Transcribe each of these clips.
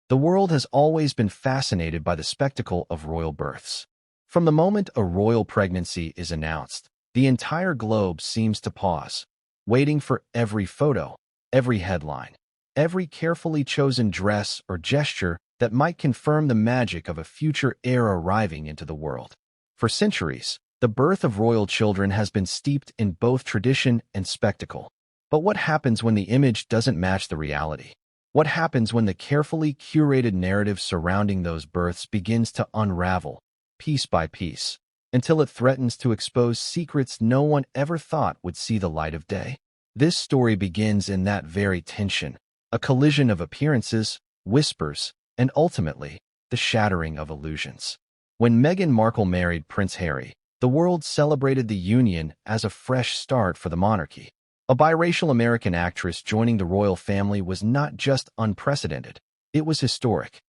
The world has always been fascinated by the spectacle of royal births. From the moment a royal pregnancy is announced, the entire globe seems to pause, waiting for every photo, every headline, every carefully chosen dress or gesture that might confirm the magic of a future heir arriving into the world. For centuries, the birth of royal children has been steeped in both tradition and spectacle. But what happens when the image doesn't match the reality? What happens when the carefully curated narrative surrounding those births begins to unravel, piece by piece, until it threatens to expose secrets no one ever thought would see the light of day? This story begins in that very tension, a collision of appearances, whispers, and ultimately, the shattering of illusions. When Meghan Markle married Prince Harry, the world celebrated the union as a fresh start for the monarchy. A biracial American actress joining the royal family was not just unprecedented, it was historic.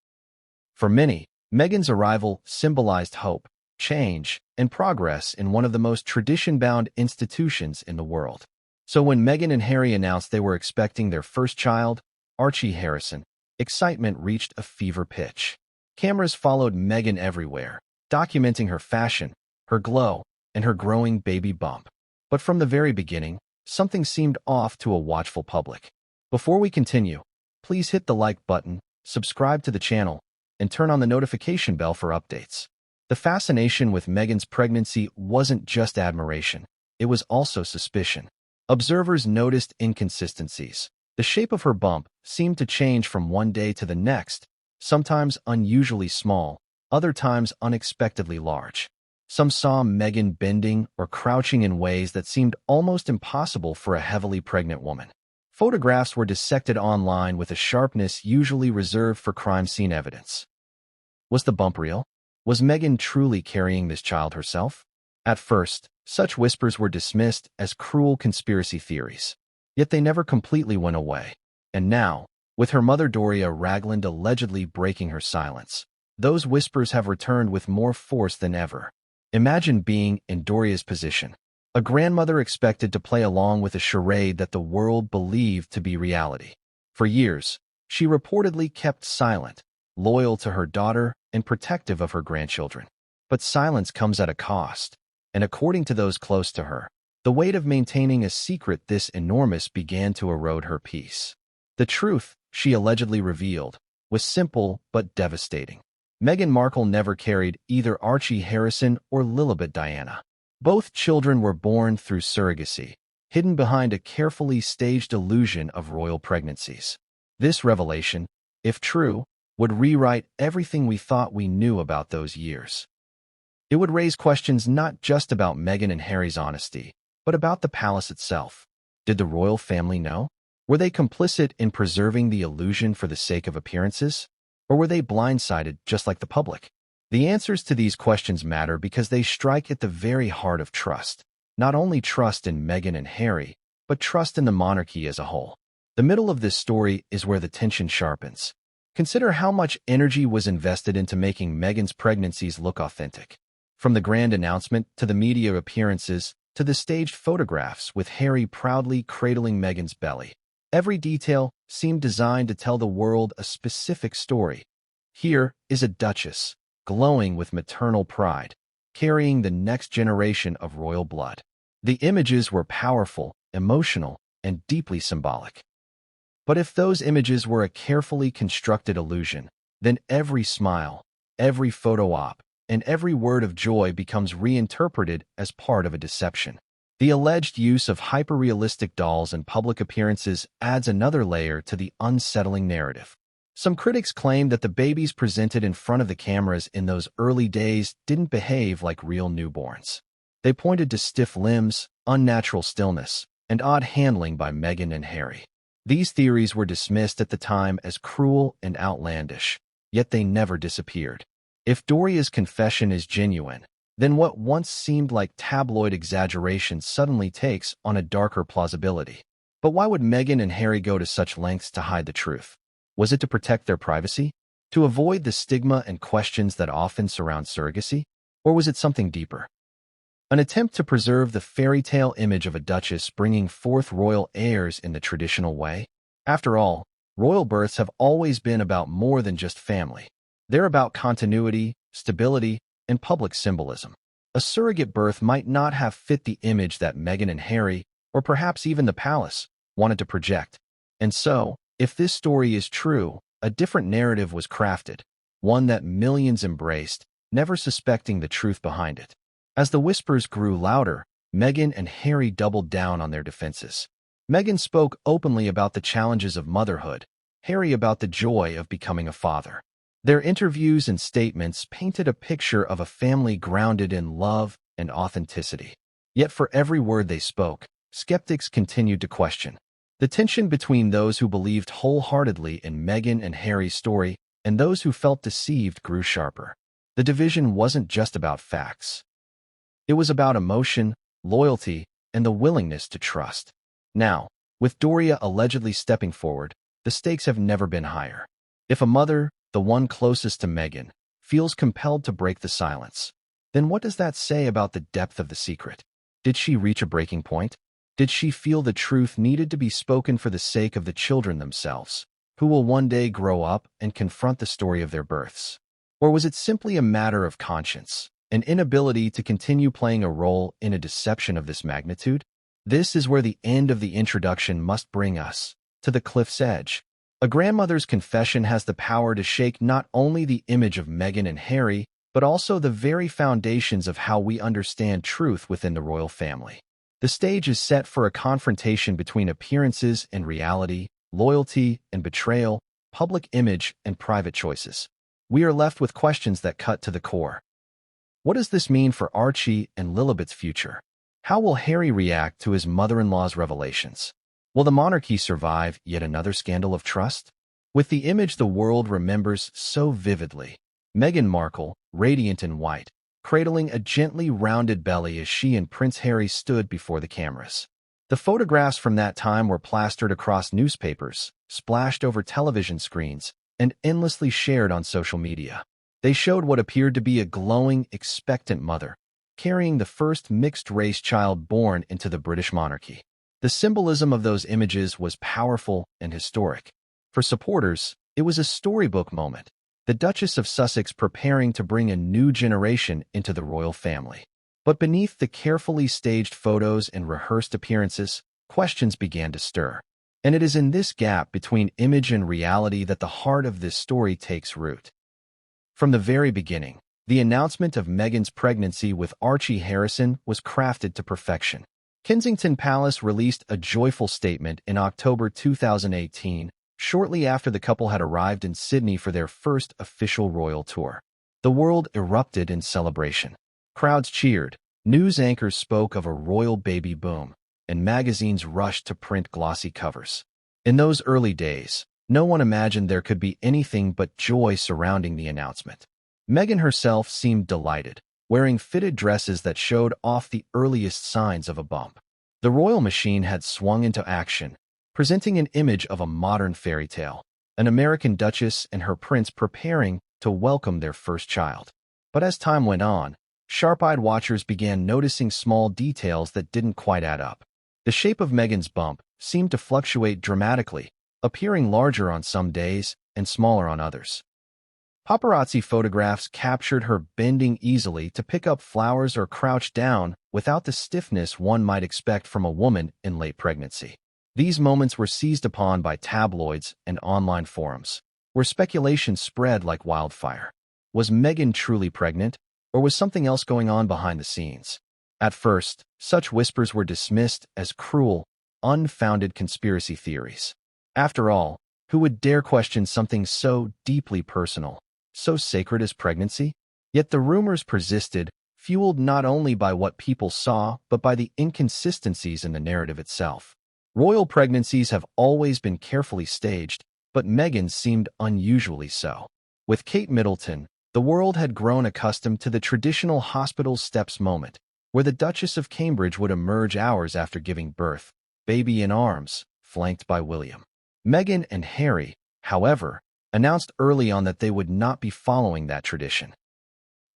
For many, Meghan's arrival symbolized hope, change, and progress in one of the most tradition-bound institutions in the world. So when Meghan and Harry announced they were expecting their first child, Archie Harrison, excitement reached a fever pitch. Cameras followed Meghan everywhere, documenting her fashion, her glow, and her growing baby bump. But from the very beginning, something seemed off to a watchful public. Before we continue, please hit the like button, subscribe to the channel, and turn on the notification bell for updates. The fascination with Meghan's pregnancy wasn't just admiration, it was also suspicion. Observers noticed inconsistencies. The shape of her bump seemed to change from one day to the next, sometimes unusually small, other times unexpectedly large. Some saw Meghan bending or crouching in ways that seemed almost impossible for a heavily pregnant woman. Photographs were dissected online with a sharpness usually reserved for crime scene evidence. Was the bump real? Was Meghan truly carrying this child herself? At first, such whispers were dismissed as cruel conspiracy theories. Yet they never completely went away. And now, with her mother Doria regland allegedly breaking her silence, those whispers have returned with more force than ever. Imagine being in Doria's position. A grandmother expected to play along with a charade that the world believed to be reality. For years, she reportedly kept silent, loyal to her daughter and protective of her grandchildren. But silence comes at a cost, and according to those close to her, the weight of maintaining a secret this enormous began to erode her peace. The truth, she allegedly revealed, was simple but devastating. Meghan Markle never carried either Archie Harrison or Lilibet Diana. Both children were born through surrogacy, hidden behind a carefully staged illusion of royal pregnancies. This revelation, if true, would rewrite everything we thought we knew about those years. It would raise questions not just about Meghan and Harry's honesty, but about the palace itself. Did the royal family know? Were they complicit in preserving the illusion for the sake of appearances? Or were they blindsided just like the public? The answers to these questions matter because they strike at the very heart of trust. Not only trust in Meghan and Harry, but trust in the monarchy as a whole. The middle of this story is where the tension sharpens. Consider how much energy was invested into making Meghan's pregnancies look authentic. From the grand announcement to the media appearances to the staged photographs with Harry proudly cradling Meghan's belly. Every detail seemed designed to tell the world a specific story. Here is a duchess, glowing with maternal pride, carrying the next generation of royal blood. The images were powerful, emotional, and deeply symbolic. But if those images were a carefully constructed illusion, then every smile, every photo op, and every word of joy becomes reinterpreted as part of a deception. The alleged use of hyper-realistic dolls in public appearances adds another layer to the unsettling narrative. Some critics claim that the babies presented in front of the cameras in those early days didn't behave like real newborns. They pointed to stiff limbs, unnatural stillness, and odd handling by Meghan and Harry. These theories were dismissed at the time as cruel and outlandish, yet they never disappeared. If Doria's confession is genuine, then what once seemed like tabloid exaggeration suddenly takes on a darker plausibility. But why would Meghan and Harry go to such lengths to hide the truth? Was it to protect their privacy? To avoid the stigma and questions that often surround surrogacy? Or was it something deeper? An attempt to preserve the fairy tale image of a duchess bringing forth royal heirs in the traditional way? After all, royal births have always been about more than just family. They're about continuity, stability, and public symbolism. A surrogate birth might not have fit the image that Meghan and Harry, or perhaps even the palace, wanted to project. And so, if this story is true, a different narrative was crafted, one that millions embraced, never suspecting the truth behind it. As the whispers grew louder, Meghan and Harry doubled down on their defenses. Meghan spoke openly about the challenges of motherhood, Harry about the joy of becoming a father. Their interviews and statements painted a picture of a family grounded in love and authenticity. Yet for every word they spoke, skeptics continued to question. The tension between those who believed wholeheartedly in Meghan and Harry's story and those who felt deceived grew sharper. The division wasn't just about facts. It was about emotion, loyalty, and the willingness to trust. Now, with Doria allegedly stepping forward, the stakes have never been higher. If a mother, the one closest to Meghan, feels compelled to break the silence, then what does that say about the depth of the secret? Did she reach a breaking point? Did she feel the truth needed to be spoken for the sake of the children themselves, who will one day grow up and confront the story of their births? Or was it simply a matter of conscience, an inability to continue playing a role in a deception of this magnitude? This is where the end of the introduction must bring us, to the cliff's edge. A grandmother's confession has the power to shake not only the image of Meghan and Harry, but also the very foundations of how we understand truth within the royal family. The stage is set for a confrontation between appearances and reality, loyalty and betrayal, public image and private choices. We are left with questions that cut to the core. What does this mean for Archie and Lilibet's future? How will Harry react to his mother-in-law's revelations? Will the monarchy survive yet another scandal of trust? With the image the world remembers so vividly, Meghan Markle, radiant in white, cradling a gently rounded belly as she and Prince Harry stood before the cameras. The photographs from that time were plastered across newspapers, splashed over television screens, and endlessly shared on social media. They showed what appeared to be a glowing, expectant mother, carrying the first mixed-race child born into the British monarchy. The symbolism of those images was powerful and historic. For supporters, it was a storybook moment, the Duchess of Sussex preparing to bring a new generation into the royal family. But beneath the carefully staged photos and rehearsed appearances, questions began to stir. And it is in this gap between image and reality that the heart of this story takes root. From the very beginning, the announcement of Meghan's pregnancy with Archie Harrison was crafted to perfection. Kensington Palace released a joyful statement in October 2018, shortly after the couple had arrived in Sydney for their first official royal tour. The world erupted in celebration. Crowds cheered, news anchors spoke of a royal baby boom, and magazines rushed to print glossy covers. In those early days, no one imagined there could be anything but joy surrounding the announcement. Meghan herself seemed delighted, wearing fitted dresses that showed off the earliest signs of a bump. The royal machine had swung into action, presenting an image of a modern fairy tale, an American duchess and her prince preparing to welcome their first child. But as time went on, sharp-eyed watchers began noticing small details that didn't quite add up. The shape of Meghan's bump seemed to fluctuate dramatically, appearing larger on some days and smaller on others. Paparazzi photographs captured her bending easily to pick up flowers or crouch down without the stiffness one might expect from a woman in late pregnancy. These moments were seized upon by tabloids and online forums, where speculation spread like wildfire. Was Meghan truly pregnant, or was something else going on behind the scenes? At first, such whispers were dismissed as cruel, unfounded conspiracy theories. After all, who would dare question something so deeply personal, so sacred as pregnancy? Yet the rumors persisted, fueled not only by what people saw, but by the inconsistencies in the narrative itself. Royal pregnancies have always been carefully staged, but Meghan's seemed unusually so. With Kate Middleton, the world had grown accustomed to the traditional hospital steps moment, where the Duchess of Cambridge would emerge hours after giving birth, baby in arms, flanked by William. Meghan and Harry, however, announced early on that they would not be following that tradition.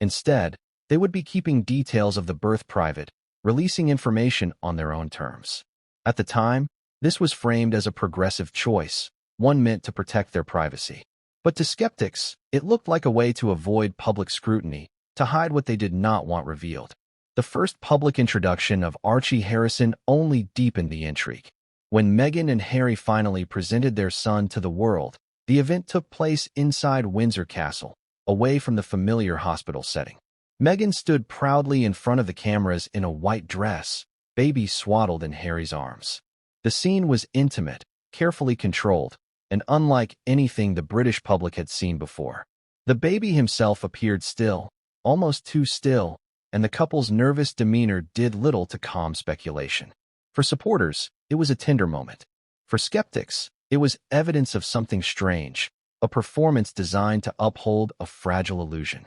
Instead, they would be keeping details of the birth private, releasing information on their own terms. At the time, this was framed as a progressive choice, one meant to protect their privacy. But to skeptics, it looked like a way to avoid public scrutiny, to hide what they did not want revealed. The first public introduction of Archie Harrison only deepened the intrigue. When Meghan and Harry finally presented their son to the world, the event took place inside Windsor Castle, away from the familiar hospital setting. Meghan stood proudly in front of the cameras in a white dress, baby swaddled in Harry's arms. The scene was intimate, carefully controlled, and unlike anything the British public had seen before. The baby himself appeared still, almost too still, and the couple's nervous demeanor did little to calm speculation. For supporters, it was a tender moment. For skeptics, it was evidence of something strange, a performance designed to uphold a fragile illusion.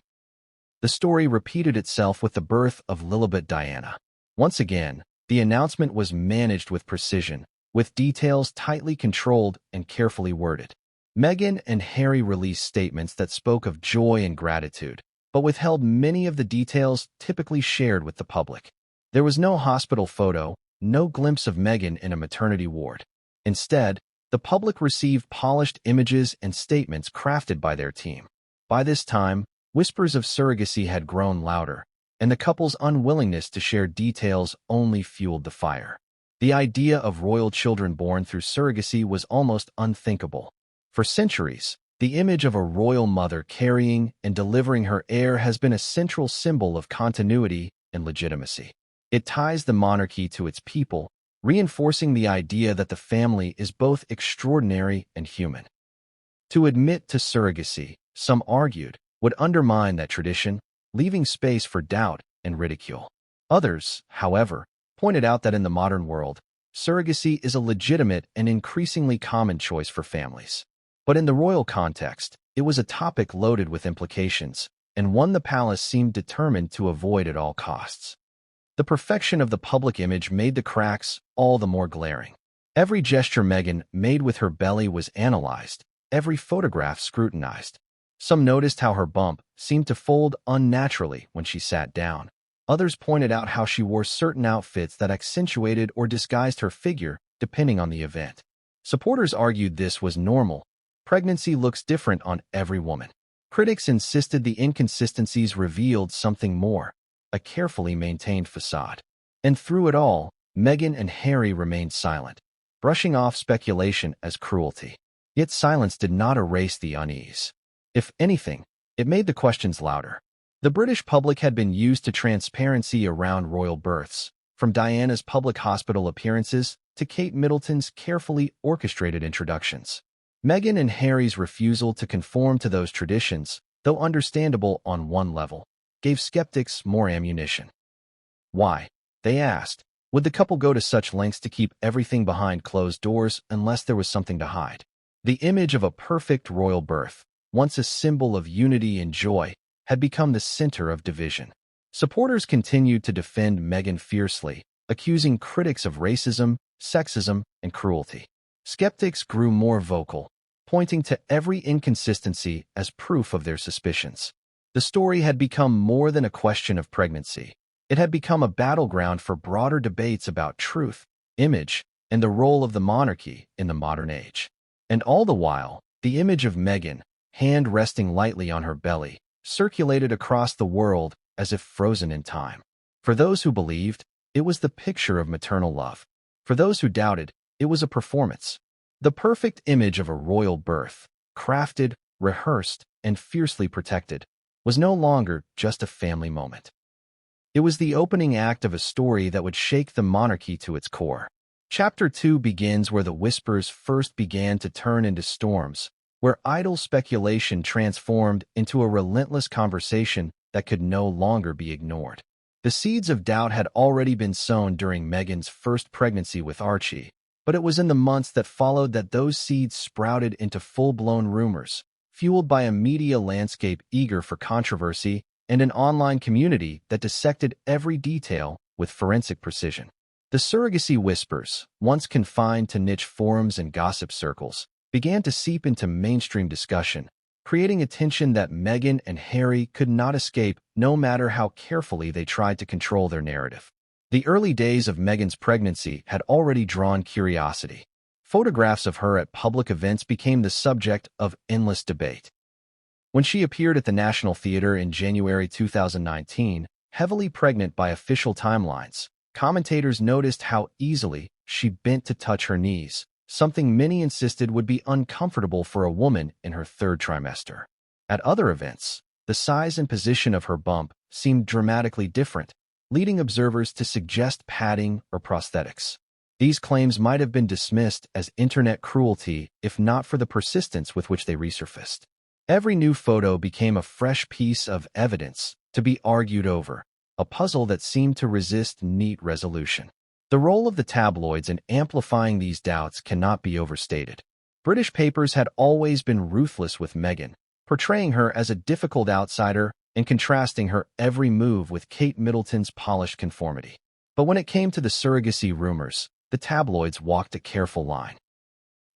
The story repeated itself with the birth of Lilibet Diana. Once again, the announcement was managed with precision, with details tightly controlled and carefully worded. Meghan and Harry released statements that spoke of joy and gratitude, but withheld many of the details typically shared with the public. There was no hospital photo, no glimpse of Meghan in a maternity ward. Instead, the public received polished images and statements crafted by their team. By this time, whispers of surrogacy had grown louder, and the couple's unwillingness to share details only fueled the fire. The idea of royal children born through surrogacy was almost unthinkable. For centuries, the image of a royal mother carrying and delivering her heir has been a central symbol of continuity and legitimacy. It ties the monarchy to its people, reinforcing the idea that the family is both extraordinary and human. To admit to surrogacy, some argued, would undermine that tradition, leaving space for doubt and ridicule. Others, however, pointed out that in the modern world, surrogacy is a legitimate and increasingly common choice for families. But in the royal context, it was a topic loaded with implications, and one the palace seemed determined to avoid at all costs. The perfection of the public image made the cracks all the more glaring. Every gesture Meghan made with her belly was analyzed, every photograph scrutinized. Some noticed how her bump seemed to fold unnaturally when she sat down. Others pointed out how she wore certain outfits that accentuated or disguised her figure, depending on the event. Supporters argued this was normal. Pregnancy looks different on every woman. Critics insisted the inconsistencies revealed something more, a carefully maintained facade. And through it all, Meghan and Harry remained silent, brushing off speculation as cruelty. Yet silence did not erase the unease. If anything, it made the questions louder. The British public had been used to transparency around royal births, from Diana's public hospital appearances to Kate Middleton's carefully orchestrated introductions. Meghan and Harry's refusal to conform to those traditions, though understandable on one level, gave skeptics more ammunition. Why, they asked, would the couple go to such lengths to keep everything behind closed doors unless there was something to hide? The image of a perfect royal birth, once a symbol of unity and joy, had become the center of division. Supporters continued to defend Meghan fiercely, accusing critics of racism, sexism, and cruelty. Skeptics grew more vocal, pointing to every inconsistency as proof of their suspicions. The story had become more than a question of pregnancy. It had become a battleground for broader debates about truth, image, and the role of the monarchy in the modern age. And all the while, the image of Meghan, hand resting lightly on her belly, circulated across the world as if frozen in time. For those who believed, it was the picture of maternal love. For those who doubted, it was a performance. The perfect image of a royal birth, crafted, rehearsed, and fiercely protected, was no longer just a family moment. It was the opening act of a story that would shake the monarchy to its core. Chapter 2 begins where the whispers first began to turn into storms, where idle speculation transformed into a relentless conversation that could no longer be ignored. The seeds of doubt had already been sown during Meghan's first pregnancy with Archie, but it was in the months that followed that those seeds sprouted into full-blown rumors, fueled by a media landscape eager for controversy and an online community that dissected every detail with forensic precision. The surrogacy whispers, once confined to niche forums and gossip circles, began to seep into mainstream discussion, creating a tension that Meghan and Harry could not escape no matter how carefully they tried to control their narrative. The early days of Meghan's pregnancy had already drawn curiosity. Photographs of her at public events became the subject of endless debate. When she appeared at the National Theatre in January 2019, heavily pregnant by official timelines, commentators noticed how easily she bent to touch her knees, something many insisted would be uncomfortable for a woman in her third trimester. At other events, the size and position of her bump seemed dramatically different, leading observers to suggest padding or prosthetics. These claims might have been dismissed as internet cruelty if not for the persistence with which they resurfaced. Every new photo became a fresh piece of evidence to be argued over, a puzzle that seemed to resist neat resolution. The role of the tabloids in amplifying these doubts cannot be overstated. British papers had always been ruthless with Meghan, portraying her as a difficult outsider and contrasting her every move with Kate Middleton's polished conformity. But when it came to the surrogacy rumors, the tabloids walked a careful line.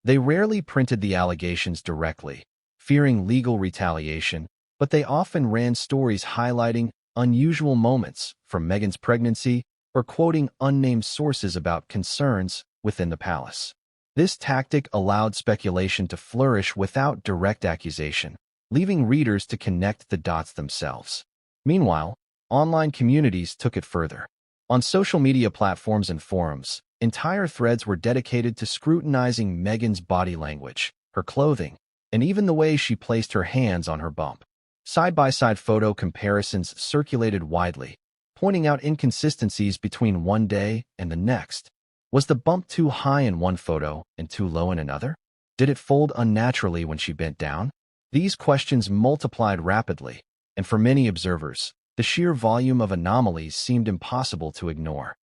They rarely printed the allegations directly, fearing legal retaliation, but they often ran stories highlighting unusual moments from Meghan's pregnancy or quoting unnamed sources about concerns within the palace. This tactic allowed speculation to flourish without direct accusation, leaving readers to connect the dots themselves. Meanwhile, online communities took it further. On social media platforms and forums, entire threads were dedicated to scrutinizing Meghan's body language, her clothing, and even the way she placed her hands on her bump. Side-by-side photo comparisons circulated widely, pointing out inconsistencies between one day and the next. Was the bump too high in one photo and too low in another? Did it fold unnaturally when she bent down? These questions multiplied rapidly, and for many observers, the sheer volume of anomalies seemed impossible to ignore.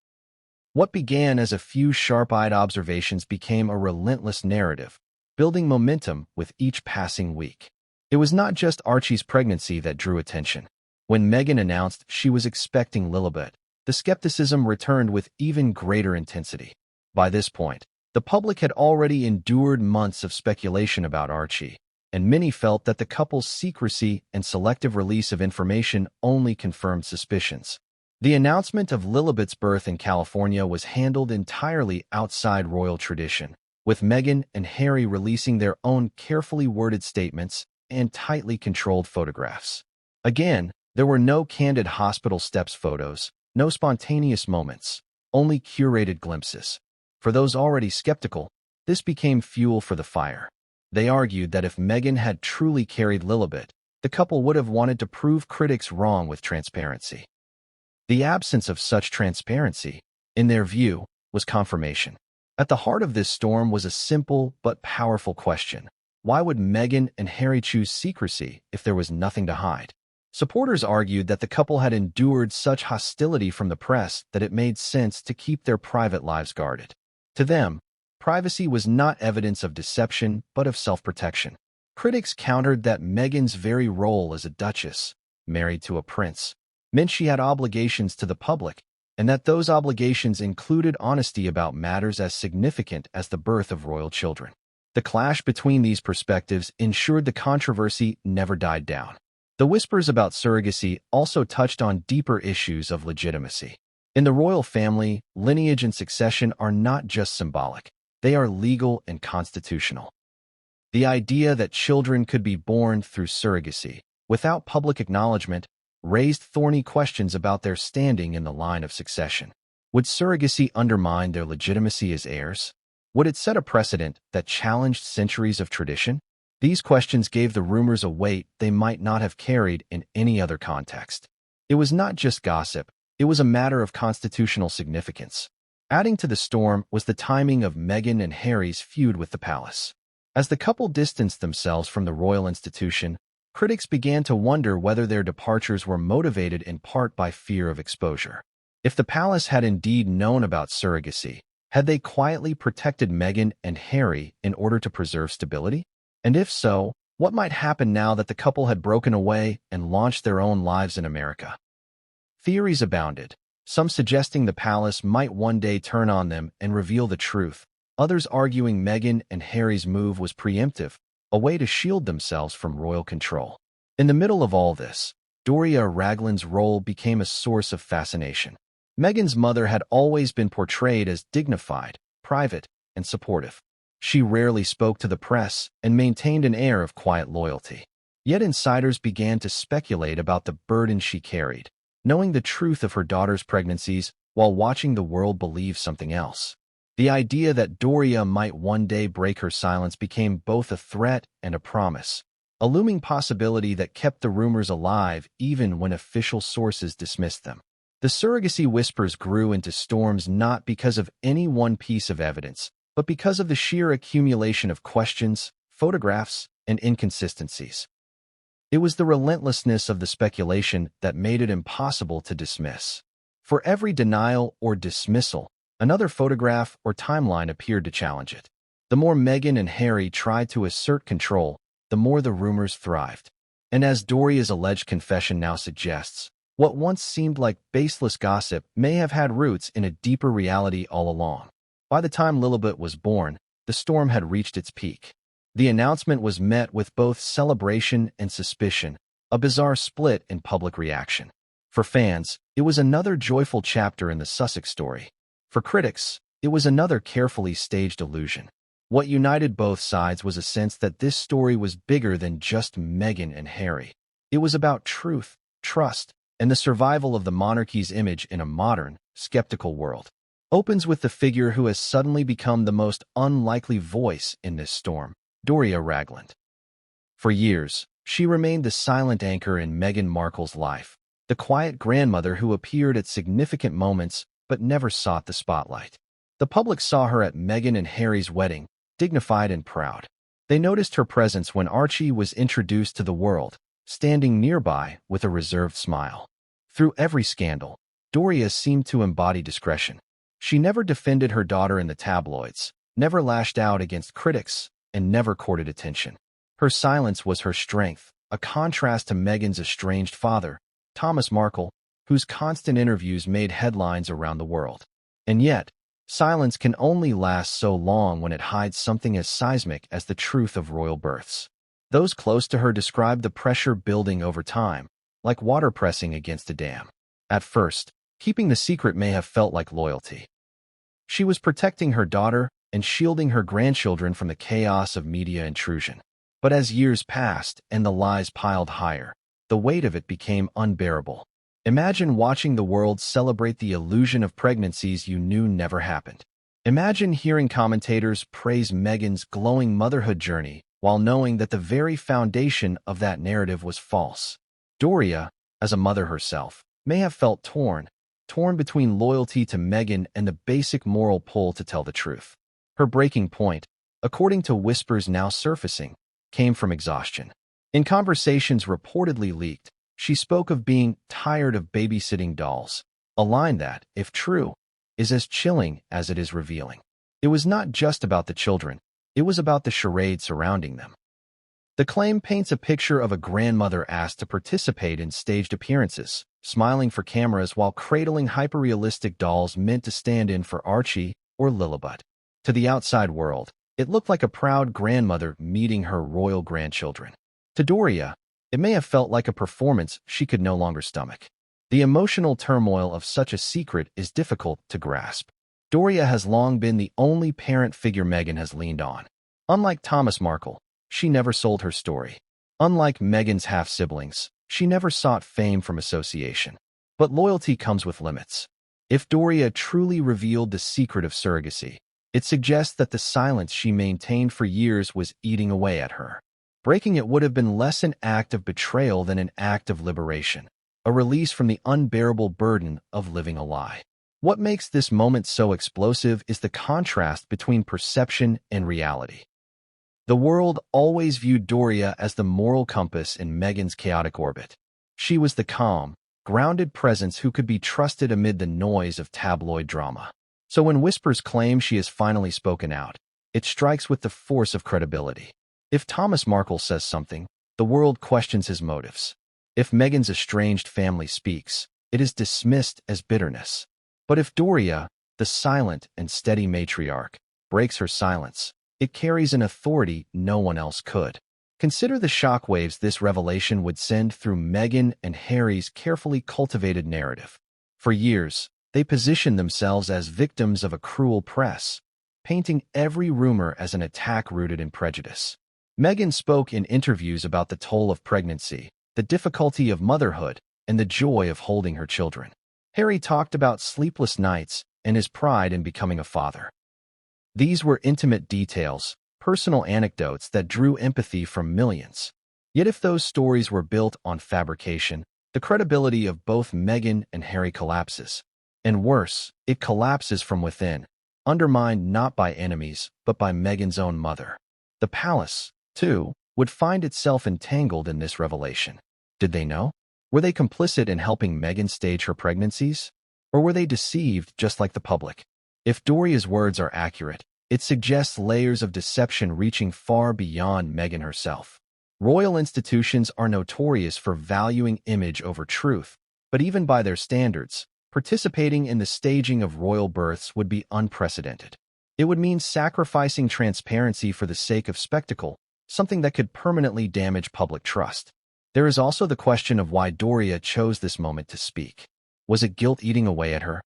What began as a few sharp-eyed observations became a relentless narrative, building momentum with each passing week. It was not just Archie's pregnancy that drew attention. When Meghan announced she was expecting Lilibet, the skepticism returned with even greater intensity. By this point, the public had already endured months of speculation about Archie, and many felt that the couple's secrecy and selective release of information only confirmed suspicions. The announcement of Lilibet's birth in California was handled entirely outside royal tradition, with Meghan and Harry releasing their own carefully worded statements and tightly controlled photographs. Again, there were no candid hospital steps photos, no spontaneous moments, only curated glimpses. For those already skeptical, this became fuel for the fire. They argued that if Meghan had truly carried Lilibet, the couple would have wanted to prove critics wrong with transparency. The absence of such transparency, in their view, was confirmation. At the heart of this storm was a simple but powerful question. Why would Meghan and Harry choose secrecy if there was nothing to hide? Supporters argued that the couple had endured such hostility from the press that it made sense to keep their private lives guarded. To them, privacy was not evidence of deception but of self-protection. Critics countered that Meghan's very role as a duchess, married to a prince, meant she had obligations to the public, and that those obligations included honesty about matters as significant as the birth of royal children. The clash between these perspectives ensured the controversy never died down. The whispers about surrogacy also touched on deeper issues of legitimacy. In the royal family, lineage and succession are not just symbolic, they are legal and constitutional. The idea that children could be born through surrogacy, without public acknowledgement, raised thorny questions about their standing in the line of succession. Would surrogacy undermine their legitimacy as heirs? Would it set a precedent that challenged centuries of tradition? These questions gave the rumors a weight they might not have carried in any other context. It was not just gossip, it was a matter of constitutional significance. Adding to the storm was the timing of Meghan and Harry's feud with the palace. As the couple distanced themselves from the royal institution, critics began to wonder whether their departures were motivated in part by fear of exposure. If the palace had indeed known about surrogacy, had they quietly protected Meghan and Harry in order to preserve stability? And if so, what might happen now that the couple had broken away and launched their own lives in America? Theories abounded, some suggesting the palace might one day turn on them and reveal the truth, others arguing Meghan and Harry's move was preemptive, a way to shield themselves from royal control. In the middle of all this, Doria Ragland's role became a source of fascination. Meghan's mother had always been portrayed as dignified, private, and supportive. She rarely spoke to the press and maintained an air of quiet loyalty. Yet insiders began to speculate about the burden she carried, knowing the truth of her daughter's pregnancies while watching the world believe something else. The idea that Doria might one day break her silence became both a threat and a promise, a looming possibility that kept the rumors alive even when official sources dismissed them. The surrogacy whispers grew into storms not because of any one piece of evidence, but because of the sheer accumulation of questions, photographs, and inconsistencies. It was the relentlessness of the speculation that made it impossible to dismiss. For every denial or dismissal, another photograph or timeline appeared to challenge it. The more Meghan and Harry tried to assert control, the more the rumors thrived. And as Doria's alleged confession now suggests, what once seemed like baseless gossip may have had roots in a deeper reality all along. By the time Lilibet was born, the storm had reached its peak. The announcement was met with both celebration and suspicion, a bizarre split in public reaction. For fans, it was another joyful chapter in the Sussex story. For critics, it was another carefully staged illusion. What united both sides was a sense that this story was bigger than just Meghan and Harry. It was about truth, trust, and the survival of the monarchy's image in a modern, skeptical world. Opens with the figure who has suddenly become the most unlikely voice in this storm, Doria Ragland. For years, she remained the silent anchor in Meghan Markle's life, the quiet grandmother who appeared at significant moments but never sought the spotlight. The public saw her at Meghan and Harry's wedding, dignified and proud. They noticed her presence when Archie was introduced to the world, standing nearby with a reserved smile. Through every scandal, Doria seemed to embody discretion. She never defended her daughter in the tabloids, never lashed out against critics, and never courted attention. Her silence was her strength, a contrast to Meghan's estranged father, Thomas Markle, whose constant interviews made headlines around the world. And yet, silence can only last so long when it hides something as seismic as the truth of royal births. Those close to her described the pressure building over time, like water pressing against a dam. At first, keeping the secret may have felt like loyalty. She was protecting her daughter and shielding her grandchildren from the chaos of media intrusion. But as years passed and the lies piled higher, the weight of it became unbearable. Imagine watching the world celebrate the illusion of pregnancies you knew never happened. Imagine hearing commentators praise Meghan's glowing motherhood journey while knowing that the very foundation of that narrative was false. Doria, as a mother herself, may have felt torn between loyalty to Meghan and the basic moral pull to tell the truth. Her breaking point, according to whispers now surfacing, came from exhaustion. In conversations reportedly leaked, she spoke of being tired of babysitting dolls, a line that, if true, is as chilling as it is revealing. It was not just about the children, it was about the charade surrounding them. The claim paints a picture of a grandmother asked to participate in staged appearances, smiling for cameras while cradling hyper-realistic dolls meant to stand in for Archie or Lilibet. To the outside world, it looked like a proud grandmother meeting her royal grandchildren. To Doria, it may have felt like a performance she could no longer stomach. The emotional turmoil of such a secret is difficult to grasp. Doria has long been the only parent figure Meghan has leaned on. Unlike Thomas Markle, she never sold her story. Unlike Meghan's half-siblings, she never sought fame from association. But loyalty comes with limits. If Doria truly revealed the secret of surrogacy, it suggests that the silence she maintained for years was eating away at her. Breaking it would have been less an act of betrayal than an act of liberation, a release from the unbearable burden of living a lie. What makes this moment so explosive is the contrast between perception and reality. The world always viewed Doria as the moral compass in Meghan's chaotic orbit. She was the calm, grounded presence who could be trusted amid the noise of tabloid drama. So when whispers claim she has finally spoken out, it strikes with the force of credibility. If Thomas Markle says something, the world questions his motives. If Meghan's estranged family speaks, it is dismissed as bitterness. But if Doria, the silent and steady matriarch, breaks her silence, it carries an authority no one else could. Consider the shockwaves this revelation would send through Meghan and Harry's carefully cultivated narrative. For years, they positioned themselves as victims of a cruel press, painting every rumor as an attack rooted in prejudice. Meghan spoke in interviews about the toll of pregnancy, the difficulty of motherhood, and the joy of holding her children. Harry talked about sleepless nights and his pride in becoming a father. These were intimate details, personal anecdotes that drew empathy from millions. Yet if those stories were built on fabrication, the credibility of both Meghan and Harry collapses. And worse, it collapses from within, undermined not by enemies, but by Meghan's own mother. The palace, too, would find itself entangled in this revelation. Did they know? Were they complicit in helping Meghan stage her pregnancies? Or were they deceived just like the public? If Doria's words are accurate, it suggests layers of deception reaching far beyond Meghan herself. Royal institutions are notorious for valuing image over truth, but even by their standards, participating in the staging of royal births would be unprecedented. It would mean sacrificing transparency for the sake of spectacle, something that could permanently damage public trust. There is also the question of why Doria chose this moment to speak. Was it guilt eating away at her?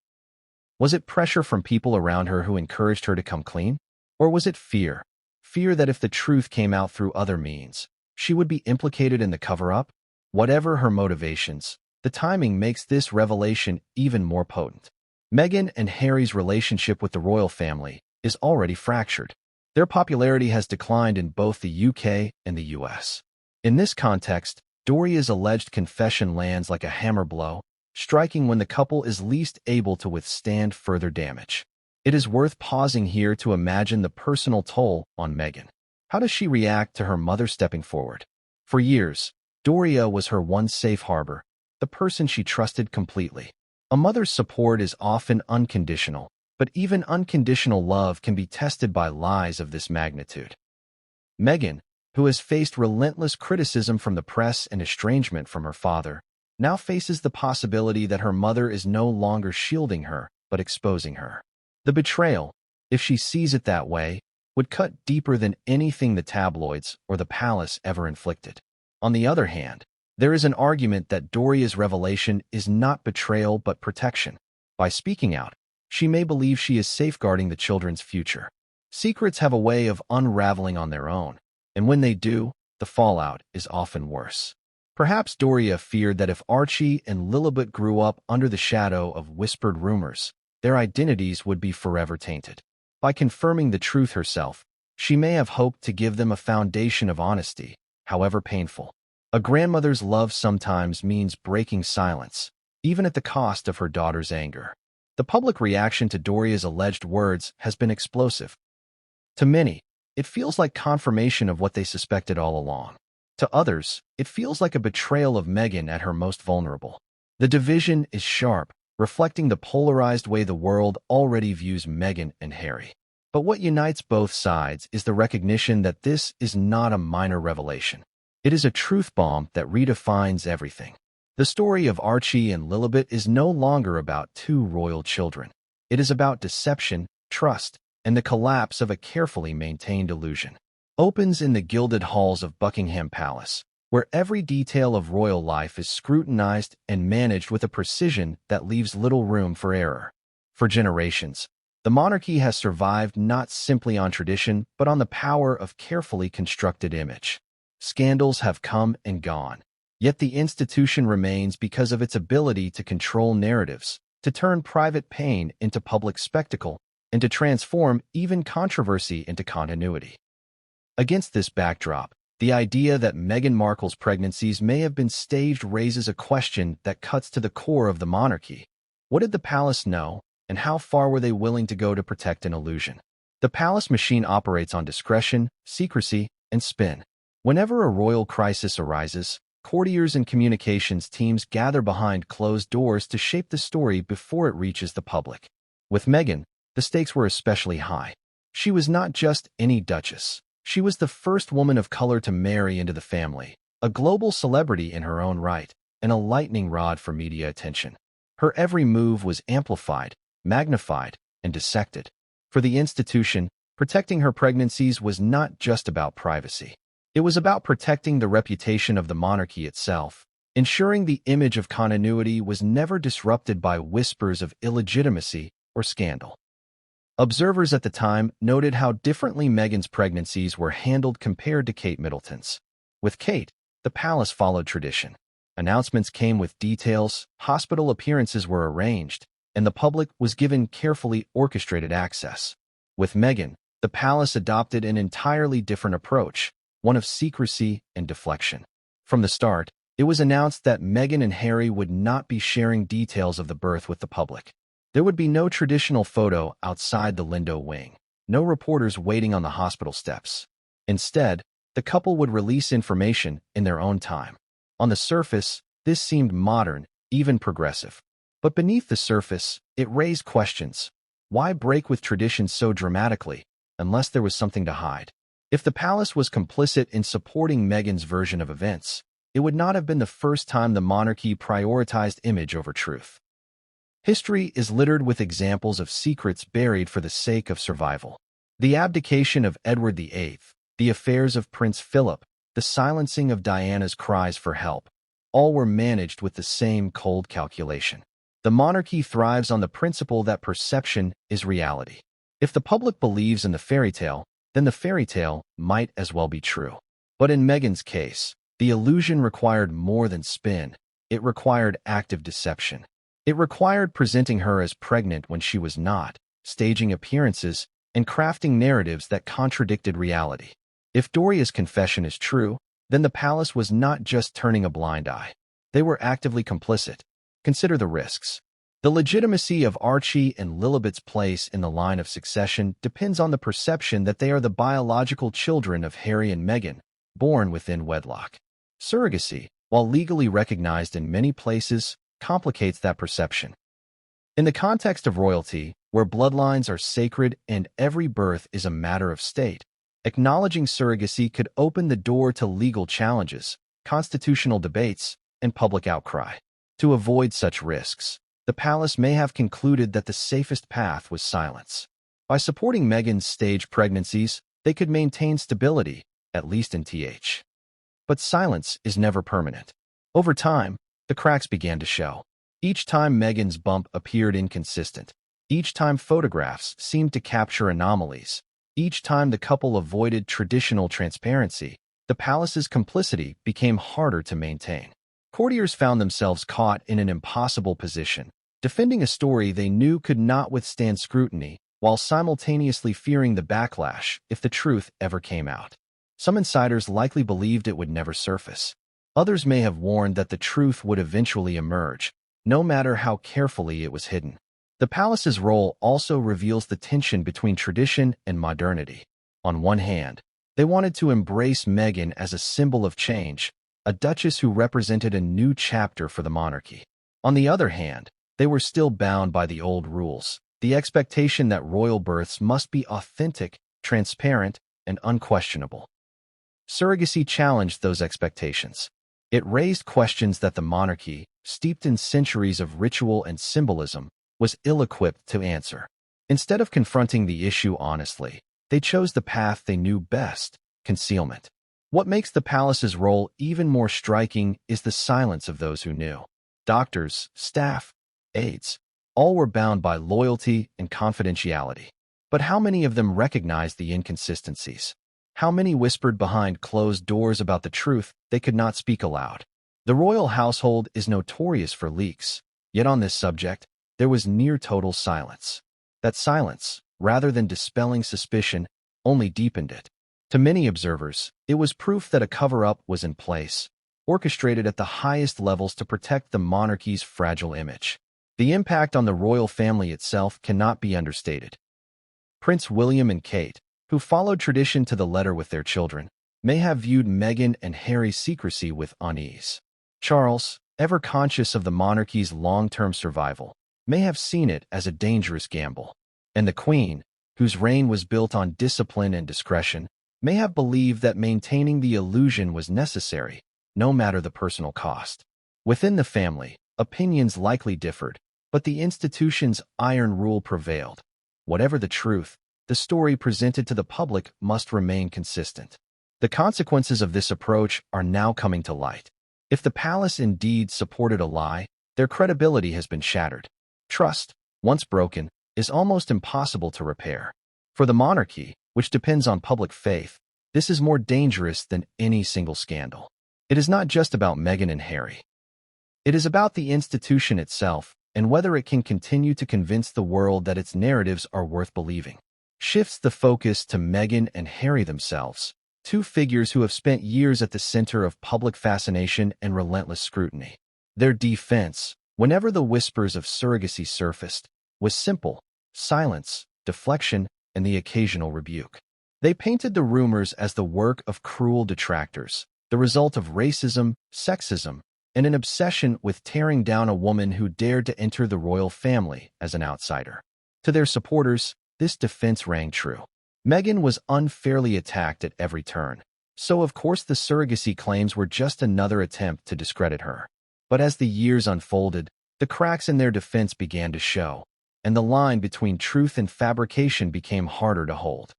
Was it pressure from people around her who encouraged her to come clean? Or was it fear? Fear that if the truth came out through other means, she would be implicated in the cover-up? Whatever her motivations, the timing makes this revelation even more potent. Meghan and Harry's relationship with the royal family is already fractured. Their popularity has declined in both the UK and the US. In this context, Doria's alleged confession lands like a hammer blow, striking when the couple is least able to withstand further damage. It is worth pausing here to imagine the personal toll on Meghan. How does she react to her mother stepping forward? For years, Doria was her one safe harbor, the person she trusted completely. A mother's support is often unconditional, but even unconditional love can be tested by lies of this magnitude. Meghan, who has faced relentless criticism from the press and estrangement from her father, now faces the possibility that her mother is no longer shielding her, but exposing her. The betrayal, if she sees it that way, would cut deeper than anything the tabloids or the palace ever inflicted. On the other hand, there is an argument that Doria's revelation is not betrayal but protection. By speaking out, she may believe she is safeguarding the children's future. Secrets have a way of unraveling on their own, and when they do, the fallout is often worse. Perhaps Doria feared that if Archie and Lilibet grew up under the shadow of whispered rumors, their identities would be forever tainted. By confirming the truth herself, she may have hoped to give them a foundation of honesty, however painful. A grandmother's love sometimes means breaking silence, even at the cost of her daughter's anger. The public reaction to Doria's alleged words has been explosive. To many, it feels like confirmation of what they suspected all along. To others, it feels like a betrayal of Meghan at her most vulnerable. The division is sharp, reflecting the polarized way the world already views Meghan and Harry. But what unites both sides is the recognition that this is not a minor revelation. It is a truth bomb that redefines everything. The story of Archie and Lilibet is no longer about two royal children. It is about deception, trust, and the collapse of a carefully maintained illusion. Opens in the gilded halls of Buckingham Palace, where every detail of royal life is scrutinized and managed with a precision that leaves little room for error. For generations, the monarchy has survived not simply on tradition, but on the power of carefully constructed image. Scandals have come and gone, yet the institution remains because of its ability to control narratives, to turn private pain into public spectacle, and to transform even controversy into continuity. Against this backdrop, the idea that Meghan Markle's pregnancies may have been staged raises a question that cuts to the core of the monarchy. What did the palace know, and how far were they willing to go to protect an illusion? The palace machine operates on discretion, secrecy, and spin. Whenever a royal crisis arises, courtiers and communications teams gather behind closed doors to shape the story before it reaches the public. With Meghan, the stakes were especially high. She was not just any duchess. She was the first woman of color to marry into the family, a global celebrity in her own right, and a lightning rod for media attention. Her every move was amplified, magnified, and dissected. For the institution, protecting her pregnancies was not just about privacy. It was about protecting the reputation of the monarchy itself, ensuring the image of continuity was never disrupted by whispers of illegitimacy or scandal. Observers at the time noted how differently Meghan's pregnancies were handled compared to Kate Middleton's. With Kate, the palace followed tradition. Announcements came with details, hospital appearances were arranged, and the public was given carefully orchestrated access. With Meghan, the palace adopted an entirely different approach, one of secrecy and deflection. From the start, it was announced that Meghan and Harry would not be sharing details of the birth with the public. There would be no traditional photo outside the Lindo wing, no reporters waiting on the hospital steps. Instead, the couple would release information in their own time. On the surface, this seemed modern, even progressive. But beneath the surface, it raised questions. Why break with tradition so dramatically, unless there was something to hide? If the palace was complicit in supporting Meghan's version of events, it would not have been the first time the monarchy prioritized image over truth. History is littered with examples of secrets buried for the sake of survival. The abdication of Edward VIII, the affairs of Prince Philip, the silencing of Diana's cries for help, all were managed with the same cold calculation. The monarchy thrives on the principle that perception is reality. If the public believes in the fairy tale, then the fairy tale might as well be true. But in Meghan's case, the illusion required more than spin. It required active deception. It required presenting her as pregnant when she was not, staging appearances, and crafting narratives that contradicted reality. If Doria's confession is true, then the palace was not just turning a blind eye. They were actively complicit. Consider the risks. The legitimacy of Archie and Lilibet's place in the line of succession depends on the perception that they are the biological children of Harry and Meghan, born within wedlock. Surrogacy, while legally recognized in many places, complicates that perception. In the context of royalty, where bloodlines are sacred and every birth is a matter of state, acknowledging surrogacy could open the door to legal challenges, constitutional debates, and public outcry. To avoid such risks, the palace may have concluded that the safest path was silence. By supporting Meghan's staged pregnancies, they could maintain stability, at least in TH. But silence is never permanent. Over time, the cracks began to show. Each time Meghan's bump appeared inconsistent. Each time photographs seemed to capture anomalies. Each time the couple avoided traditional transparency, the palace's complicity became harder to maintain. Courtiers found themselves caught in an impossible position, defending a story they knew could not withstand scrutiny, while simultaneously fearing the backlash if the truth ever came out. Some insiders likely believed it would never surface. Others may have warned that the truth would eventually emerge, no matter how carefully it was hidden. The palace's role also reveals the tension between tradition and modernity. On one hand, they wanted to embrace Meghan as a symbol of change, a duchess who represented a new chapter for the monarchy. On the other hand, they were still bound by the old rules, the expectation that royal births must be authentic, transparent, and unquestionable. Surrogacy challenged those expectations. It raised questions that the monarchy, steeped in centuries of ritual and symbolism, was ill-equipped to answer. Instead of confronting the issue honestly, they chose the path they knew best: concealment. What makes the palace's role even more striking is the silence of those who knew. Doctors, staff, aides, all were bound by loyalty and confidentiality. But how many of them recognized the inconsistencies? How many whispered behind closed doors about the truth they could not speak aloud? The royal household is notorious for leaks, yet on this subject, there was near total silence. That silence, rather than dispelling suspicion, only deepened it. To many observers, it was proof that a cover-up was in place, orchestrated at the highest levels to protect the monarchy's fragile image. The impact on the royal family itself cannot be understated. Prince William and Kate, who followed tradition to the letter with their children, may have viewed Meghan and Harry's secrecy with unease. Charles, ever conscious of the monarchy's long-term survival, may have seen it as a dangerous gamble. And the Queen, whose reign was built on discipline and discretion, may have believed that maintaining the illusion was necessary, no matter the personal cost. Within the family, opinions likely differed, but the institution's iron rule prevailed. Whatever the truth, the story presented to the public must remain consistent. The consequences of this approach are now coming to light. If the palace indeed supported a lie, their credibility has been shattered. Trust, once broken, is almost impossible to repair. For the monarchy, which depends on public faith, this is more dangerous than any single scandal. It is not just about Meghan and Harry. It is about the institution itself and whether it can continue to convince the world that its narratives are worth believing. Shifts the focus to Meghan and Harry themselves, two figures who have spent years at the center of public fascination and relentless scrutiny. Their defense, whenever the whispers of surrogacy surfaced, was simple: silence, deflection, and the occasional rebuke. They painted the rumors as the work of cruel detractors, the result of racism, sexism, and an obsession with tearing down a woman who dared to enter the royal family as an outsider. To their supporters, this defense rang true. Meghan was unfairly attacked at every turn, so of course the surrogacy claims were just another attempt to discredit her. But as the years unfolded, the cracks in their defense began to show, and the line between truth and fabrication became harder to hold.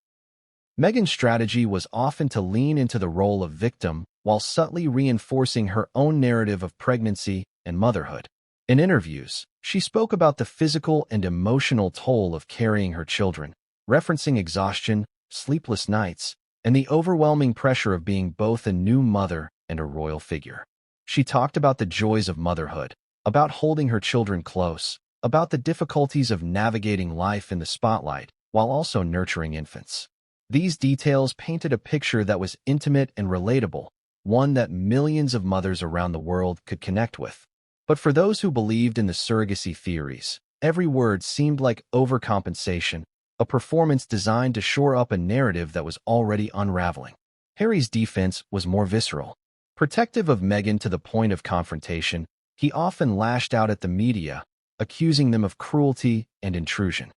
Meghan's strategy was often to lean into the role of victim while subtly reinforcing her own narrative of pregnancy and motherhood. In interviews, she spoke about the physical and emotional toll of carrying her children, referencing exhaustion, sleepless nights, and the overwhelming pressure of being both a new mother and a royal figure. She talked about the joys of motherhood, about holding her children close, about the difficulties of navigating life in the spotlight, while also nurturing infants. These details painted a picture that was intimate and relatable, one that millions of mothers around the world could connect with. But for those who believed in the surrogacy theories, every word seemed like overcompensation, a performance designed to shore up a narrative that was already unraveling. Harry's defense was more visceral. Protective of Meghan to the point of confrontation, he often lashed out at the media, accusing them of cruelty and intrusion.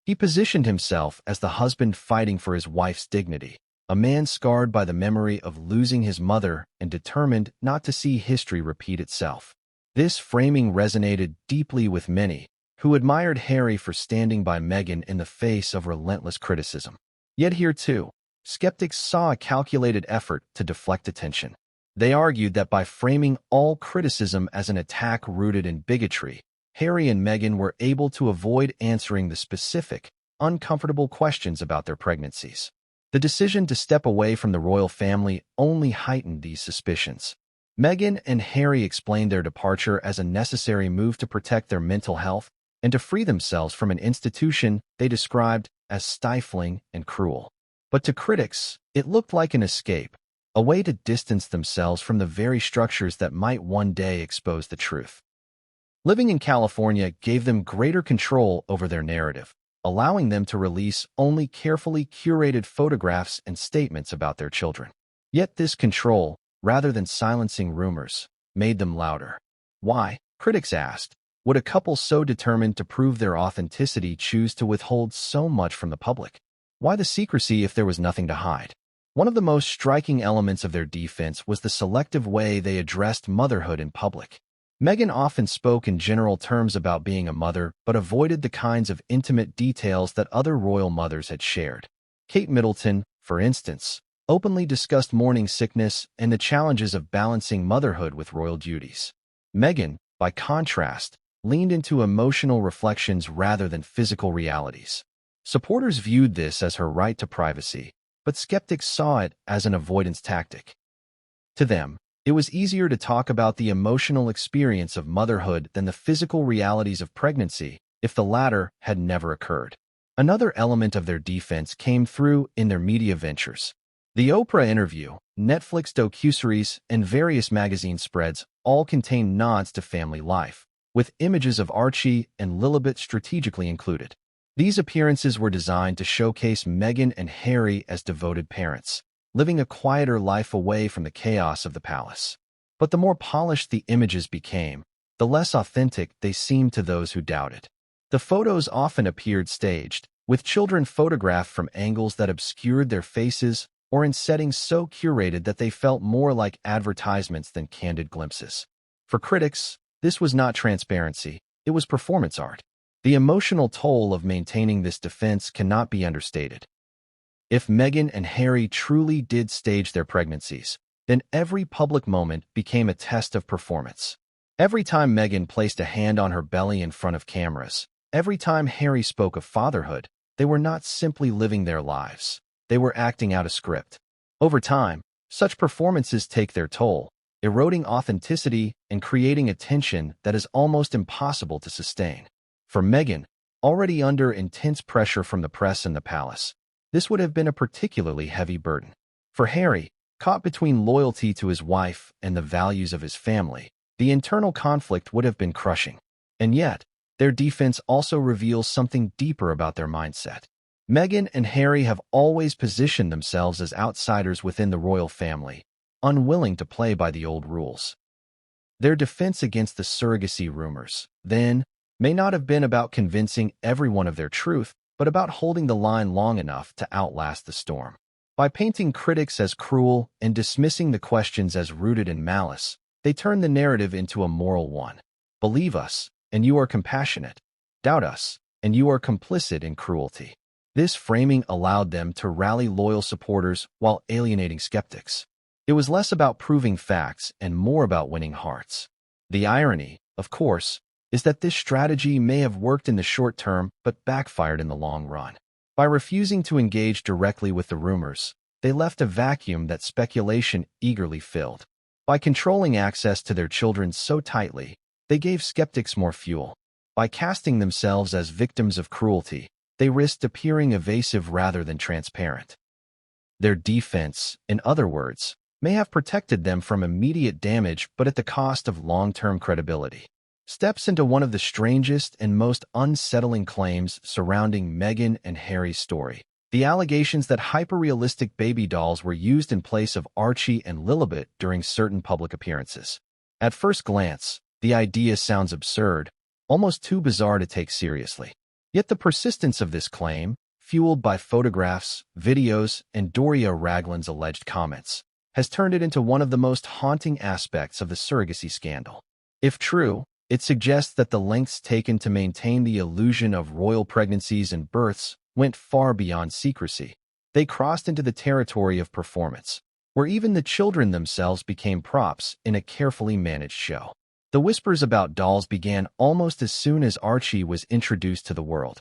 He positioned himself as the husband fighting for his wife's dignity, a man scarred by the memory of losing his mother and determined not to see history repeat itself. This framing resonated deeply with many, who admired Harry for standing by Meghan in the face of relentless criticism. Yet here too, skeptics saw a calculated effort to deflect attention. They argued that by framing all criticism as an attack rooted in bigotry, Harry and Meghan were able to avoid answering the specific, uncomfortable questions about their pregnancies. The decision to step away from the royal family only heightened these suspicions. Meghan and Harry explained their departure as a necessary move to protect their mental health and to free themselves from an institution they described as stifling and cruel. But to critics, it looked like an escape, a way to distance themselves from the very structures that might one day expose the truth. Living in California gave them greater control over their narrative, allowing them to release only carefully curated photographs and statements about their children. Yet this control, rather than silencing rumors, made them louder. Why, critics asked, would a couple so determined to prove their authenticity choose to withhold so much from the public? Why the secrecy if there was nothing to hide? One of the most striking elements of their defense was the selective way they addressed motherhood in public. Meghan often spoke in general terms about being a mother, but avoided the kinds of intimate details that other royal mothers had shared. Kate Middleton, for instance, openly discussed morning sickness and the challenges of balancing motherhood with royal duties. Meghan, by contrast, leaned into emotional reflections rather than physical realities. Supporters viewed this as her right to privacy, but skeptics saw it as an avoidance tactic. To them, it was easier to talk about the emotional experience of motherhood than the physical realities of pregnancy, if the latter had never occurred. Another element of their defense came through in their media ventures. The Oprah interview, Netflix docuseries, and various magazine spreads all contained nods to family life, with images of Archie and Lilibet strategically included. These appearances were designed to showcase Meghan and Harry as devoted parents, living a quieter life away from the chaos of the palace. But the more polished the images became, the less authentic they seemed to those who doubted. The photos often appeared staged, with children photographed from angles that obscured their faces or in settings so curated that they felt more like advertisements than candid glimpses. For critics, this was not transparency, it was performance art. The emotional toll of maintaining this defense cannot be understated. If Meghan and Harry truly did stage their pregnancies, then every public moment became a test of performance. Every time Meghan placed a hand on her belly in front of cameras, Every time Harry spoke of fatherhood, they were not simply living their lives. They were acting out a script. Over time, such performances take their toll, eroding authenticity and creating a tension that is almost impossible to sustain. For Meghan, already under intense pressure from the press and the palace, this would have been a particularly heavy burden. For Harry, caught between loyalty to his wife and the values of his family, the internal conflict would have been crushing. And yet, their defense also reveals something deeper about their mindset. Meghan and Harry have always positioned themselves as outsiders within the royal family, unwilling to play by the old rules. Their defense against the surrogacy rumors, then, may not have been about convincing everyone of their truth, but about holding the line long enough to outlast the storm. By painting critics as cruel and dismissing the questions as rooted in malice, they turn the narrative into a moral one. Believe us, and you are compassionate. Doubt us, and you are complicit in cruelty. This framing allowed them to rally loyal supporters while alienating skeptics. It was less about proving facts and more about winning hearts. The irony, of course, is that this strategy may have worked in the short term but backfired in the long run. By refusing to engage directly with the rumors, they left a vacuum that speculation eagerly filled. By controlling access to their children so tightly, they gave skeptics more fuel. By casting themselves as victims of cruelty, they risked appearing evasive rather than transparent. Their defense, in other words, may have protected them from immediate damage but at the cost of long-term credibility. Steps into one of the strangest and most unsettling claims surrounding Meghan and Harry's story. The allegations that hyper-realistic baby dolls were used in place of Archie and Lilibet during certain public appearances. At first glance, the idea sounds absurd, almost too bizarre to take seriously. Yet the persistence of this claim, fueled by photographs, videos, and Doria Ragland's alleged comments, has turned it into one of the most haunting aspects of the surrogacy scandal. If true, it suggests that the lengths taken to maintain the illusion of royal pregnancies and births went far beyond secrecy. They crossed into the territory of performance, where even the children themselves became props in a carefully managed show. The whispers about dolls began almost as soon as Archie was introduced to the world.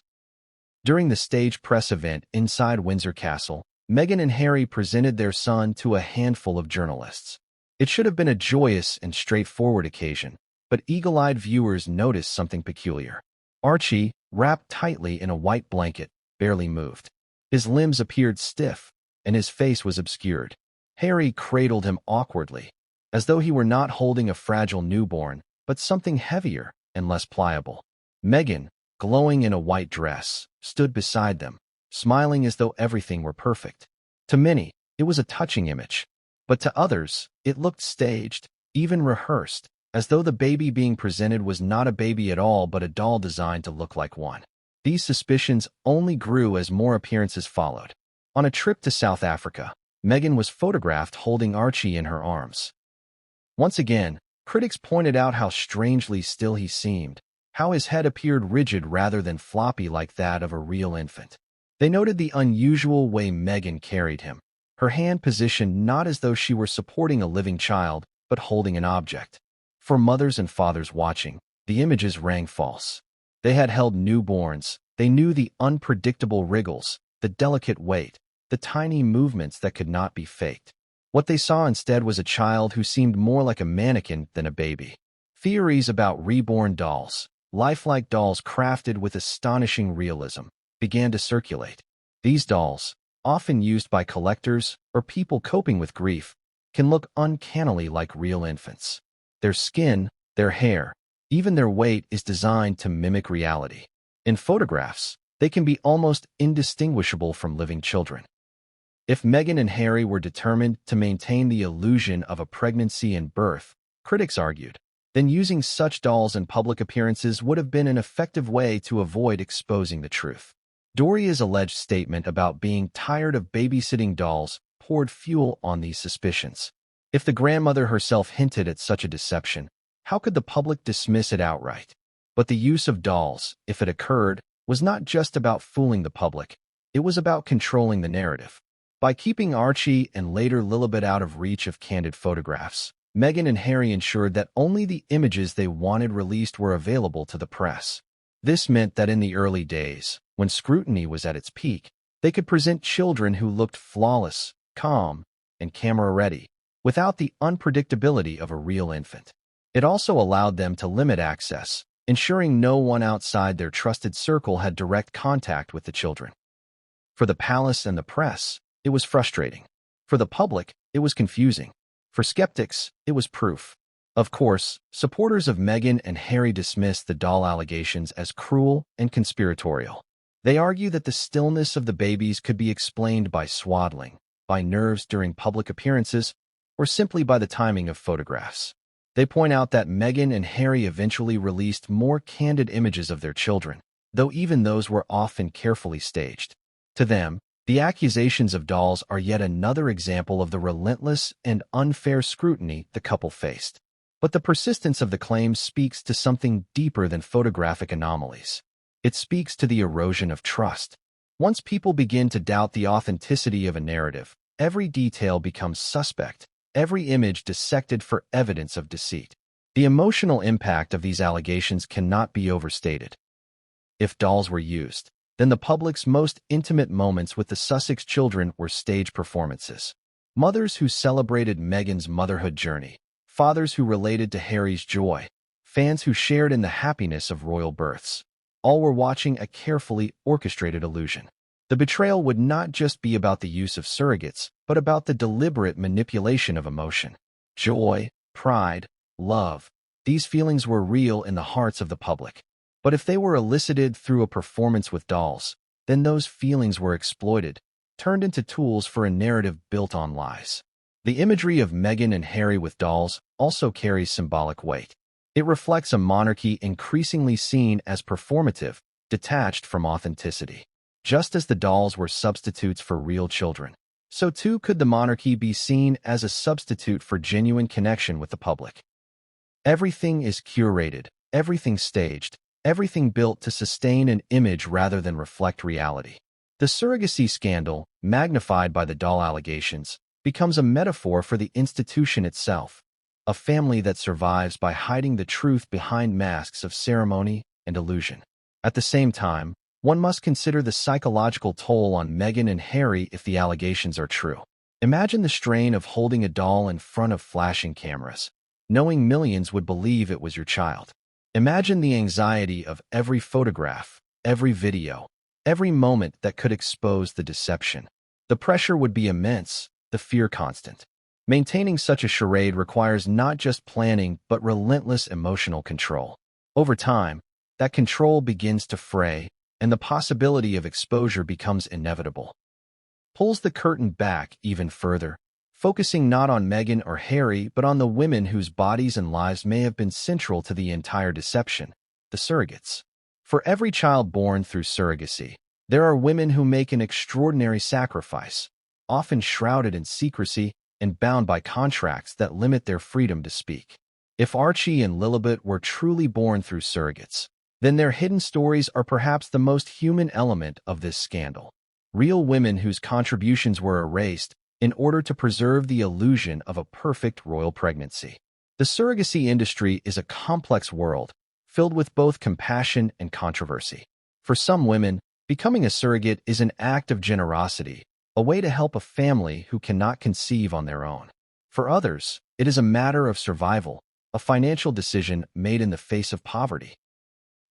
During the stage press event inside Windsor Castle, Meghan and Harry presented their son to a handful of journalists. It should have been a joyous and straightforward occasion, but eagle-eyed viewers noticed something peculiar. Archie, wrapped tightly in a white blanket, barely moved. His limbs appeared stiff, and his face was obscured. Harry cradled him awkwardly, as though he were not holding a fragile newborn, but something heavier and less pliable. Meghan, glowing in a white dress, stood beside them, smiling as though everything were perfect. To many, it was a touching image, but to others, it looked staged, even rehearsed, as though the baby being presented was not a baby at all but a doll designed to look like one. These suspicions only grew as more appearances followed. On a trip to South Africa, Meghan was photographed holding Archie in her arms. Once again, critics pointed out how strangely still he seemed, how his head appeared rigid rather than floppy like that of a real infant. They noted the unusual way Meghan carried him, her hand positioned not as though she were supporting a living child, but holding an object. For mothers and fathers watching, the images rang false. They had held newborns. They knew the unpredictable wriggles, the delicate weight, the tiny movements that could not be faked. What they saw instead was a child who seemed more like a mannequin than a baby. Theories about reborn dolls, lifelike dolls crafted with astonishing realism, began to circulate. These dolls, often used by collectors or people coping with grief, can look uncannily like real infants. Their skin, their hair, even their weight is designed to mimic reality. In photographs, they can be almost indistinguishable from living children. If Meghan and Harry were determined to maintain the illusion of a pregnancy and birth, critics argued, then using such dolls in public appearances would have been an effective way to avoid exposing the truth. Doria's alleged statement about being tired of babysitting dolls poured fuel on these suspicions. If the grandmother herself hinted at such a deception, how could the public dismiss it outright? But the use of dolls, if it occurred, was not just about fooling the public. It was about controlling the narrative. By keeping Archie and later Lilibet out of reach of candid photographs, Meghan and Harry ensured that only the images they wanted released were available to the press. This meant that in the early days, when scrutiny was at its peak, they could present children who looked flawless, calm, and camera-ready, without the unpredictability of a real infant. It also allowed them to limit access, ensuring no one outside their trusted circle had direct contact with the children. For the palace and the press, it was frustrating. For the public, it was confusing. For skeptics, it was proof. Of course, supporters of Meghan and Harry dismissed the doll allegations as cruel and conspiratorial. They argue that the stillness of the babies could be explained by swaddling, by nerves during public appearances, or simply by the timing of photographs. They point out that Meghan and Harry eventually released more candid images of their children, though even those were often carefully staged. To them, the accusations of dolls are yet another example of the relentless and unfair scrutiny the couple faced. But the persistence of the claims speaks to something deeper than photographic anomalies. It speaks to the erosion of trust. Once people begin to doubt the authenticity of a narrative, every detail becomes suspect, every image dissected for evidence of deceit. The emotional impact of these allegations cannot be overstated. If dolls were used, then the public's most intimate moments with the Sussex children were stage performances. Mothers who celebrated Meghan's motherhood journey, fathers who related to Harry's joy, fans who shared in the happiness of royal births. All were watching a carefully orchestrated illusion. The betrayal would not just be about the use of surrogates, but about the deliberate manipulation of emotion. Joy, pride, love, these feelings were real in the hearts of the public. But if they were elicited through a performance with dolls, then those feelings were exploited, turned into tools for a narrative built on lies. The imagery of Meghan and Harry with dolls also carries symbolic weight. It reflects a monarchy increasingly seen as performative, detached from authenticity. Just as the dolls were substitutes for real children, so too could the monarchy be seen as a substitute for genuine connection with the public. Everything is curated, everything staged, everything built to sustain an image rather than reflect reality. The surrogacy scandal, magnified by the doll allegations, becomes a metaphor for the institution itself, a family that survives by hiding the truth behind masks of ceremony and illusion. At the same time, one must consider the psychological toll on Meghan and Harry if the allegations are true. Imagine the strain of holding a doll in front of flashing cameras, knowing millions would believe it was your child. Imagine the anxiety of every photograph, every video, every moment that could expose the deception. The pressure would be immense, the fear constant. Maintaining such a charade requires not just planning but relentless emotional control. Over time, that control begins to fray, and the possibility of exposure becomes inevitable. Pulls the curtain back even further, focusing not on Meghan or Harry but on the women whose bodies and lives may have been central to the entire deception, the surrogates. For every child born through surrogacy, there are women who make an extraordinary sacrifice, often shrouded in secrecy and bound by contracts that limit their freedom to speak. If Archie and Lilibet were truly born through surrogates, then their hidden stories are perhaps the most human element of this scandal. Real women whose contributions were erased in order to preserve the illusion of a perfect royal pregnancy. The surrogacy industry is a complex world, filled with both compassion and controversy. For some women, becoming a surrogate is an act of generosity, a way to help a family who cannot conceive on their own. For others, it is a matter of survival, a financial decision made in the face of poverty.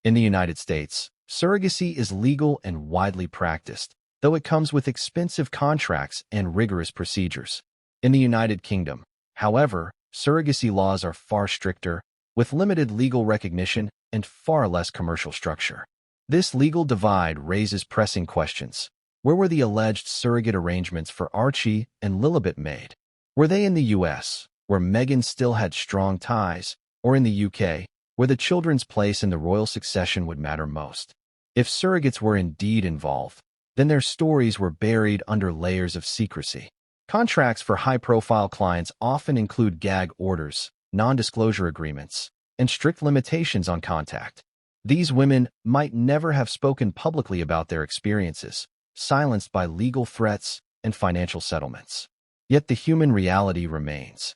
In the United States, surrogacy is legal and widely practiced, though it comes with expensive contracts and rigorous procedures. In the United Kingdom, however, surrogacy laws are far stricter, with limited legal recognition and far less commercial structure. This legal divide raises pressing questions. Where were the alleged surrogate arrangements for Archie and Lilibet made? Were they in the US, where Meghan still had strong ties, or in the UK, where the children's place in the royal succession would matter most? If surrogates were indeed involved, then their stories were buried under layers of secrecy. Contracts for high-profile clients often include gag orders, non-disclosure agreements, and strict limitations on contact. These women might never have spoken publicly about their experiences, silenced by legal threats and financial settlements. Yet the human reality remains.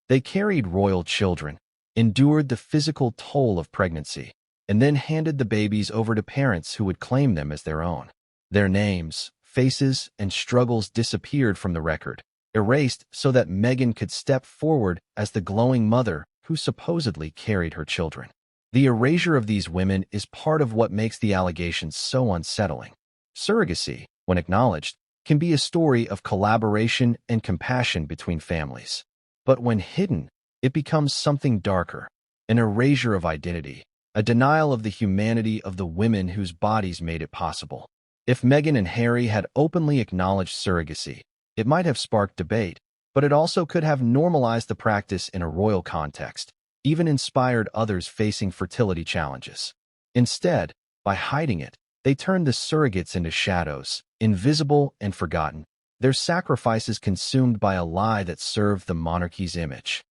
They carried royal children, endured the physical toll of pregnancy, and then handed the babies over to parents who would claim them as their own. Their names, faces, and struggles disappeared from the record, erased so that Meghan could step forward as the glowing mother who supposedly carried her children. The erasure of these women is part of what makes the allegations so unsettling. Surrogacy, when acknowledged, can be a story of collaboration and compassion between families. But when hidden, it becomes something darker, an erasure of identity, a denial of the humanity of the women whose bodies made it possible. If Meghan and Harry had openly acknowledged surrogacy, it might have sparked debate, but it also could have normalized the practice in a royal context, even inspired others facing fertility challenges. Instead, by hiding it, they turned the surrogates into shadows, invisible and forgotten, their sacrifices consumed by a lie that served the monarchy's image.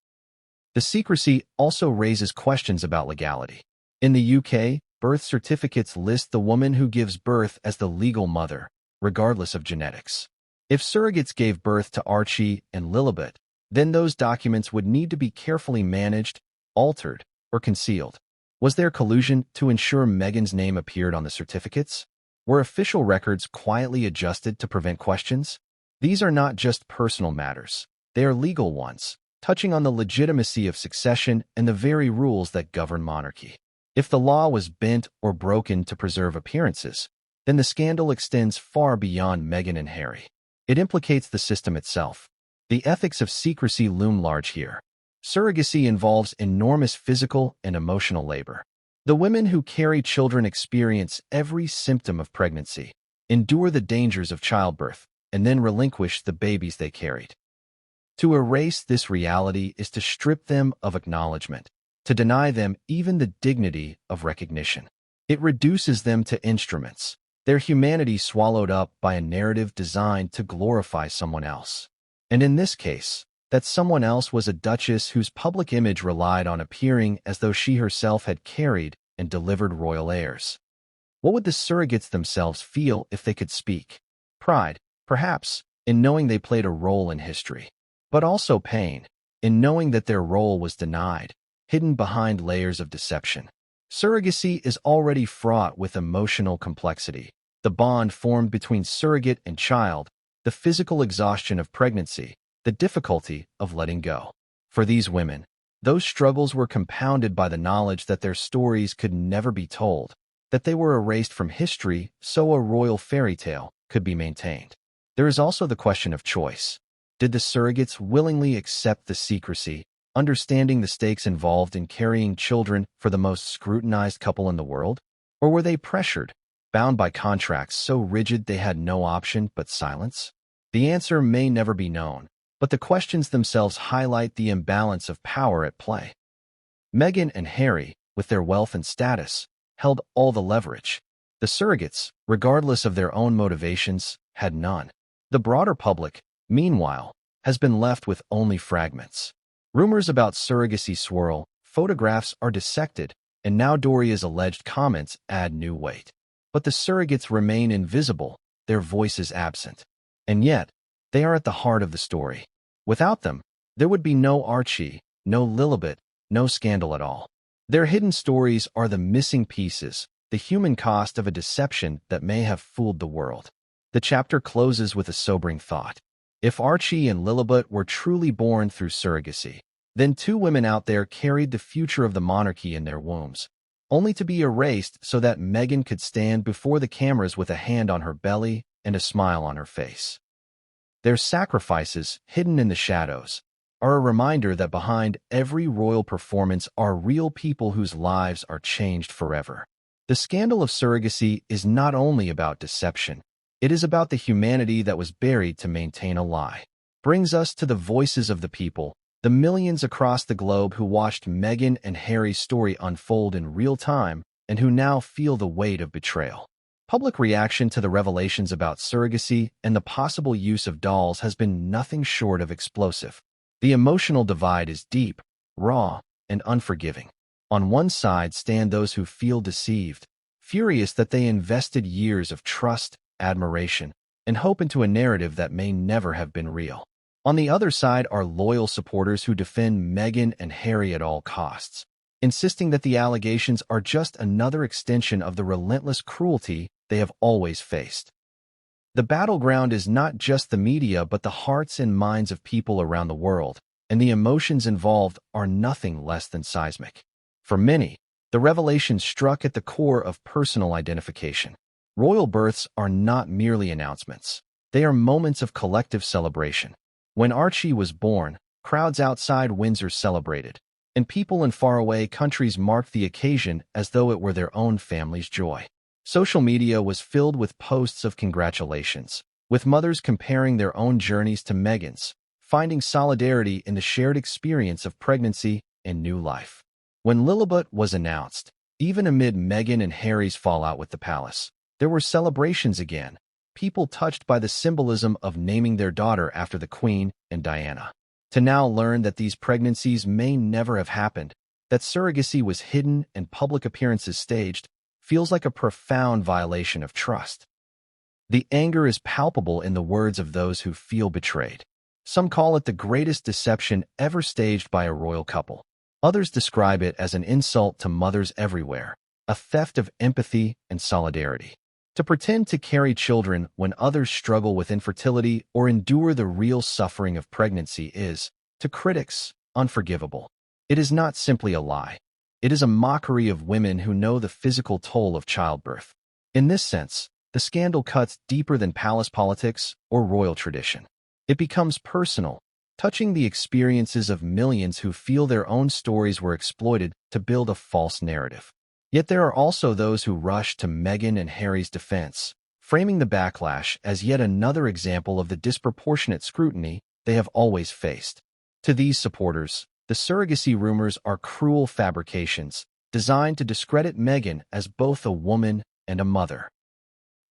The secrecy also raises questions about legality. In the UK, birth certificates list the woman who gives birth as the legal mother, regardless of genetics. If surrogates gave birth to Archie and Lilibet, then those documents would need to be carefully managed, altered, or concealed. Was there collusion to ensure Meghan's name appeared on the certificates? Were official records quietly adjusted to prevent questions? These are not just personal matters. They are legal ones, touching on the legitimacy of succession and the very rules that govern monarchy. If the law was bent or broken to preserve appearances, then the scandal extends far beyond Meghan and Harry. It implicates the system itself. The ethics of secrecy loom large here. Surrogacy involves enormous physical and emotional labor. The women who carry children experience every symptom of pregnancy, endure the dangers of childbirth, and then relinquish the babies they carried. To erase this reality is to strip them of acknowledgement, to deny them even the dignity of recognition. It reduces them to instruments, their humanity swallowed up by a narrative designed to glorify someone else. And in this case, that someone else was a duchess whose public image relied on appearing as though she herself had carried and delivered royal heirs. What would the surrogates themselves feel if they could speak? Pride, perhaps, in knowing they played a role in history. But also pain, in knowing that their role was denied, hidden behind layers of deception. Surrogacy is already fraught with emotional complexity. The bond formed between surrogate and child, the physical exhaustion of pregnancy, the difficulty of letting go. For these women, those struggles were compounded by the knowledge that their stories could never be told, that they were erased from history so a royal fairy tale could be maintained. There is also the question of choice. Did the surrogates willingly accept the secrecy, understanding the stakes involved in carrying children for the most scrutinized couple in the world? Or were they pressured, bound by contracts so rigid they had no option but silence? The answer may never be known, but the questions themselves highlight the imbalance of power at play. Meghan and Harry, with their wealth and status, held all the leverage. The surrogates, regardless of their own motivations, had none. The broader public, meanwhile, has been left with only fragments. Rumors about surrogacy swirl, photographs are dissected, and now Doria's alleged comments add new weight. But the surrogates remain invisible, their voices absent. And yet, they are at the heart of the story. Without them, there would be no Archie, no Lilibet, no scandal at all. Their hidden stories are the missing pieces, the human cost of a deception that may have fooled the world. The chapter closes with a sobering thought. If Archie and Lilibet were truly born through surrogacy, then two women out there carried the future of the monarchy in their wombs, only to be erased so that Meghan could stand before the cameras with a hand on her belly and a smile on her face. Their sacrifices, hidden in the shadows, are a reminder that behind every royal performance are real people whose lives are changed forever. The scandal of surrogacy is not only about deception, it is about the humanity that was buried to maintain a lie. Brings us to the voices of the people, the millions across the globe who watched Meghan and Harry's story unfold in real time and who now feel the weight of betrayal. Public reaction to the revelations about surrogacy and the possible use of dolls has been nothing short of explosive. The emotional divide is deep, raw, and unforgiving. On one side stand those who feel deceived, furious that they invested years of trust, admiration, and hope into a narrative that may never have been real. On the other side are loyal supporters who defend Meghan and Harry at all costs. insisting that the allegations are just another extension of the relentless cruelty they have always faced. The battleground is not just the media but the hearts and minds of people around the world, and the emotions involved are nothing less than seismic. For many, the revelation struck at the core of personal identification. Royal births are not merely announcements. They are moments of collective celebration. When Archie was born, crowds outside Windsor celebrated, and people in faraway countries marked the occasion as though it were their own family's joy. Social media was filled with posts of congratulations, with mothers comparing their own journeys to Meghan's, finding solidarity in the shared experience of pregnancy and new life. When Lilibet was announced, even amid Meghan and Harry's fallout with the palace, there were celebrations again, people touched by the symbolism of naming their daughter after the Queen and Diana. To now learn that these pregnancies may never have happened, that surrogacy was hidden and public appearances staged, feels like a profound violation of trust. The anger is palpable in the words of those who feel betrayed. Some call it the greatest deception ever staged by a royal couple. Others describe it as an insult to mothers everywhere, a theft of empathy and solidarity. To pretend to carry children when others struggle with infertility or endure the real suffering of pregnancy is, to critics, unforgivable. It is not simply a lie. It is a mockery of women who know the physical toll of childbirth. In this sense, the scandal cuts deeper than palace politics or royal tradition. It becomes personal, touching the experiences of millions who feel their own stories were exploited to build a false narrative. Yet there are also those who rush to Meghan and Harry's defense, framing the backlash as yet another example of the disproportionate scrutiny they have always faced. To these supporters, the surrogacy rumors are cruel fabrications designed to discredit Meghan as both a woman and a mother.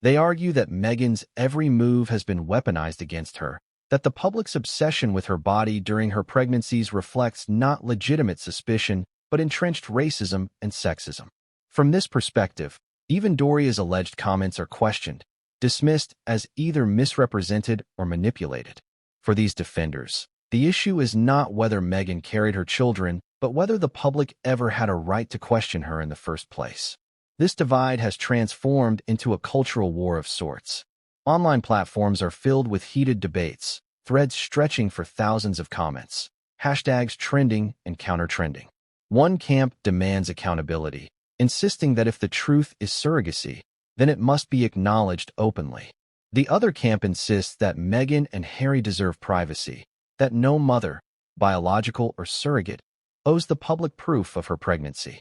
They argue that Meghan's every move has been weaponized against her, that the public's obsession with her body during her pregnancies reflects not legitimate suspicion but entrenched racism and sexism. From this perspective, even Doria's alleged comments are questioned, dismissed as either misrepresented or manipulated. For these defenders, the issue is not whether Meghan carried her children, but whether the public ever had a right to question her in the first place. This divide has transformed into a cultural war of sorts. Online platforms are filled with heated debates, threads stretching for thousands of comments, hashtags trending and counter-trending. One camp demands accountability, insisting that if the truth is surrogacy, then it must be acknowledged openly. The other camp insists that Meghan and Harry deserve privacy, that no mother, biological or surrogate, owes the public proof of her pregnancy.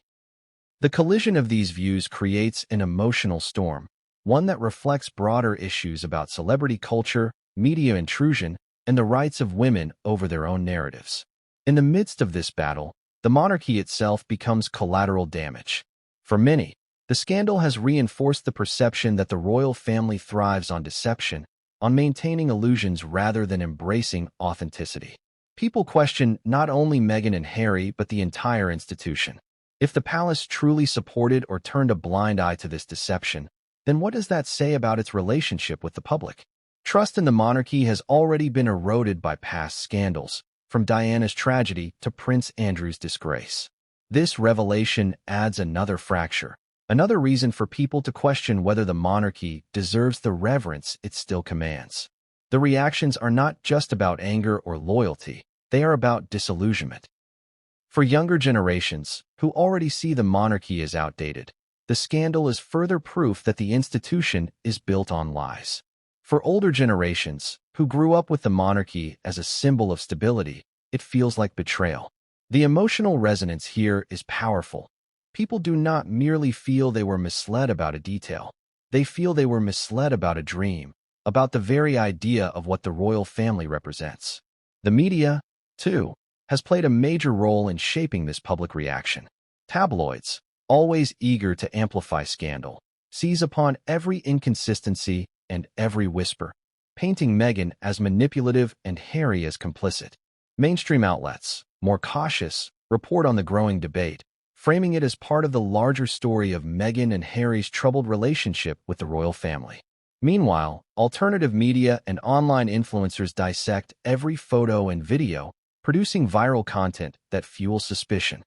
The collision of these views creates an emotional storm, one that reflects broader issues about celebrity culture, media intrusion, and the rights of women over their own narratives. In the midst of this battle, the monarchy itself becomes collateral damage. For many, the scandal has reinforced the perception that the royal family thrives on deception, on maintaining illusions rather than embracing authenticity. People question not only Meghan and Harry but the entire institution. If the palace truly supported or turned a blind eye to this deception, then what does that say about its relationship with the public? Trust in the monarchy has already been eroded by past scandals, from Diana's tragedy to Prince Andrew's disgrace. This revelation adds another fracture, another reason for people to question whether the monarchy deserves the reverence it still commands. The reactions are not just about anger or loyalty, they are about disillusionment. For younger generations, who already see the monarchy as outdated, the scandal is further proof that the institution is built on lies. For older generations, who grew up with the monarchy as a symbol of stability, it feels like betrayal. The emotional resonance here is powerful. People do not merely feel they were misled about a detail. They feel they were misled about a dream, about the very idea of what the royal family represents. The media, too, has played a major role in shaping this public reaction. Tabloids, always eager to amplify scandal, seize upon every inconsistency and every whisper, painting Meghan as manipulative and Harry as complicit. Mainstream outlets, more cautious, report on the growing debate, framing it as part of the larger story of Meghan and Harry's troubled relationship with the royal family. Meanwhile, alternative media and online influencers dissect every photo and video, producing viral content that fuels suspicion.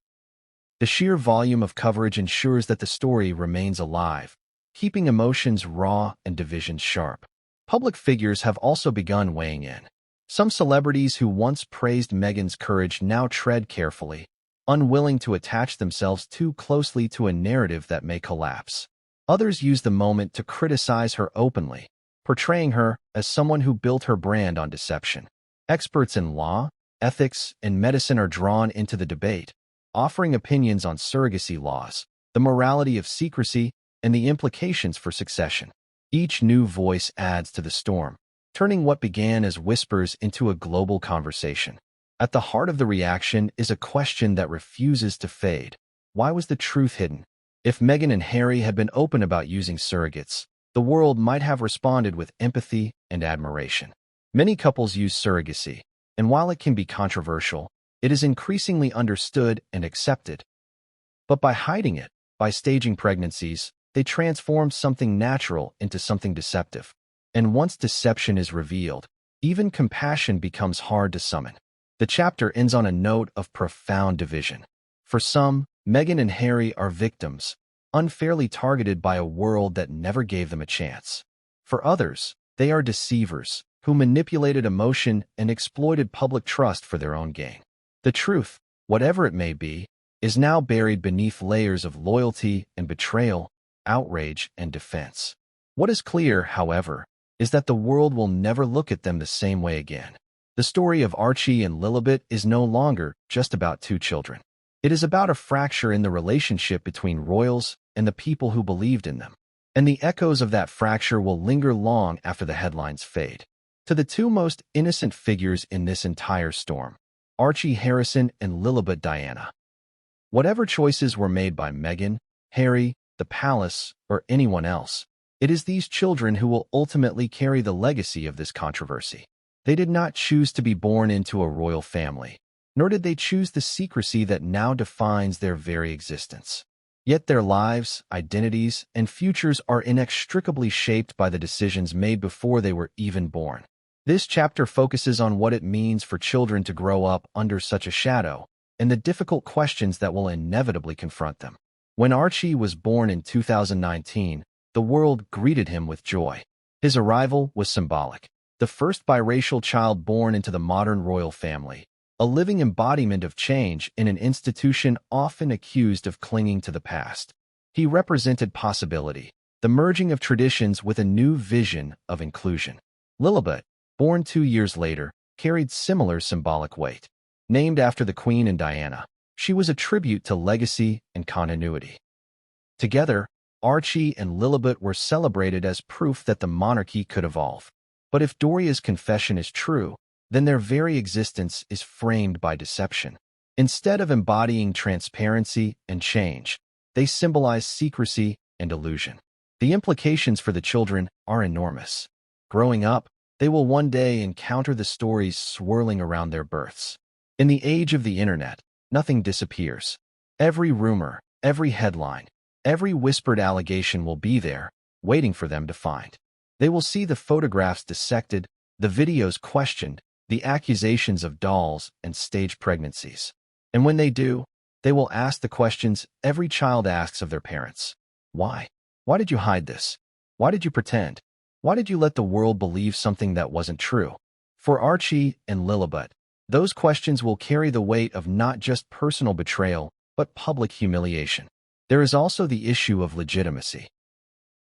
The sheer volume of coverage ensures that the story remains alive, keeping emotions raw and divisions sharp. Public figures have also begun weighing in. Some celebrities who once praised Meghan's courage now tread carefully, unwilling to attach themselves too closely to a narrative that may collapse. Others use the moment to criticize her openly, portraying her as someone who built her brand on deception. Experts in law, ethics, and medicine are drawn into the debate, offering opinions on surrogacy laws, the morality of secrecy, and the implications for succession. Each new voice adds to the storm, turning what began as whispers into a global conversation. At the heart of the reaction is a question that refuses to fade. Why was the truth hidden? If Meghan and Harry had been open about using surrogates, the world might have responded with empathy and admiration. Many couples use surrogacy, and while it can be controversial, it is increasingly understood and accepted. But by hiding it, by staging pregnancies, they transform something natural into something deceptive. And once deception is revealed, even compassion becomes hard to summon. The chapter ends on a note of profound division. For some, Meghan and Harry are victims, unfairly targeted by a world that never gave them a chance. For others, they are deceivers, who manipulated emotion and exploited public trust for their own gain. The truth, whatever it may be, is now buried beneath layers of loyalty and betrayal, outrage and defense. What is clear, however, is that the world will never look at them the same way again. The story of Archie and Lilibet is no longer just about two children. It is about a fracture in the relationship between royals and the people who believed in them. And the echoes of that fracture will linger long after the headlines fade. To the two most innocent figures in this entire storm, Archie Harrison and Lilibet Diana. Whatever choices were made by Meghan, Harry, the palace, or anyone else, it is these children who will ultimately carry the legacy of this controversy. They did not choose to be born into a royal family, nor did they choose the secrecy that now defines their very existence. Yet their lives, identities, and futures are inextricably shaped by the decisions made before they were even born. This chapter focuses on what it means for children to grow up under such a shadow, and the difficult questions that will inevitably confront them. When Archie was born in 2019, the world greeted him with joy. His arrival was symbolic. The first biracial child born into the modern royal family, a living embodiment of change in an institution often accused of clinging to the past. He represented possibility, the merging of traditions with a new vision of inclusion. Lilibet, born 2 years later, carried similar symbolic weight. Named after the Queen and Diana, she was a tribute to legacy and continuity. Together, Archie and Lilibet were celebrated as proof that the monarchy could evolve. But if Doria's confession is true, then their very existence is framed by deception. Instead of embodying transparency and change, they symbolize secrecy and illusion. The implications for the children are enormous. Growing up, they will one day encounter the stories swirling around their births. In the age of the internet, nothing disappears. Every rumor, every headline, every whispered allegation will be there, waiting for them to find. They will see the photographs dissected, the videos questioned, the accusations of dolls and staged pregnancies. And when they do, they will ask the questions every child asks of their parents. Why? Why did you hide this? Why did you pretend? Why did you let the world believe something that wasn't true? For Archie and Lilibet, those questions will carry the weight of not just personal betrayal, but public humiliation. There is also the issue of legitimacy.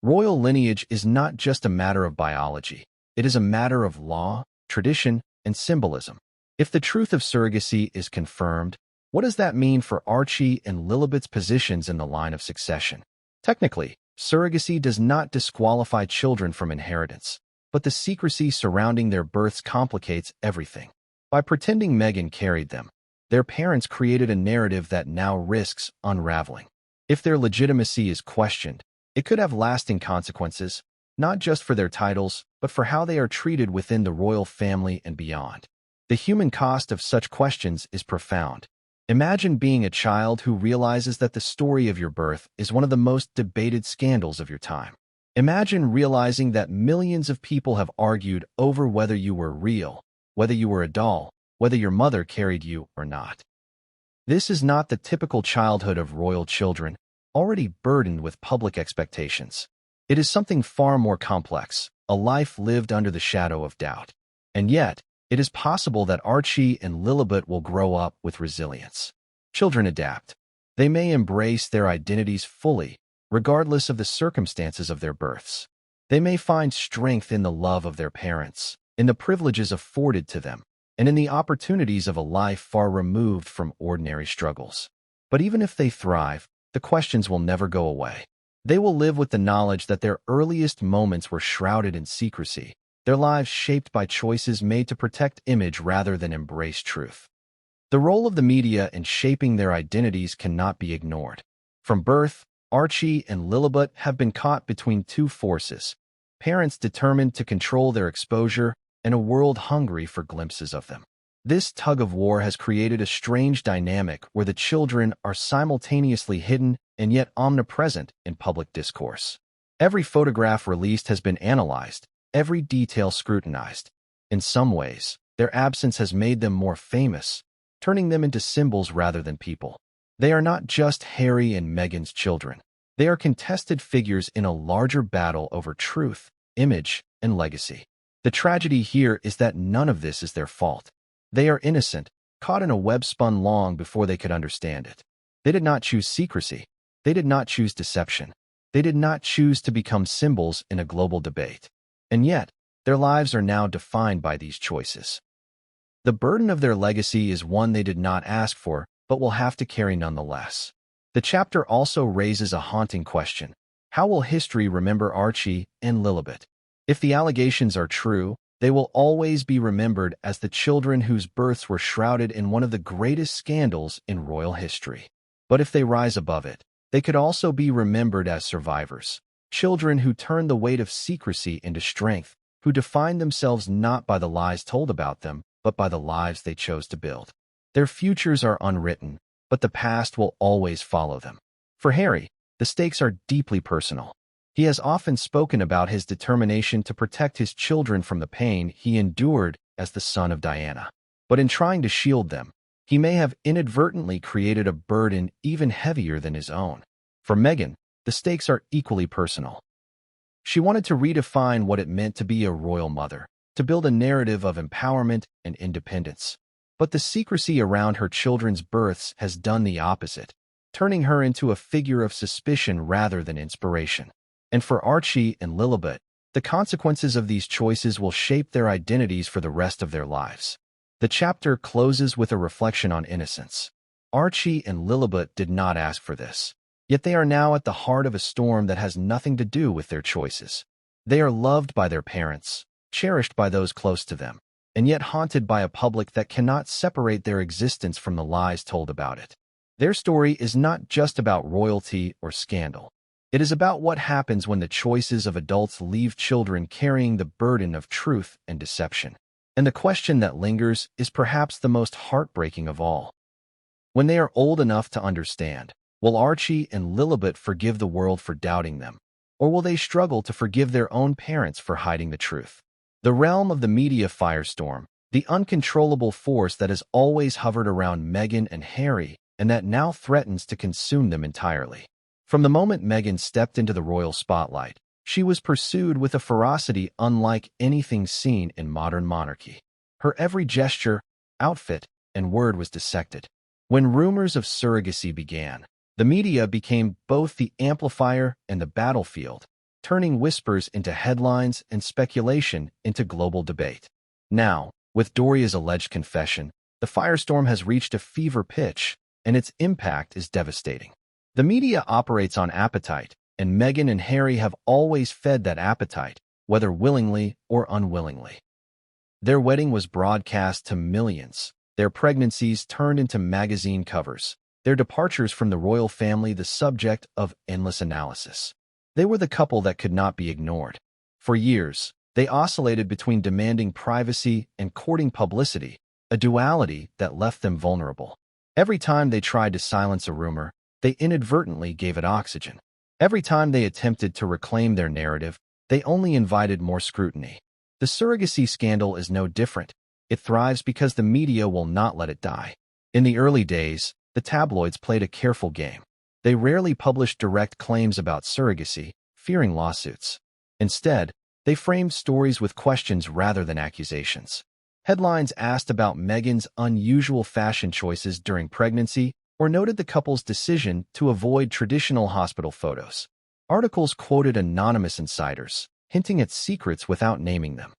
Royal lineage is not just a matter of biology. It is a matter of law, tradition, and symbolism. If the truth of surrogacy is confirmed, what does that mean for Archie and Lilibet's positions in the line of succession? Technically, surrogacy does not disqualify children from inheritance, but the secrecy surrounding their births complicates everything. By pretending Meghan carried them, their parents created a narrative that now risks unraveling. If their legitimacy is questioned, it could have lasting consequences, not just for their titles, but for how they are treated within the royal family and beyond. The human cost of such questions is profound. Imagine being a child who realizes that the story of your birth is one of the most debated scandals of your time. Imagine realizing that millions of people have argued over whether you were real, whether you were a doll, whether your mother carried you or not. This is not the typical childhood of royal children, already burdened with public expectations. It is something far more complex, a life lived under the shadow of doubt. And yet, it is possible that Archie and Lilibet will grow up with resilience. Children adapt. They may embrace their identities fully, regardless of the circumstances of their births. They may find strength in the love of their parents, in the privileges afforded to them, and in the opportunities of a life far removed from ordinary struggles. But even if they thrive, the questions will never go away. They will live with the knowledge that their earliest moments were shrouded in secrecy, their lives shaped by choices made to protect image rather than embrace truth. The role of the media in shaping their identities cannot be ignored. From birth, Archie and Lilibet have been caught between two forces: parents determined to control their exposure and a world hungry for glimpses of them. This tug-of-war has created a strange dynamic where the children are simultaneously hidden and yet omnipresent in public discourse. Every photograph released has been analyzed, every detail scrutinized. In some ways, their absence has made them more famous, turning them into symbols rather than people. They are not just Harry and Meghan's children. They are contested figures in a larger battle over truth, image, and legacy. The tragedy here is that none of this is their fault. They are innocent, caught in a web spun long before they could understand it. They did not choose secrecy. They did not choose deception. They did not choose to become symbols in a global debate. And yet, their lives are now defined by these choices. The burden of their legacy is one they did not ask for, but will have to carry nonetheless. The chapter also raises a haunting question. How will history remember Archie and Lilibet? If the allegations are true, they will always be remembered as the children whose births were shrouded in one of the greatest scandals in royal history. But if they rise above it, they could also be remembered as survivors, children who turned the weight of secrecy into strength, who defined themselves not by the lies told about them, but by the lives they chose to build. Their futures are unwritten, but the past will always follow them. For Harry, the stakes are deeply personal. He has often spoken about his determination to protect his children from the pain he endured as the son of Diana. But in trying to shield them, he may have inadvertently created a burden even heavier than his own. For Meghan, the stakes are equally personal. She wanted to redefine what it meant to be a royal mother, to build a narrative of empowerment and independence. But the secrecy around her children's births has done the opposite, turning her into a figure of suspicion rather than inspiration. And for Archie and Lilibet, the consequences of these choices will shape their identities for the rest of their lives. The chapter closes with a reflection on innocence. Archie and Lilibet did not ask for this, yet they are now at the heart of a storm that has nothing to do with their choices. They are loved by their parents, cherished by those close to them, and yet haunted by a public that cannot separate their existence from the lies told about it. Their story is not just about royalty or scandal. It is about what happens when the choices of adults leave children carrying the burden of truth and deception. And the question that lingers is perhaps the most heartbreaking of all. When they are old enough to understand, will Archie and Lilibet forgive the world for doubting them? Or will they struggle to forgive their own parents for hiding the truth? The realm of the media firestorm, the uncontrollable force that has always hovered around Meghan and Harry, and that now threatens to consume them entirely. From the moment Meghan stepped into the royal spotlight, she was pursued with a ferocity unlike anything seen in modern monarchy. Her every gesture, outfit, and word was dissected. When rumors of surrogacy began, the media became both the amplifier and the battlefield, turning whispers into headlines and speculation into global debate. Now, with Doria's alleged confession, the firestorm has reached a fever pitch, and its impact is devastating. The media operates on appetite, and Meghan and Harry have always fed that appetite, whether willingly or unwillingly. Their wedding was broadcast to millions, their pregnancies turned into magazine covers, their departures from the royal family the subject of endless analysis. They were the couple that could not be ignored. For years, they oscillated between demanding privacy and courting publicity, a duality that left them vulnerable. Every time they tried to silence a rumor, they inadvertently gave it oxygen. Every time they attempted to reclaim their narrative, they only invited more scrutiny. The surrogacy scandal is no different. It thrives because the media will not let it die. In the early days, the tabloids played a careful game. They rarely published direct claims about surrogacy, fearing lawsuits. Instead, they framed stories with questions rather than accusations. Headlines asked about Meghan's unusual fashion choices during pregnancy or noted the couple's decision to avoid traditional hospital photos. Articles quoted anonymous insiders, hinting at secrets without naming them.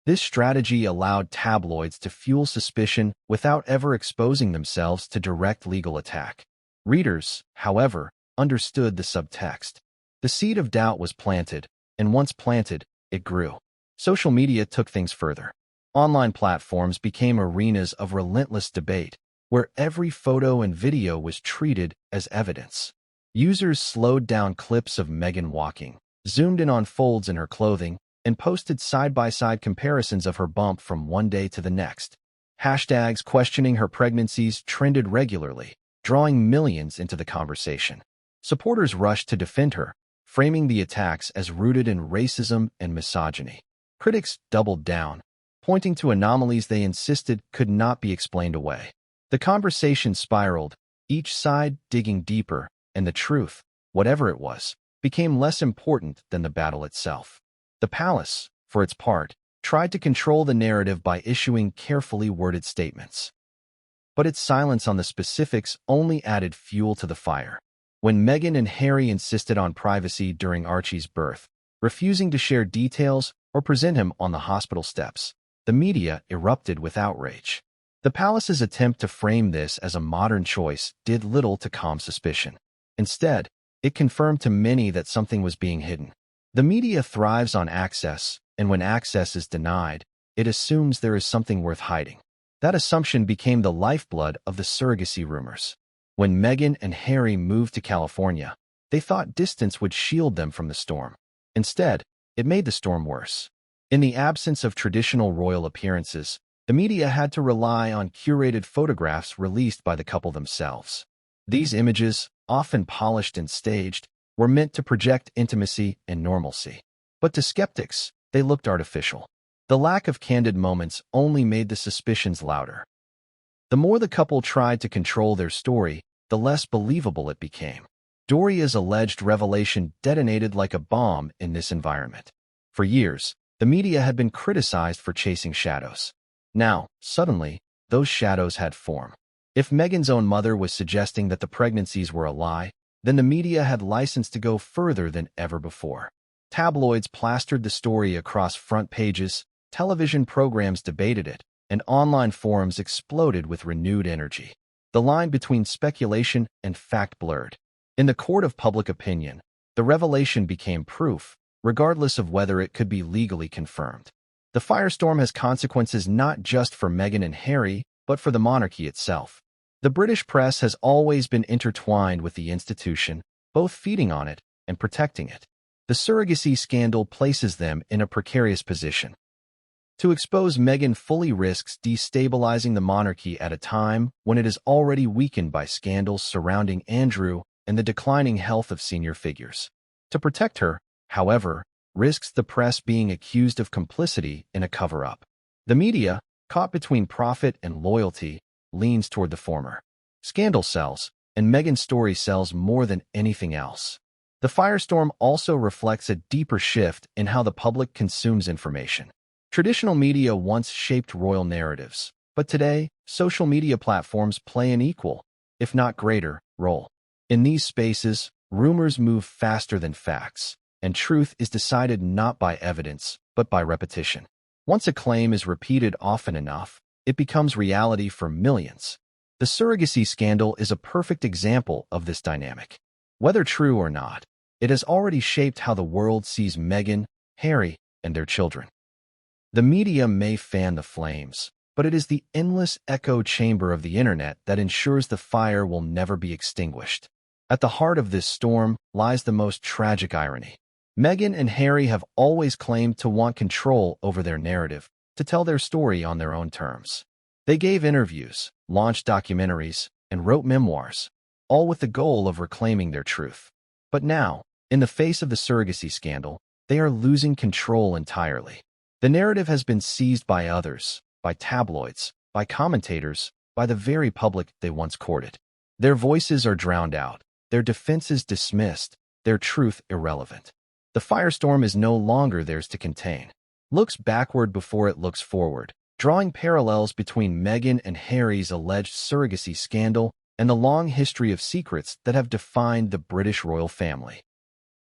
This strategy allowed tabloids to fuel suspicion without ever exposing themselves to direct legal attack. Readers, however, understood the subtext. The seed of doubt was planted, and once planted, it grew. Social media took things further. Online platforms became arenas of relentless debate, where every photo and video was treated as evidence. Users slowed down clips of Meghan walking, zoomed in on folds in her clothing, and posted side-by-side comparisons of her bump from one day to the next. Hashtags questioning her pregnancies trended regularly, drawing millions into the conversation. Supporters rushed to defend her, framing the attacks as rooted in racism and misogyny. Critics doubled down, pointing to anomalies they insisted could not be explained away. The conversation spiraled, each side digging deeper, and the truth, whatever it was, became less important than the battle itself. The palace, for its part, tried to control the narrative by issuing carefully worded statements. But its silence on the specifics only added fuel to the fire. When Meghan and Harry insisted on privacy during Archie's birth, refusing to share details or present him on the hospital steps, the media erupted with outrage. The palace's attempt to frame this as a modern choice did little to calm suspicion. Instead, it confirmed to many that something was being hidden. The media thrives on access, and when access is denied, it assumes there is something worth hiding. That assumption became the lifeblood of the surrogacy rumors. When Meghan and Harry moved to California, they thought distance would shield them from the storm. Instead, it made the storm worse. In the absence of traditional royal appearances, the media had to rely on curated photographs released by the couple themselves. These images, often polished and staged, were meant to project intimacy and normalcy. But to skeptics, they looked artificial. The lack of candid moments only made the suspicions louder. The more the couple tried to control their story, the less believable it became. Doria's alleged revelation detonated like a bomb in this environment. For years, the media had been criticized for chasing shadows. Now, suddenly, those shadows had form. If Meghan's own mother was suggesting that the pregnancies were a lie, then the media had license to go further than ever before. Tabloids plastered the story across front pages, television programs debated it, and online forums exploded with renewed energy. The line between speculation and fact blurred. In the court of public opinion, the revelation became proof, regardless of whether it could be legally confirmed. The firestorm has consequences not just for Meghan and Harry, but for the monarchy itself. The British press has always been intertwined with the institution, both feeding on it and protecting it. The surrogacy scandal places them in a precarious position. To expose Meghan fully risks destabilizing the monarchy at a time when it is already weakened by scandals surrounding Andrew and the declining health of senior figures. To protect her, however, risks the press being accused of complicity in a cover-up. The media, caught between profit and loyalty, leans toward the former. Scandal sells, and Meghan's story sells more than anything else. The firestorm also reflects a deeper shift in how the public consumes information. Traditional media once shaped royal narratives, but today, social media platforms play an equal, if not greater, role. In these spaces, rumors move faster than facts, and truth is decided not by evidence, but by repetition. Once a claim is repeated often enough, it becomes reality for millions. The surrogacy scandal is a perfect example of this dynamic. Whether true or not, it has already shaped how the world sees Meghan, Harry, and their children. The media may fan the flames, but it is the endless echo chamber of the internet that ensures the fire will never be extinguished. At the heart of this storm lies the most tragic irony. Meghan and Harry have always claimed to want control over their narrative, to tell their story on their own terms. They gave interviews, launched documentaries, and wrote memoirs, all with the goal of reclaiming their truth. But now, in the face of the surrogacy scandal, they are losing control entirely. The narrative has been seized by others, by tabloids, by commentators, by the very public they once courted. Their voices are drowned out, their defenses dismissed, their truth irrelevant. The firestorm is no longer theirs to contain. Looks backward before it looks forward, drawing parallels between Meghan and Harry's alleged surrogacy scandal and the long history of secrets that have defined the British royal family.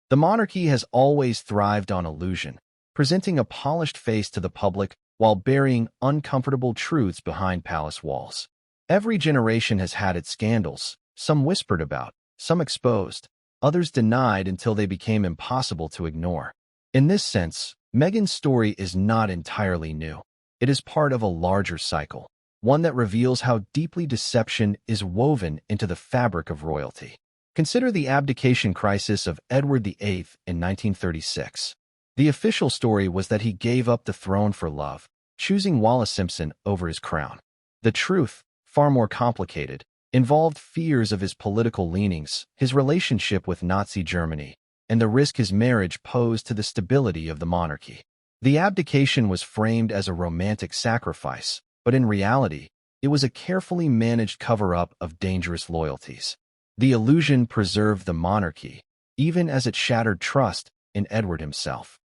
The monarchy has always thrived on illusion, presenting a polished face to the public while burying uncomfortable truths behind palace walls. Every generation has had its scandals, some whispered about, some exposed, others denied until they became impossible to ignore. In this sense, Meghan's story is not entirely new. It is part of a larger cycle, one that reveals how deeply deception is woven into the fabric of royalty. Consider the abdication crisis of Edward VIII in 1936. The official story was that he gave up the throne for love, choosing Wallis Simpson over his crown. The truth, far more complicated, involved fears of his political leanings, his relationship with Nazi Germany, and the risk his marriage posed to the stability of the monarchy. The abdication was framed as a romantic sacrifice, but in reality, it was a carefully managed cover-up of dangerous loyalties. The illusion preserved the monarchy, even as it shattered trust in Edward himself.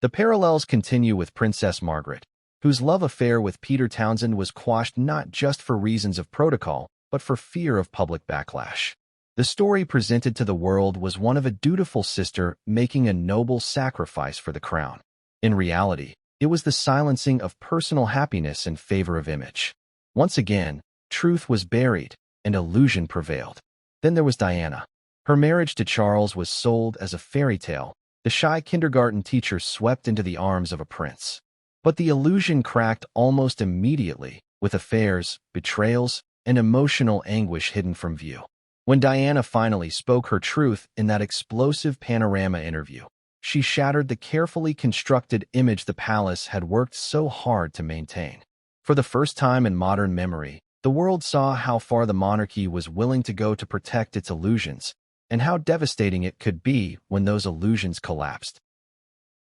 The parallels continue with Princess Margaret, whose love affair with Peter Townsend was quashed not just for reasons of protocol, but for fear of public backlash. The story presented to the world was one of a dutiful sister making a noble sacrifice for the crown. In reality, it was the silencing of personal happiness in favor of image. Once again, truth was buried, and illusion prevailed. Then there was Diana. Her marriage to Charles was sold as a fairy tale, the shy kindergarten teacher swept into the arms of a prince. But the illusion cracked almost immediately, with affairs, betrayals, and emotional anguish hidden from view. When Diana finally spoke her truth in that explosive Panorama interview, she shattered the carefully constructed image the palace had worked so hard to maintain. For the first time in modern memory, the world saw how far the monarchy was willing to go to protect its illusions, and how devastating it could be when those illusions collapsed.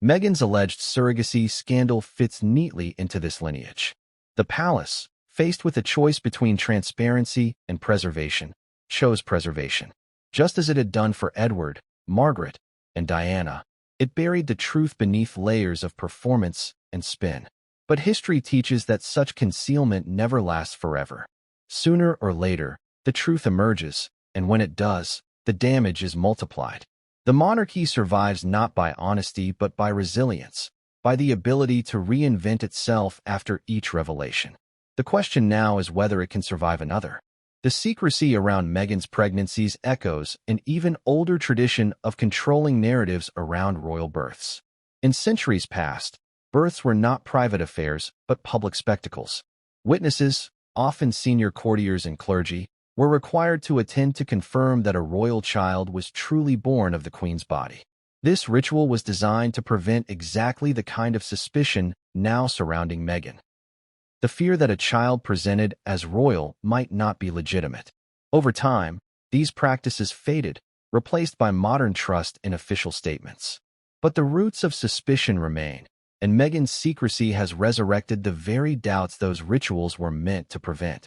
Meghan's alleged surrogacy scandal fits neatly into this lineage. The palace, faced with a choice between transparency and preservation, chose preservation. Just as it had done for Edward, Margaret, and Diana, it buried the truth beneath layers of performance and spin. But history teaches that such concealment never lasts forever. Sooner or later, the truth emerges, and when it does, the damage is multiplied. The monarchy survives not by honesty but by resilience, by the ability to reinvent itself after each revelation. The question now is whether it can survive another. The secrecy around Meghan's pregnancies echoes an even older tradition of controlling narratives around royal births. In centuries past, births were not private affairs but public spectacles. Witnesses, often senior courtiers and clergy, were required to attend to confirm that a royal child was truly born of the Queen's body. This ritual was designed to prevent exactly the kind of suspicion now surrounding Meghan. The fear that a child presented as royal might not be legitimate. Over time, these practices faded, replaced by modern trust in official statements. But the roots of suspicion remain, and Meghan's secrecy has resurrected the very doubts those rituals were meant to prevent.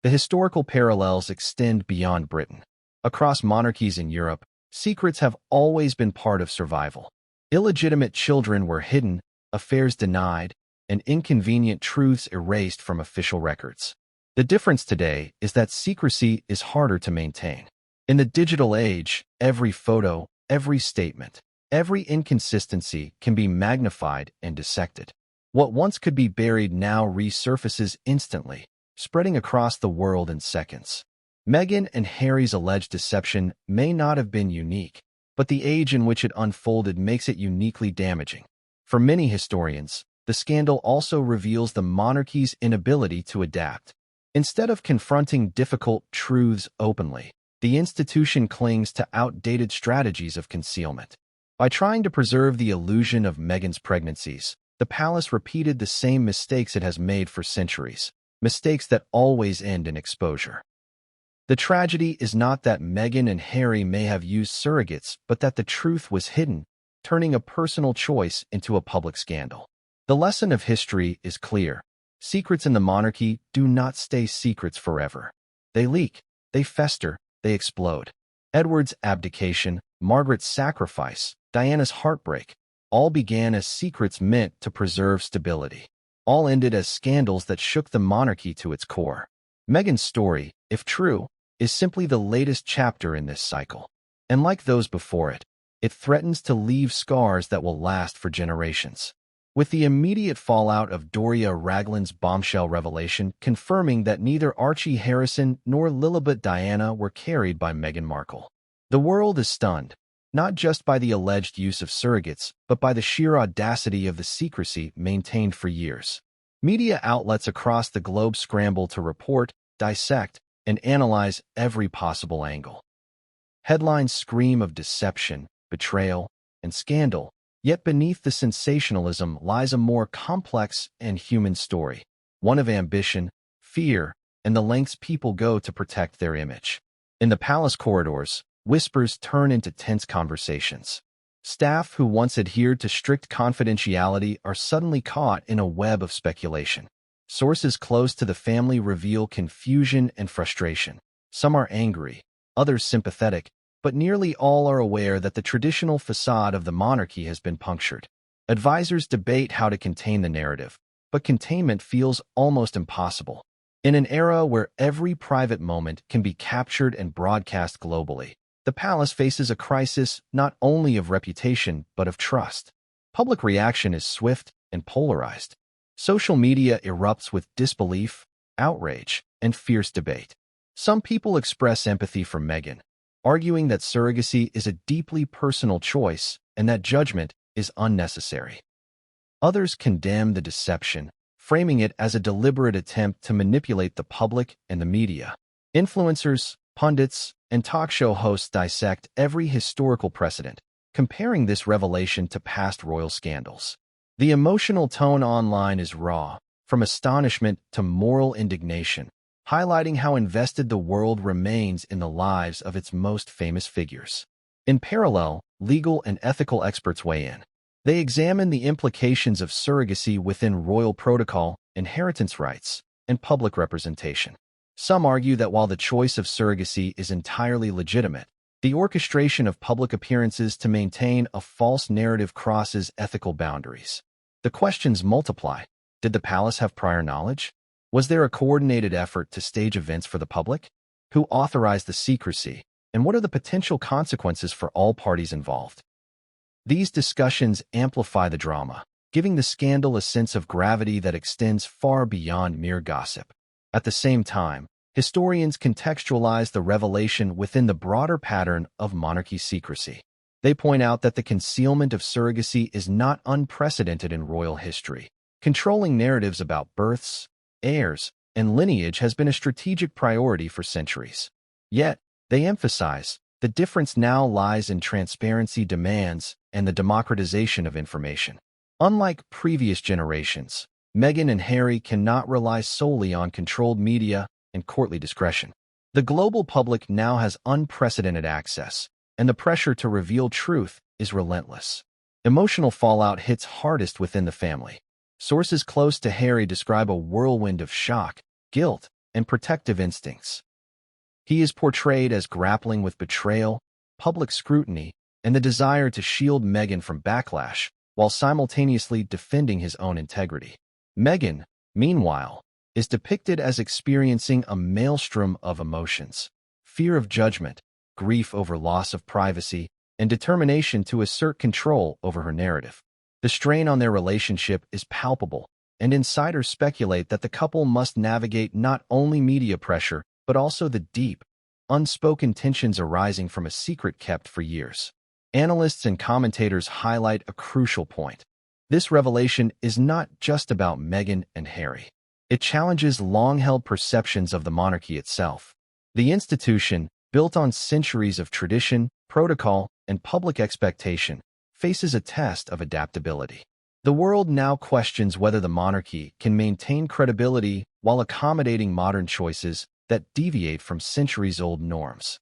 The historical parallels extend beyond Britain. Across monarchies in Europe, secrets have always been part of survival. Illegitimate children were hidden, affairs denied, and inconvenient truths erased from official records. The difference today is that secrecy is harder to maintain. In the digital age, every photo, every statement, every inconsistency can be magnified and dissected. What once could be buried now resurfaces instantly, spreading across the world in seconds. Meghan and Harry's alleged deception may not have been unique, but the age in which it unfolded makes it uniquely damaging. For many historians, the scandal also reveals the monarchy's inability to adapt. Instead of confronting difficult truths openly, the institution clings to outdated strategies of concealment. By trying to preserve the illusion of Meghan's pregnancies, the palace repeated the same mistakes it has made for centuries, mistakes that always end in exposure. The tragedy is not that Meghan and Harry may have used surrogates, but that the truth was hidden, turning a personal choice into a public scandal. The lesson of history is clear. Secrets in the monarchy do not stay secrets forever. They leak, They fester, they explode. Edward's abdication, Margaret's sacrifice, Diana's heartbreak, all began as secrets meant to preserve stability. All ended as scandals that shook the monarchy to its core. Meghan's story, if true, is simply the latest chapter in this cycle. And like those before it, it threatens to leave scars that will last for generations. With the immediate fallout of Doria Ragland's bombshell revelation confirming that neither Archie Harrison nor Lilibet Diana were carried by Meghan Markle. The world is stunned, not just by the alleged use of surrogates, but by the sheer audacity of the secrecy maintained for years. Media outlets across the globe scramble to report, dissect, and analyze every possible angle. Headlines scream of deception, betrayal, and scandal, yet beneath the sensationalism lies a more complex and human story, one of ambition, fear, and the lengths people go to protect their image. In the palace corridors, whispers turn into tense conversations. Staff who once adhered to strict confidentiality are suddenly caught in a web of speculation. Sources close to the family reveal confusion and frustration. Some are angry, others sympathetic, but nearly all are aware that the traditional facade of the monarchy has been punctured. Advisors debate how to contain the narrative, but containment feels almost impossible. In an era where every private moment can be captured and broadcast globally, the palace faces a crisis not only of reputation but of trust. Public reaction is swift and polarized. Social media erupts with disbelief, outrage, and fierce debate. Some people express empathy for Meghan, arguing that surrogacy is a deeply personal choice and that judgment is unnecessary. Others condemn the deception, framing it as a deliberate attempt to manipulate the public and the media. Influencers, pundits, and talk show hosts dissect every historical precedent, comparing this revelation to past royal scandals. The emotional tone online is raw, from astonishment to moral indignation, highlighting how invested the world remains in the lives of its most famous figures. In parallel, legal and ethical experts weigh in. They examine the implications of surrogacy within royal protocol, inheritance rights, and public representation. Some argue that while the choice of surrogacy is entirely legitimate, the orchestration of public appearances to maintain a false narrative crosses ethical boundaries. The questions multiply. Did the palace have prior knowledge? Was there a coordinated effort to stage events for the public? Who authorized the secrecy? And what are the potential consequences for all parties involved? These discussions amplify the drama, giving the scandal a sense of gravity that extends far beyond mere gossip. At the same time, historians contextualize the revelation within the broader pattern of monarchy secrecy. They point out that the concealment of surrogacy is not unprecedented in royal history. Controlling narratives about births, heirs, and lineage has been a strategic priority for centuries. Yet, they emphasize, the difference now lies in transparency demands and the democratization of information. Unlike previous generations, Meghan and Harry cannot rely solely on controlled media and courtly discretion. The global public now has unprecedented access, and the pressure to reveal truth is relentless. Emotional fallout hits hardest within the family. Sources close to Harry describe a whirlwind of shock, guilt, and protective instincts. He is portrayed as grappling with betrayal, public scrutiny, and the desire to shield Meghan from backlash, while simultaneously defending his own integrity. Meghan, meanwhile, is depicted as experiencing a maelstrom of emotions: fear of judgment, grief over loss of privacy, and determination to assert control over her narrative. The strain on their relationship is palpable, and insiders speculate that the couple must navigate not only media pressure, but also the deep, unspoken tensions arising from a secret kept for years. Analysts and commentators highlight a crucial point. This revelation is not just about Meghan and Harry. It challenges long-held perceptions of the monarchy itself. The institution, built on centuries of tradition, protocol, and public expectation, faces a test of adaptability. The world now questions whether the monarchy can maintain credibility while accommodating modern choices that deviate from centuries-old norms.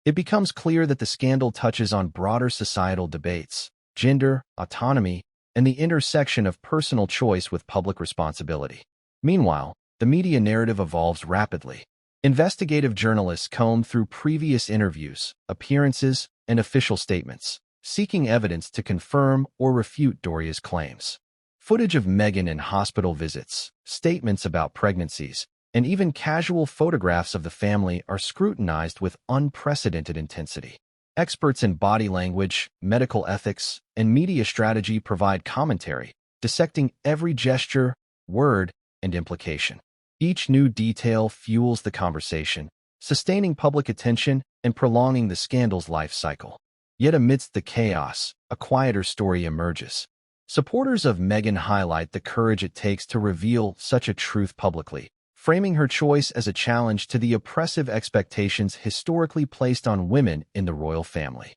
It becomes clear that the scandal touches on broader societal debates, gender, autonomy, and the intersection of personal choice with public responsibility. Meanwhile, the media narrative evolves rapidly. Investigative journalists combed through previous interviews, appearances, and official statements, seeking evidence to confirm or refute Doria's claims. Footage of Meghan in hospital visits, statements about pregnancies, and even casual photographs of the family are scrutinized with unprecedented intensity. Experts in body language, medical ethics, and media strategy provide commentary, dissecting every gesture, word, and implication. Each new detail fuels the conversation, sustaining public attention and prolonging the scandal's life cycle. Yet amidst the chaos, a quieter story emerges. Supporters of Meghan highlight the courage it takes to reveal such a truth publicly, framing her choice as a challenge to the oppressive expectations historically placed on women in the royal family.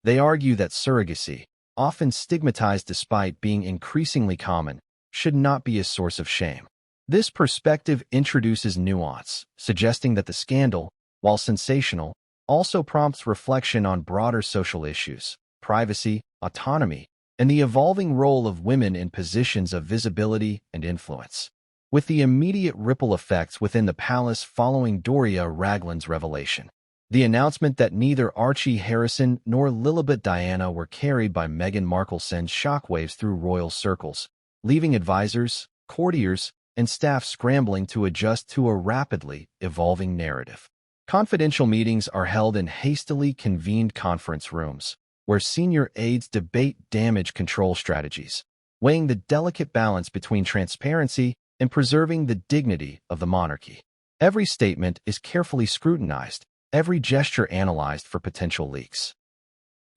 They argue that surrogacy, often stigmatized despite being increasingly common, should not be a source of shame. This perspective introduces nuance, suggesting that the scandal, while sensational, also prompts reflection on broader social issues, privacy, autonomy, and the evolving role of women in positions of visibility and influence. With the immediate ripple effects within the palace following Doria Ragland's revelation. The announcement that neither Archie Harrison nor Lilibet Diana were carried by Meghan Markle sends shockwaves through royal circles, leaving advisors, courtiers, and staff scrambling to adjust to a rapidly evolving narrative. Confidential meetings are held in hastily convened conference rooms, where senior aides debate damage control strategies, weighing the delicate balance between transparency and preserving the dignity of the monarchy. Every statement is carefully scrutinized, every gesture analyzed for potential leaks.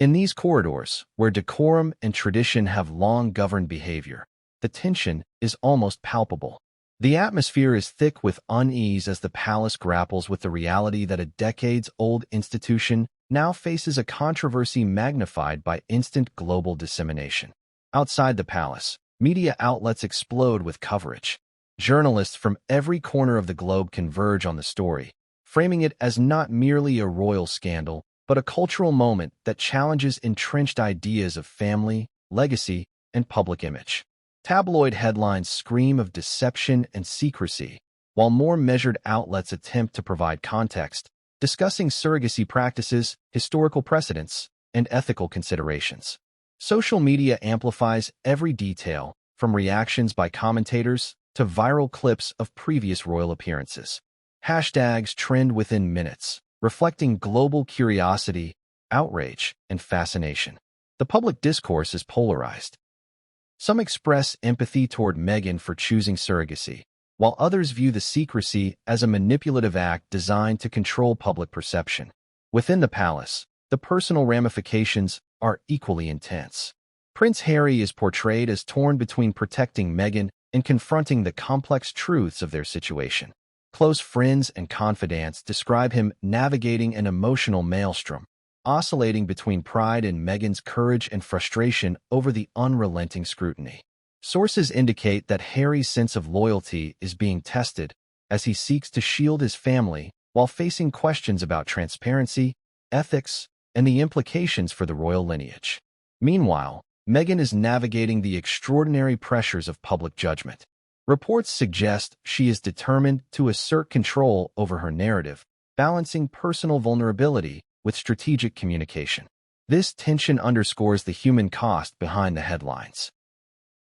In these corridors, where decorum and tradition have long governed behavior, the tension is almost palpable. The atmosphere is thick with unease as the palace grapples with the reality that a decades-old institution now faces a controversy magnified by instant global dissemination. Outside the palace, media outlets explode with coverage. Journalists from every corner of the globe converge on the story, framing it as not merely a royal scandal, but a cultural moment that challenges entrenched ideas of family, legacy, and public image. Tabloid headlines scream of deception and secrecy, while more measured outlets attempt to provide context, discussing surrogacy practices, historical precedents, and ethical considerations. Social media amplifies every detail, from reactions by commentators to viral clips of previous royal appearances. Hashtags trend within minutes, reflecting global curiosity, outrage, and fascination. The public discourse is polarized. Some express empathy toward Meghan for choosing surrogacy, while others view the secrecy as a manipulative act designed to control public perception. Within the palace, the personal ramifications are equally intense. Prince Harry is portrayed as torn between protecting Meghan and confronting the complex truths of their situation. Close friends and confidants describe him navigating an emotional maelstrom, oscillating between pride in Meghan's courage and frustration over the unrelenting scrutiny. Sources indicate that Harry's sense of loyalty is being tested as he seeks to shield his family while facing questions about transparency, ethics, and the implications for the royal lineage. Meanwhile, Meghan is navigating the extraordinary pressures of public judgment. Reports suggest she is determined to assert control over her narrative, balancing personal vulnerability with strategic communication. This tension underscores the human cost behind the headlines.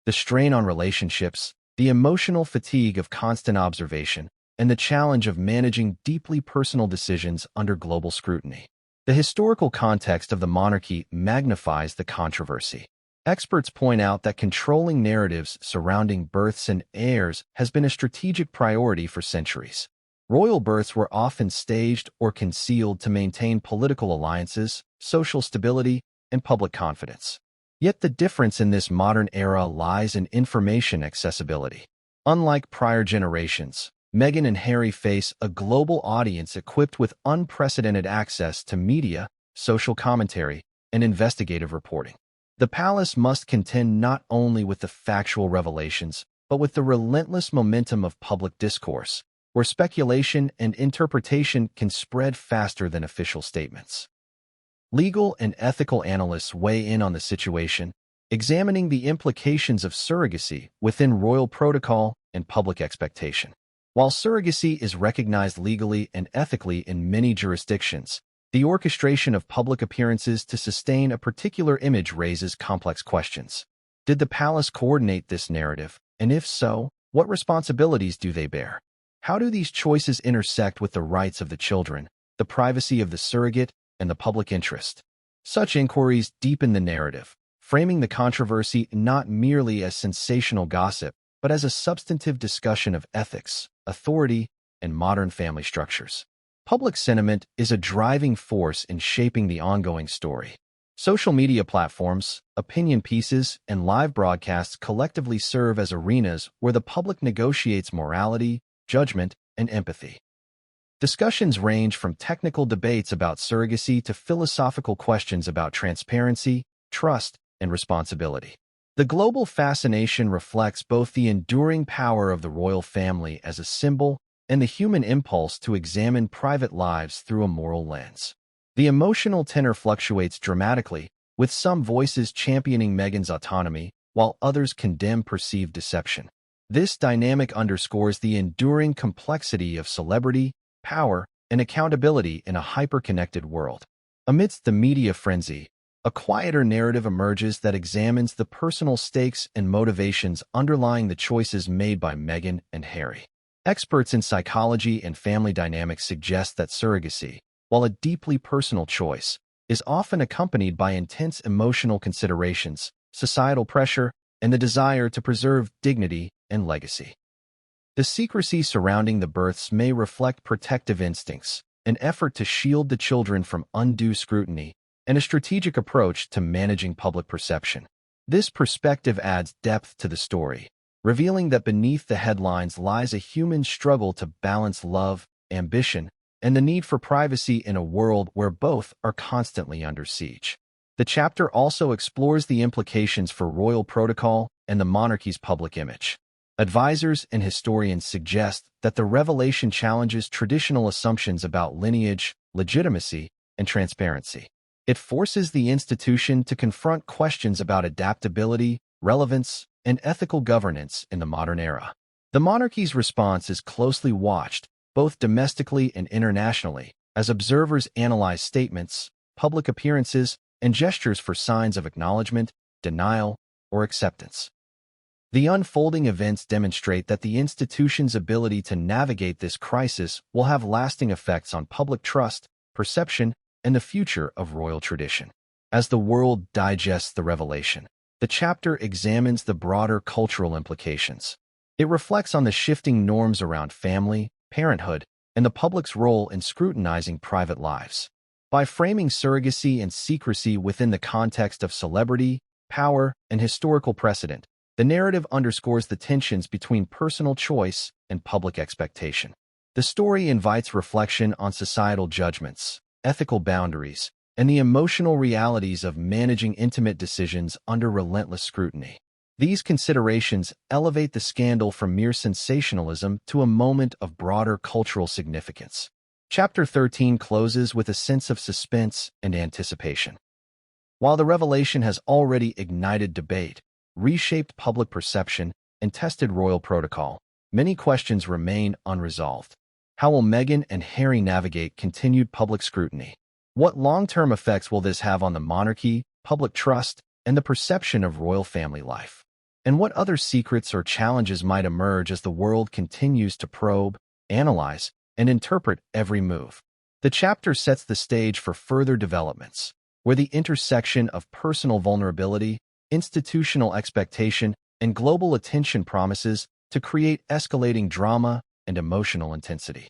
The strain on relationships, the emotional fatigue of constant observation, and the challenge of managing deeply personal decisions under global scrutiny. The historical context of the monarchy magnifies the controversy. Experts point out that controlling narratives surrounding births and heirs has been a strategic priority for centuries. Royal births were often staged or concealed to maintain political alliances, social stability, and public confidence. Yet the difference in this modern era lies in information accessibility. Unlike prior generations, Meghan and Harry face a global audience equipped with unprecedented access to media, social commentary, and investigative reporting. The palace must contend not only with the factual revelations, but with the relentless momentum of public discourse, where speculation and interpretation can spread faster than official statements. Legal and ethical analysts weigh in on the situation, examining the implications of surrogacy within royal protocol and public expectation. While surrogacy is recognized legally and ethically in many jurisdictions, the orchestration of public appearances to sustain a particular image raises complex questions. Did the palace coordinate this narrative? And if so, what responsibilities do they bear? How do these choices intersect with the rights of the children, the privacy of the surrogate, and the public interest? Such inquiries deepen the narrative, framing the controversy not merely as sensational gossip, but as a substantive discussion of ethics, authority, and modern family structures. Public sentiment is a driving force in shaping the ongoing story. Social media platforms, opinion pieces, and live broadcasts collectively serve as arenas where the public negotiates morality, judgment, and empathy. Discussions range from technical debates about surrogacy to philosophical questions about transparency, trust, and responsibility. The global fascination reflects both the enduring power of the royal family as a symbol and the human impulse to examine private lives through a moral lens. The emotional tenor fluctuates dramatically, with some voices championing Meghan's autonomy, while others condemn perceived deception. This dynamic underscores the enduring complexity of celebrity, power, and accountability in a hyper-connected world. Amidst the media frenzy, a quieter narrative emerges that examines the personal stakes and motivations underlying the choices made by Meghan and Harry. Experts in psychology and family dynamics suggest that surrogacy, while a deeply personal choice, is often accompanied by intense emotional considerations, societal pressure, and the desire to preserve dignity and legacy. The secrecy surrounding the births may reflect protective instincts, an effort to shield the children from undue scrutiny, and a strategic approach to managing public perception. This perspective adds depth to the story, revealing that beneath the headlines lies a human struggle to balance love, ambition, and the need for privacy in a world where both are constantly under siege. The chapter also explores the implications for royal protocol and the monarchy's public image. Advisors and historians suggest that the revelation challenges traditional assumptions about lineage, legitimacy, and transparency. It forces the institution to confront questions about adaptability, relevance, and ethical governance in the modern era. The monarchy's response is closely watched, both domestically and internationally, as observers analyze statements, public appearances, and gestures for signs of acknowledgement, denial, or acceptance. The unfolding events demonstrate that the institution's ability to navigate this crisis will have lasting effects on public trust, perception, and the future of royal tradition. As the world digests the revelation, the chapter examines the broader cultural implications. It reflects on the shifting norms around family, parenthood, and the public's role in scrutinizing private lives. By framing surrogacy and secrecy within the context of celebrity, power, and historical precedent, the narrative underscores the tensions between personal choice and public expectation. The story invites reflection on societal judgments, ethical boundaries, and the emotional realities of managing intimate decisions under relentless scrutiny. These considerations elevate the scandal from mere sensationalism to a moment of broader cultural significance. Chapter 13 closes with a sense of suspense and anticipation. While the revelation has already ignited debate, reshaped public perception, and tested royal protocol, many questions remain unresolved. How will Meghan and Harry navigate continued public scrutiny? What long-term effects will this have on the monarchy, public trust, and the perception of royal family life? And what other secrets or challenges might emerge as the world continues to probe, analyze, and interpret every move? The chapter sets the stage for further developments, where the intersection of personal vulnerability, institutional expectation, and global attention promises to create escalating drama and emotional intensity.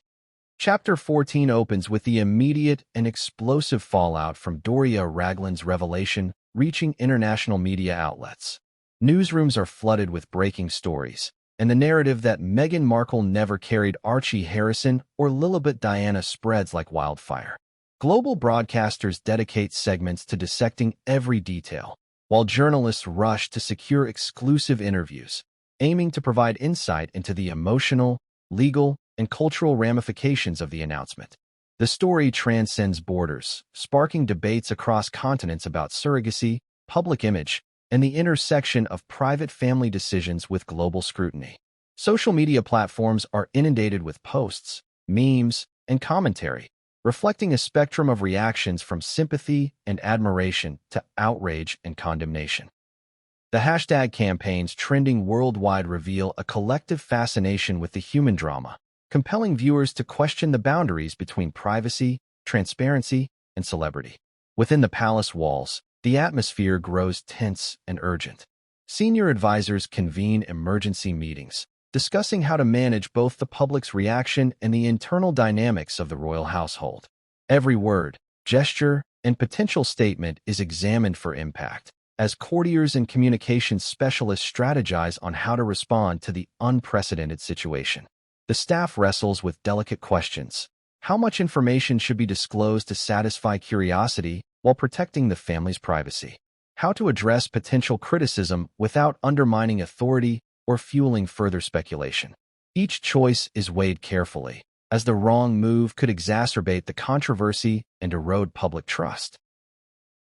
Chapter 14 opens with the immediate and explosive fallout from Doria Ragland's revelation reaching international media outlets. Newsrooms are flooded with breaking stories, and the narrative that Meghan Markle never carried Archie Harrison or Lilibet Diana spreads like wildfire. Global broadcasters dedicate segments to dissecting every detail, while journalists rush to secure exclusive interviews, aiming to provide insight into the emotional, legal, and cultural ramifications of the announcement. The story transcends borders, sparking debates across continents about surrogacy, public image, and the intersection of private family decisions with global scrutiny. Social media platforms are inundated with posts, memes, and commentary, reflecting a spectrum of reactions from sympathy and admiration to outrage and condemnation. The hashtag campaigns trending worldwide reveal a collective fascination with the human drama, compelling viewers to question the boundaries between privacy, transparency, and celebrity. Within the palace walls, the atmosphere grows tense and urgent. Senior advisors convene emergency meetings, discussing how to manage both the public's reaction and the internal dynamics of the royal household. Every word, gesture, and potential statement is examined for impact, as courtiers and communications specialists strategize on how to respond to the unprecedented situation. The staff wrestles with delicate questions. How much information should be disclosed to satisfy curiosity while protecting the family's privacy? How to address potential criticism without undermining authority or fueling further speculation. Each choice is weighed carefully, as the wrong move could exacerbate the controversy and erode public trust.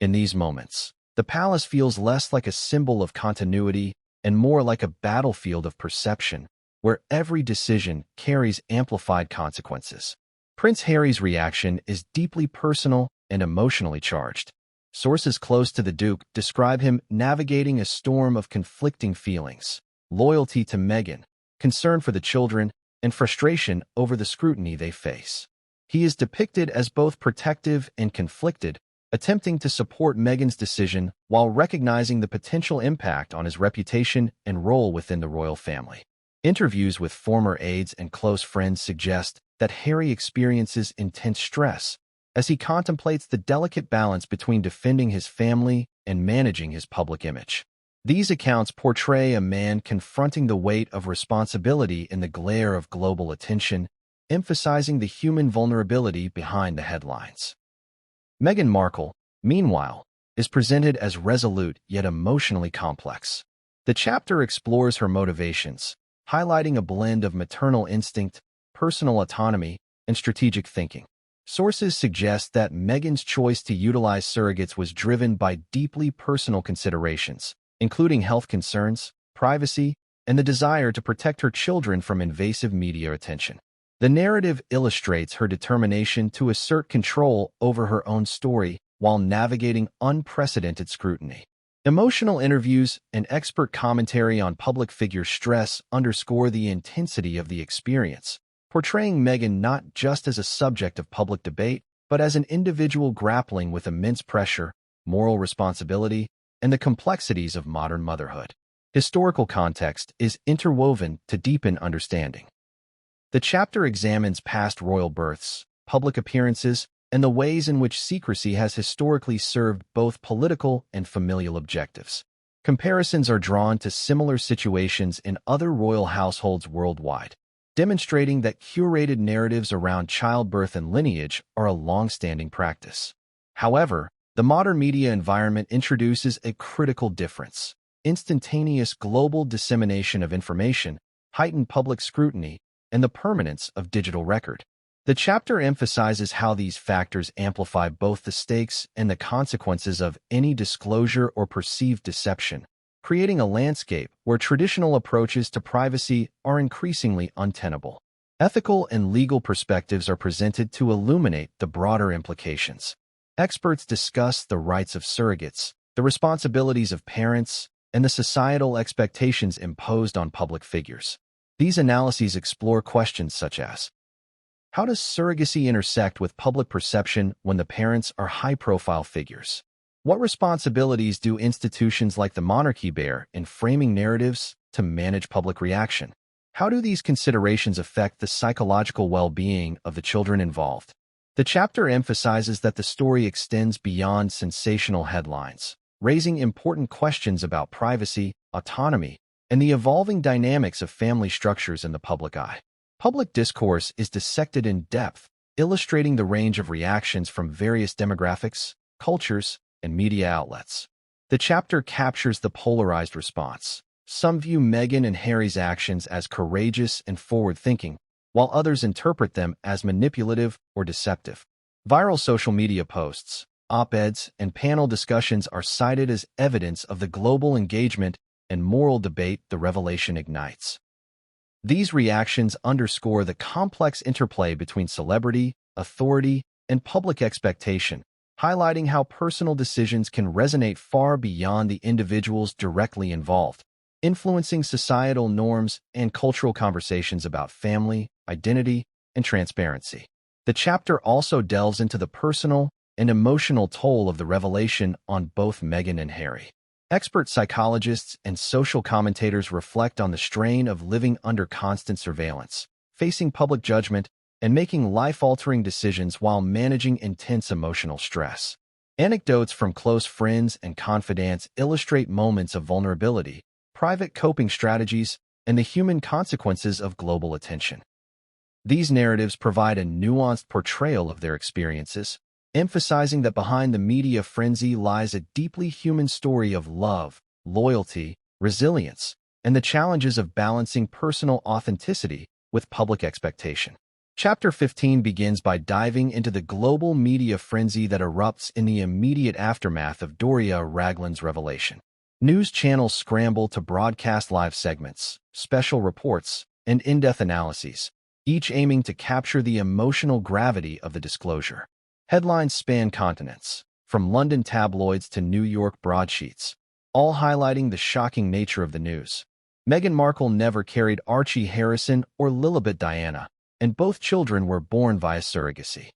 In these moments, the palace feels less like a symbol of continuity and more like a battlefield of perception, where every decision carries amplified consequences. Prince Harry's reaction is deeply personal and emotionally charged. Sources close to the Duke describe him navigating a storm of conflicting feelings: loyalty to Meghan, concern for the children, and frustration over the scrutiny they face. He is depicted as both protective and conflicted, attempting to support Meghan's decision while recognizing the potential impact on his reputation and role within the royal family. Interviews with former aides and close friends suggest that Harry experiences intense stress as he contemplates the delicate balance between defending his family and managing his public image. These accounts portray a man confronting the weight of responsibility in the glare of global attention, emphasizing the human vulnerability behind the headlines. Meghan Markle, meanwhile, is presented as resolute yet emotionally complex. The chapter explores her motivations, highlighting a blend of maternal instinct, personal autonomy, and strategic thinking. Sources suggest that Meghan's choice to utilize surrogates was driven by deeply personal considerations, including health concerns, privacy, and the desire to protect her children from invasive media attention. The narrative illustrates her determination to assert control over her own story while navigating unprecedented scrutiny. Emotional interviews and expert commentary on public figure stress underscore the intensity of the experience, portraying Meghan not just as a subject of public debate, but as an individual grappling with immense pressure, moral responsibility, and the complexities of modern motherhood. Historical context is interwoven to deepen understanding. The chapter examines past royal births, public appearances, and the ways in which secrecy has historically served both political and familial objectives. Comparisons are drawn to similar situations in other royal households worldwide, demonstrating that curated narratives around childbirth and lineage are a long-standing practice. However, the modern media environment introduces a critical difference: instantaneous global dissemination of information, heightened public scrutiny, and the permanence of digital record. The chapter emphasizes how these factors amplify both the stakes and the consequences of any disclosure or perceived deception, creating a landscape where traditional approaches to privacy are increasingly untenable. Ethical and legal perspectives are presented to illuminate the broader implications. Experts discuss the rights of surrogates, the responsibilities of parents, and the societal expectations imposed on public figures. These analyses explore questions such as: how does surrogacy intersect with public perception when the parents are high-profile figures? What responsibilities do institutions like the monarchy bear in framing narratives to manage public reaction? How do these considerations affect the psychological well-being of the children involved? The chapter emphasizes that the story extends beyond sensational headlines, raising important questions about privacy, autonomy, and the evolving dynamics of family structures in the public eye. Public discourse is dissected in depth, illustrating the range of reactions from various demographics, cultures, and media outlets. The chapter captures the polarized response. Some view Meghan and Harry's actions as courageous and forward-thinking, while others interpret them as manipulative or deceptive. Viral social media posts, op-eds, and panel discussions are cited as evidence of the global engagement and moral debate the revelation ignites. These reactions underscore the complex interplay between celebrity, authority, and public expectation, highlighting how personal decisions can resonate far beyond the individuals directly involved, influencing societal norms and cultural conversations about family, identity, and transparency. The chapter also delves into the personal and emotional toll of the revelation on both Meghan and Harry. Expert psychologists and social commentators reflect on the strain of living under constant surveillance, facing public judgment, and making life-altering decisions while managing intense emotional stress. Anecdotes from close friends and confidants illustrate moments of vulnerability, private coping strategies, and the human consequences of global attention. These narratives provide a nuanced portrayal of their experiences, emphasizing that behind the media frenzy lies a deeply human story of love, loyalty, resilience, and the challenges of balancing personal authenticity with public expectation. Chapter 15 begins by diving into the global media frenzy that erupts in the immediate aftermath of Doria Ragland's revelation. News channels scramble to broadcast live segments, special reports, and in-depth analyses, each aiming to capture the emotional gravity of the disclosure. Headlines span continents, from London tabloids to New York broadsheets, all highlighting the shocking nature of the news. Meghan Markle never carried Archie Harrison or Lilibet Diana, and both children were born via surrogacy.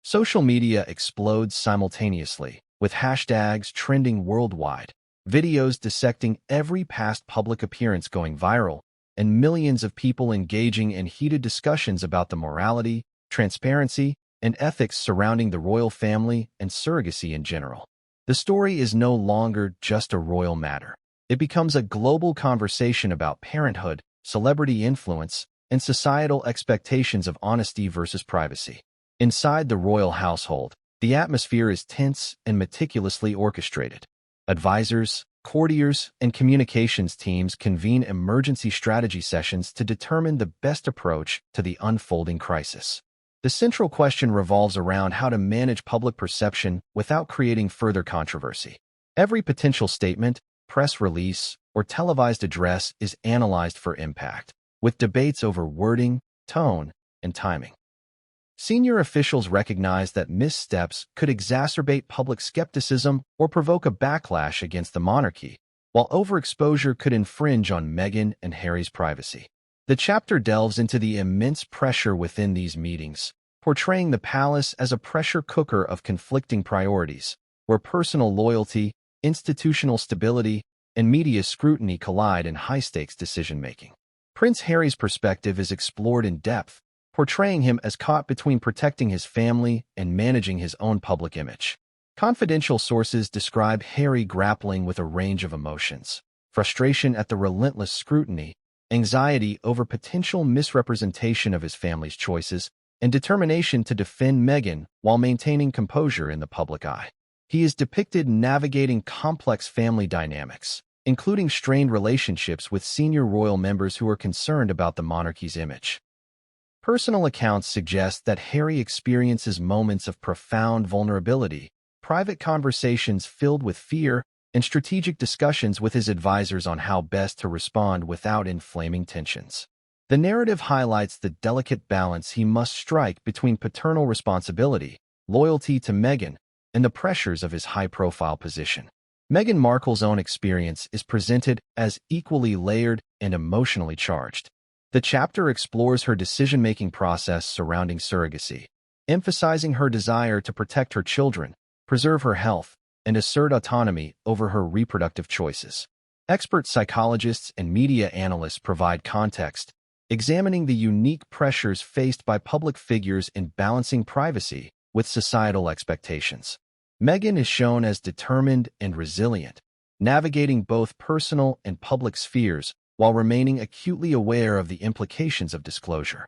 Social media explodes simultaneously, with hashtags trending worldwide, videos dissecting every past public appearance going viral, and millions of people engaging in heated discussions about the morality, transparency, and ethics surrounding the royal family and surrogacy in general. The story is no longer just a royal matter. It becomes a global conversation about parenthood, celebrity influence, and societal expectations of honesty versus privacy. Inside the royal household, the atmosphere is tense and meticulously orchestrated. Advisors, courtiers, and communications teams convene emergency strategy sessions to determine the best approach to the unfolding crisis. The central question revolves around how to manage public perception without creating further controversy. Every potential statement, press release, or televised address is analyzed for impact, with debates over wording, tone, and timing. Senior officials recognize that missteps could exacerbate public skepticism or provoke a backlash against the monarchy, while overexposure could infringe on Meghan and Harry's privacy. The chapter delves into the immense pressure within these meetings, portraying the palace as a pressure cooker of conflicting priorities, where personal loyalty, institutional stability, and media scrutiny collide in high-stakes decision-making. Prince Harry's perspective is explored in depth, portraying him as caught between protecting his family and managing his own public image. Confidential sources describe Harry grappling with a range of emotions: frustration at the relentless scrutiny, anxiety over potential misrepresentation of his family's choices, and determination to defend Meghan while maintaining composure in the public eye. He is depicted navigating complex family dynamics, including strained relationships with senior royal members who are concerned about the monarchy's image. Personal accounts suggest that Harry experiences moments of profound vulnerability, private conversations filled with fear, and strategic discussions with his advisors on how best to respond without inflaming tensions. The narrative highlights the delicate balance he must strike between paternal responsibility, loyalty to Meghan, and the pressures of his high-profile position. Meghan Markle's own experience is presented as equally layered and emotionally charged. The chapter explores her decision-making process surrounding surrogacy, emphasizing her desire to protect her children, preserve her health, and assert autonomy over her reproductive choices. Expert psychologists and media analysts provide context, examining the unique pressures faced by public figures in balancing privacy with societal expectations. Meghan is shown as determined and resilient, navigating both personal and public spheres while remaining acutely aware of the implications of disclosure.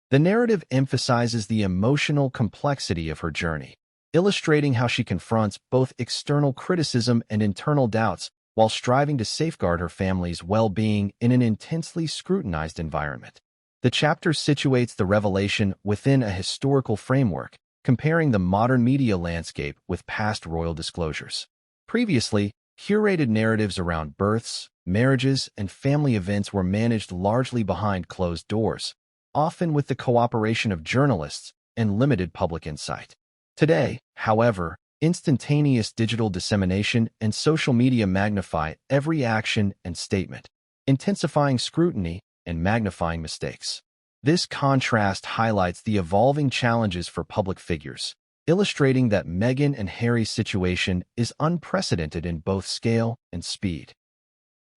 The narrative emphasizes the emotional complexity of her journey, illustrating how she confronts both external criticism and internal doubts while striving to safeguard her family's well-being in an intensely scrutinized environment. The chapter situates the revelation within a historical framework, comparing the modern media landscape with past royal disclosures. Previously, curated narratives around births, marriages, and family events were managed largely behind closed doors, often with the cooperation of journalists and limited public insight. Today, however, instantaneous digital dissemination and social media magnify every action and statement, intensifying scrutiny and magnifying mistakes. This contrast highlights the evolving challenges for public figures, illustrating that Meghan and Harry's situation is unprecedented in both scale and speed.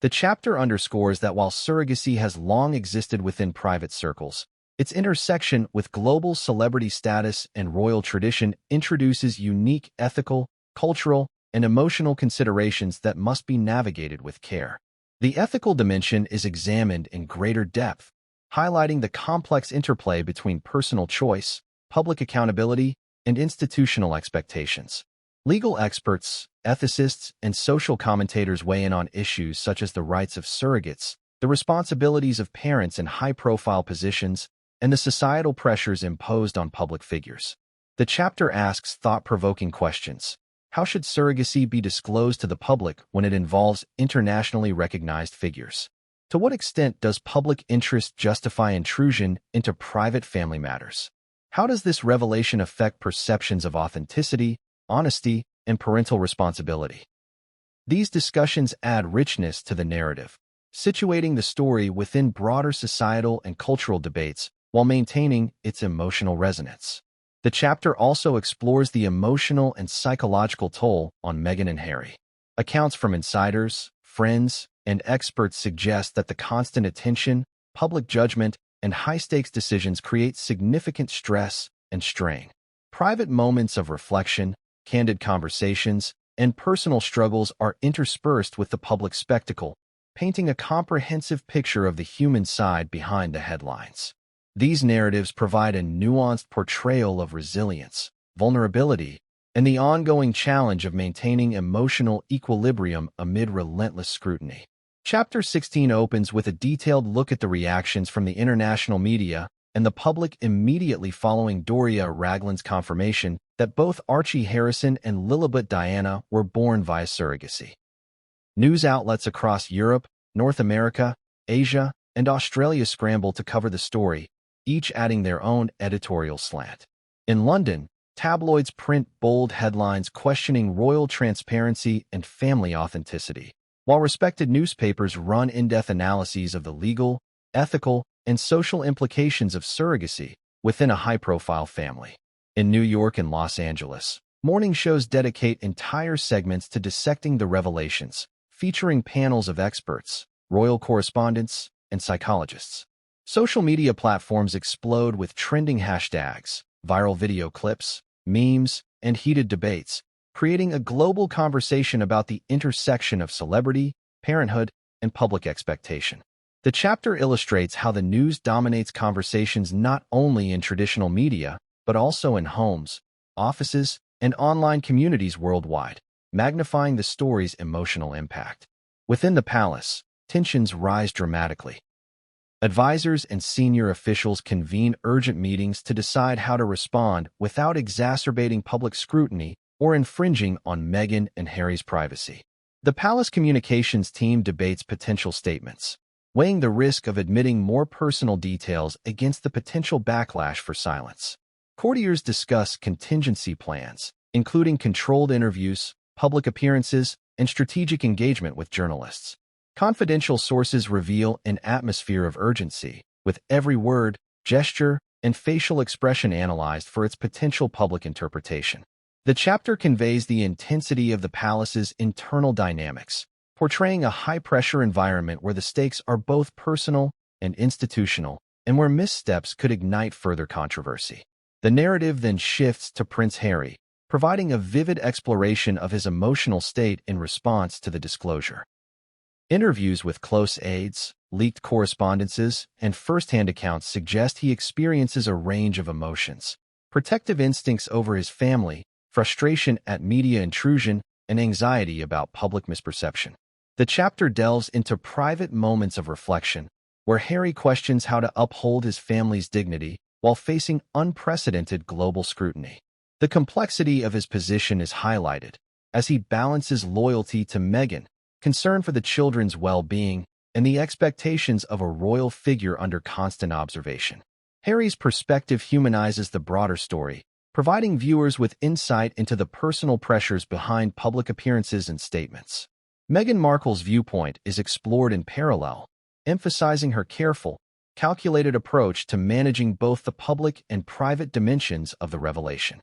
The chapter underscores that while surrogacy has long existed within private circles, its intersection with global celebrity status and royal tradition introduces unique ethical, cultural, and emotional considerations that must be navigated with care. The ethical dimension is examined in greater depth, highlighting the complex interplay between personal choice, public accountability, and institutional expectations. Legal experts, ethicists, and social commentators weigh in on issues such as the rights of surrogates, the responsibilities of parents in high-profile positions, and the societal pressures imposed on public figures. The chapter asks thought-provoking questions. How should surrogacy be disclosed to the public when it involves internationally recognized figures? To what extent does public interest justify intrusion into private family matters? How does this revelation affect perceptions of authenticity, honesty, and parental responsibility? These discussions add richness to the narrative, situating the story within broader societal and cultural debates while maintaining its emotional resonance. The chapter also explores the emotional and psychological toll on Meghan and Harry. Accounts from insiders, friends, and experts suggest that the constant attention, public judgment, and high-stakes decisions create significant stress and strain. Private moments of reflection, candid conversations, and personal struggles are interspersed with the public spectacle, painting a comprehensive picture of the human side behind the headlines. These narratives provide a nuanced portrayal of resilience, vulnerability, and the ongoing challenge of maintaining emotional equilibrium amid relentless scrutiny. Chapter 16 opens with a detailed look at the reactions from the international media and the public immediately following Doria Ragland's confirmation that both Archie Harrison and Lilibet Diana were born via surrogacy. News outlets across Europe, North America, Asia, and Australia scrambled to cover the story, each adding their own editorial slant. In London, tabloids print bold headlines questioning royal transparency and family authenticity, while respected newspapers run in-depth analyses of the legal, ethical, and social implications of surrogacy within a high-profile family. In New York and Los Angeles, morning shows dedicate entire segments to dissecting the revelations, featuring panels of experts, royal correspondents, and psychologists. Social media platforms explode with trending hashtags, viral video clips, memes, and heated debates, creating a global conversation about the intersection of celebrity, parenthood, and public expectation. The chapter illustrates how the news dominates conversations not only in traditional media, but also in homes, offices, and online communities worldwide, magnifying the story's emotional impact. Within the palace, tensions rise dramatically. Advisors and senior officials convene urgent meetings to decide how to respond without exacerbating public scrutiny or infringing on Meghan and Harry's privacy. The palace communications team debates potential statements, weighing the risk of admitting more personal details against the potential backlash for silence. Courtiers discuss contingency plans, including controlled interviews, public appearances, and strategic engagement with journalists. Confidential sources reveal an atmosphere of urgency, with every word, gesture, and facial expression analyzed for its potential public interpretation. The chapter conveys the intensity of the palace's internal dynamics, portraying a high-pressure environment where the stakes are both personal and institutional, and where missteps could ignite further controversy. The narrative then shifts to Prince Harry, providing a vivid exploration of his emotional state in response to the disclosure. Interviews with close aides, leaked correspondences, and first-hand accounts suggest he experiences a range of emotions: protective instincts over his family, frustration at media intrusion, and anxiety about public misperception. The chapter delves into private moments of reflection, where Harry questions how to uphold his family's dignity while facing unprecedented global scrutiny. The complexity of his position is highlighted as he balances loyalty to Meghan, concern for the children's well-being, and the expectations of a royal figure under constant observation. Harry's perspective humanizes the broader story, providing viewers with insight into the personal pressures behind public appearances and statements. Meghan Markle's viewpoint is explored in parallel, emphasizing her careful, calculated approach to managing both the public and private dimensions of the revelation.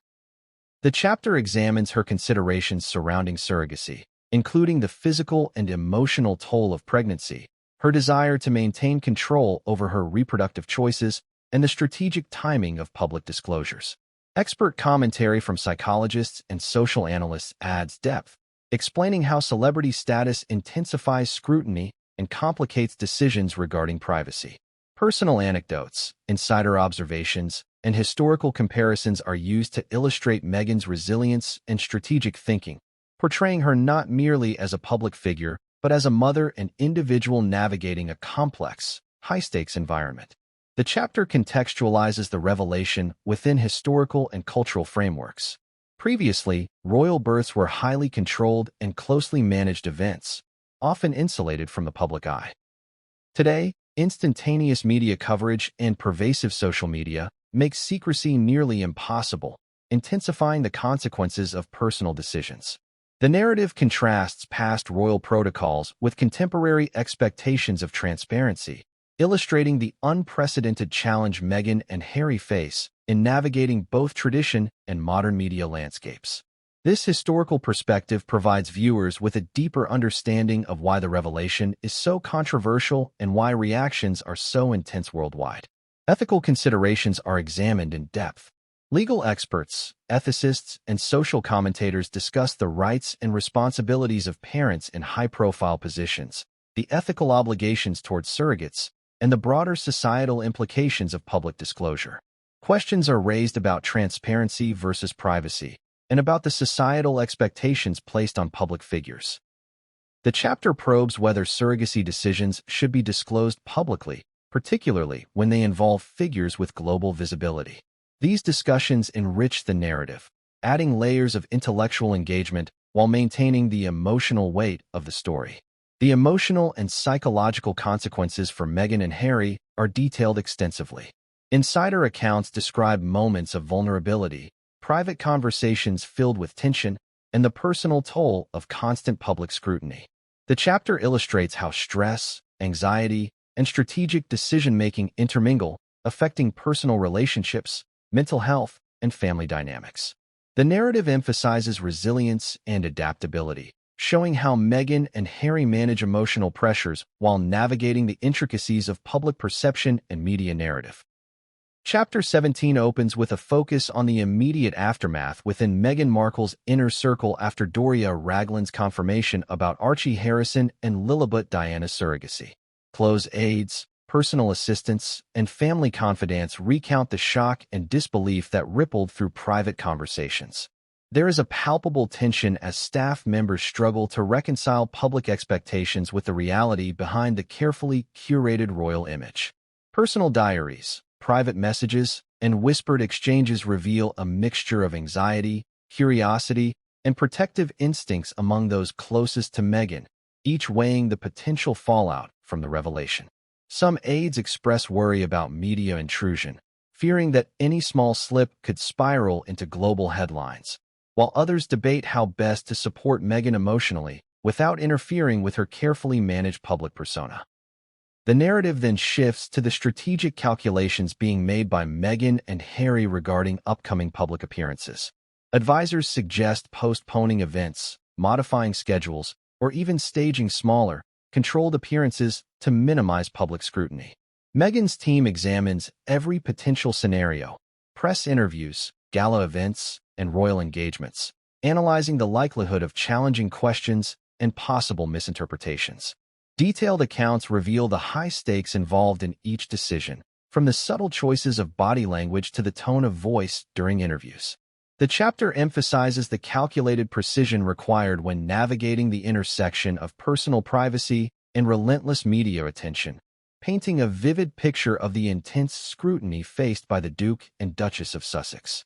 The chapter examines her considerations surrounding surrogacy, including the physical and emotional toll of pregnancy, her desire to maintain control over her reproductive choices, and the strategic timing of public disclosures. Expert commentary from psychologists and social analysts adds depth, explaining how celebrity status intensifies scrutiny and complicates decisions regarding privacy. Personal anecdotes, insider observations, and historical comparisons are used to illustrate Meghan's resilience and strategic thinking, portraying her not merely as a public figure, but as a mother and individual navigating a complex, high-stakes environment. The chapter contextualizes the revelation within historical and cultural frameworks. Previously, royal births were highly controlled and closely managed events, often insulated from the public eye. Today, instantaneous media coverage and pervasive social media make secrecy nearly impossible, intensifying the consequences of personal decisions. The narrative contrasts past royal protocols with contemporary expectations of transparency, illustrating the unprecedented challenge Meghan and Harry face in navigating both tradition and modern media landscapes. This historical perspective provides viewers with a deeper understanding of why the revelation is so controversial and why reactions are so intense worldwide. Ethical considerations are examined in depth. Legal experts, ethicists, and social commentators discuss the rights and responsibilities of parents in high-profile positions, the ethical obligations towards surrogates, and the broader societal implications of public disclosure. Questions are raised about transparency versus privacy, and about the societal expectations placed on public figures. The chapter probes whether surrogacy decisions should be disclosed publicly, particularly when they involve figures with global visibility. These discussions enrich the narrative, adding layers of intellectual engagement while maintaining the emotional weight of the story. The emotional and psychological consequences for Meghan and Harry are detailed extensively. Insider accounts describe moments of vulnerability, private conversations filled with tension, and the personal toll of constant public scrutiny. The chapter illustrates how stress, anxiety, and strategic decision-making intermingle, affecting personal relationships, mental health, and family dynamics. The narrative emphasizes resilience and adaptability, showing how Meghan and Harry manage emotional pressures while navigating the intricacies of public perception and media narrative. Chapter 17 opens with a focus on the immediate aftermath within Meghan Markle's inner circle after Doria Ragland's confirmation about Archie Harrison and Lilibet Diana's surrogacy. Close aides, personal assistants, and family confidants recount the shock and disbelief that rippled through private conversations. There is a palpable tension as staff members struggle to reconcile public expectations with the reality behind the carefully curated royal image. Personal diaries, private messages, and whispered exchanges reveal a mixture of anxiety, curiosity, and protective instincts among those closest to Meghan, each weighing the potential fallout from the revelation. Some aides express worry about media intrusion, fearing that any small slip could spiral into global headlines, while others debate how best to support Meghan emotionally without interfering with her carefully managed public persona. The narrative then shifts to the strategic calculations being made by Meghan and Harry regarding upcoming public appearances. Advisors suggest postponing events, modifying schedules, or even staging smaller, controlled appearances to minimize public scrutiny. Meghan's team examines every potential scenario: press interviews, gala events, and royal engagements, analyzing the likelihood of challenging questions and possible misinterpretations. Detailed accounts reveal the high stakes involved in each decision, from the subtle choices of body language to the tone of voice during interviews. The chapter emphasizes the calculated precision required when navigating the intersection of personal privacy and relentless media attention, painting a vivid picture of the intense scrutiny faced by the Duke and Duchess of Sussex.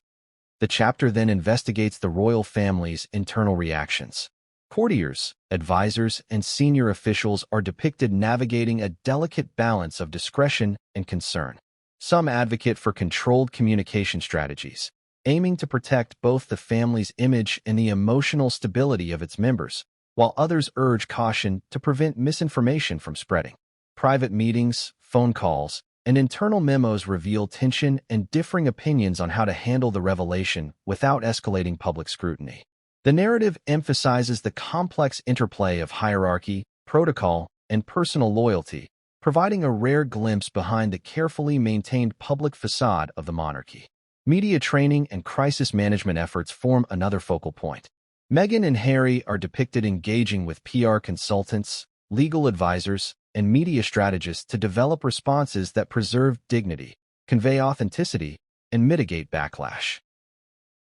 The chapter then investigates the royal family's internal reactions. Courtiers, advisors, and senior officials are depicted navigating a delicate balance of discretion and concern. Some advocate for controlled communication strategies, aiming to protect both the family's image and the emotional stability of its members, while others urge caution to prevent misinformation from spreading. Private meetings, phone calls, and internal memos reveal tension and differing opinions on how to handle the revelation without escalating public scrutiny. The narrative emphasizes the complex interplay of hierarchy, protocol, and personal loyalty, providing a rare glimpse behind the carefully maintained public facade of the monarchy. Media training and crisis management efforts form another focal point. Meghan and Harry are depicted engaging with PR consultants, legal advisors, and media strategists to develop responses that preserve dignity, convey authenticity, and mitigate backlash.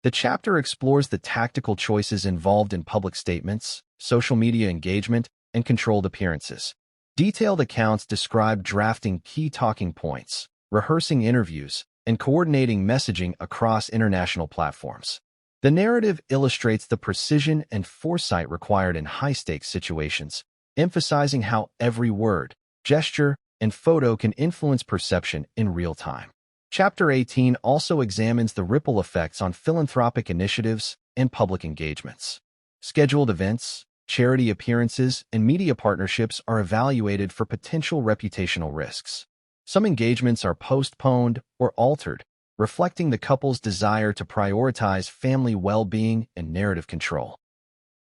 The chapter explores the tactical choices involved in public statements, social media engagement, and controlled appearances. Detailed accounts describe drafting key talking points, rehearsing interviews, and coordinating messaging across international platforms. The narrative illustrates the precision and foresight required in high-stakes situations, emphasizing how every word, gesture, and photo can influence perception in real time. Chapter 18 also examines the ripple effects on philanthropic initiatives and public engagements. Scheduled events, charity appearances, and media partnerships are evaluated for potential reputational risks. Some engagements are postponed or altered, reflecting the couple's desire to prioritize family well-being and narrative control.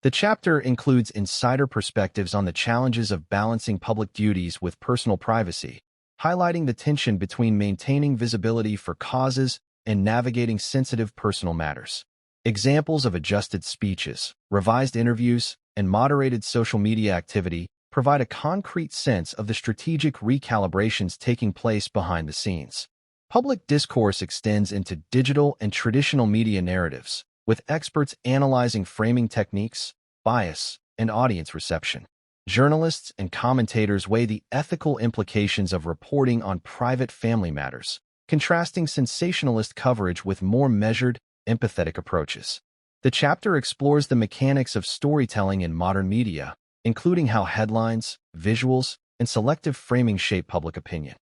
The chapter includes insider perspectives on the challenges of balancing public duties with personal privacy, highlighting the tension between maintaining visibility for causes and navigating sensitive personal matters. Examples of adjusted speeches, revised interviews, and moderated social media activity provide a concrete sense of the strategic recalibrations taking place behind the scenes. Public discourse extends into digital and traditional media narratives, with experts analyzing framing techniques, bias, and audience reception. Journalists and commentators weigh the ethical implications of reporting on private family matters, contrasting sensationalist coverage with more measured, empathetic approaches. The chapter explores the mechanics of storytelling in modern media, including how headlines, visuals, and selective framing shape public opinion.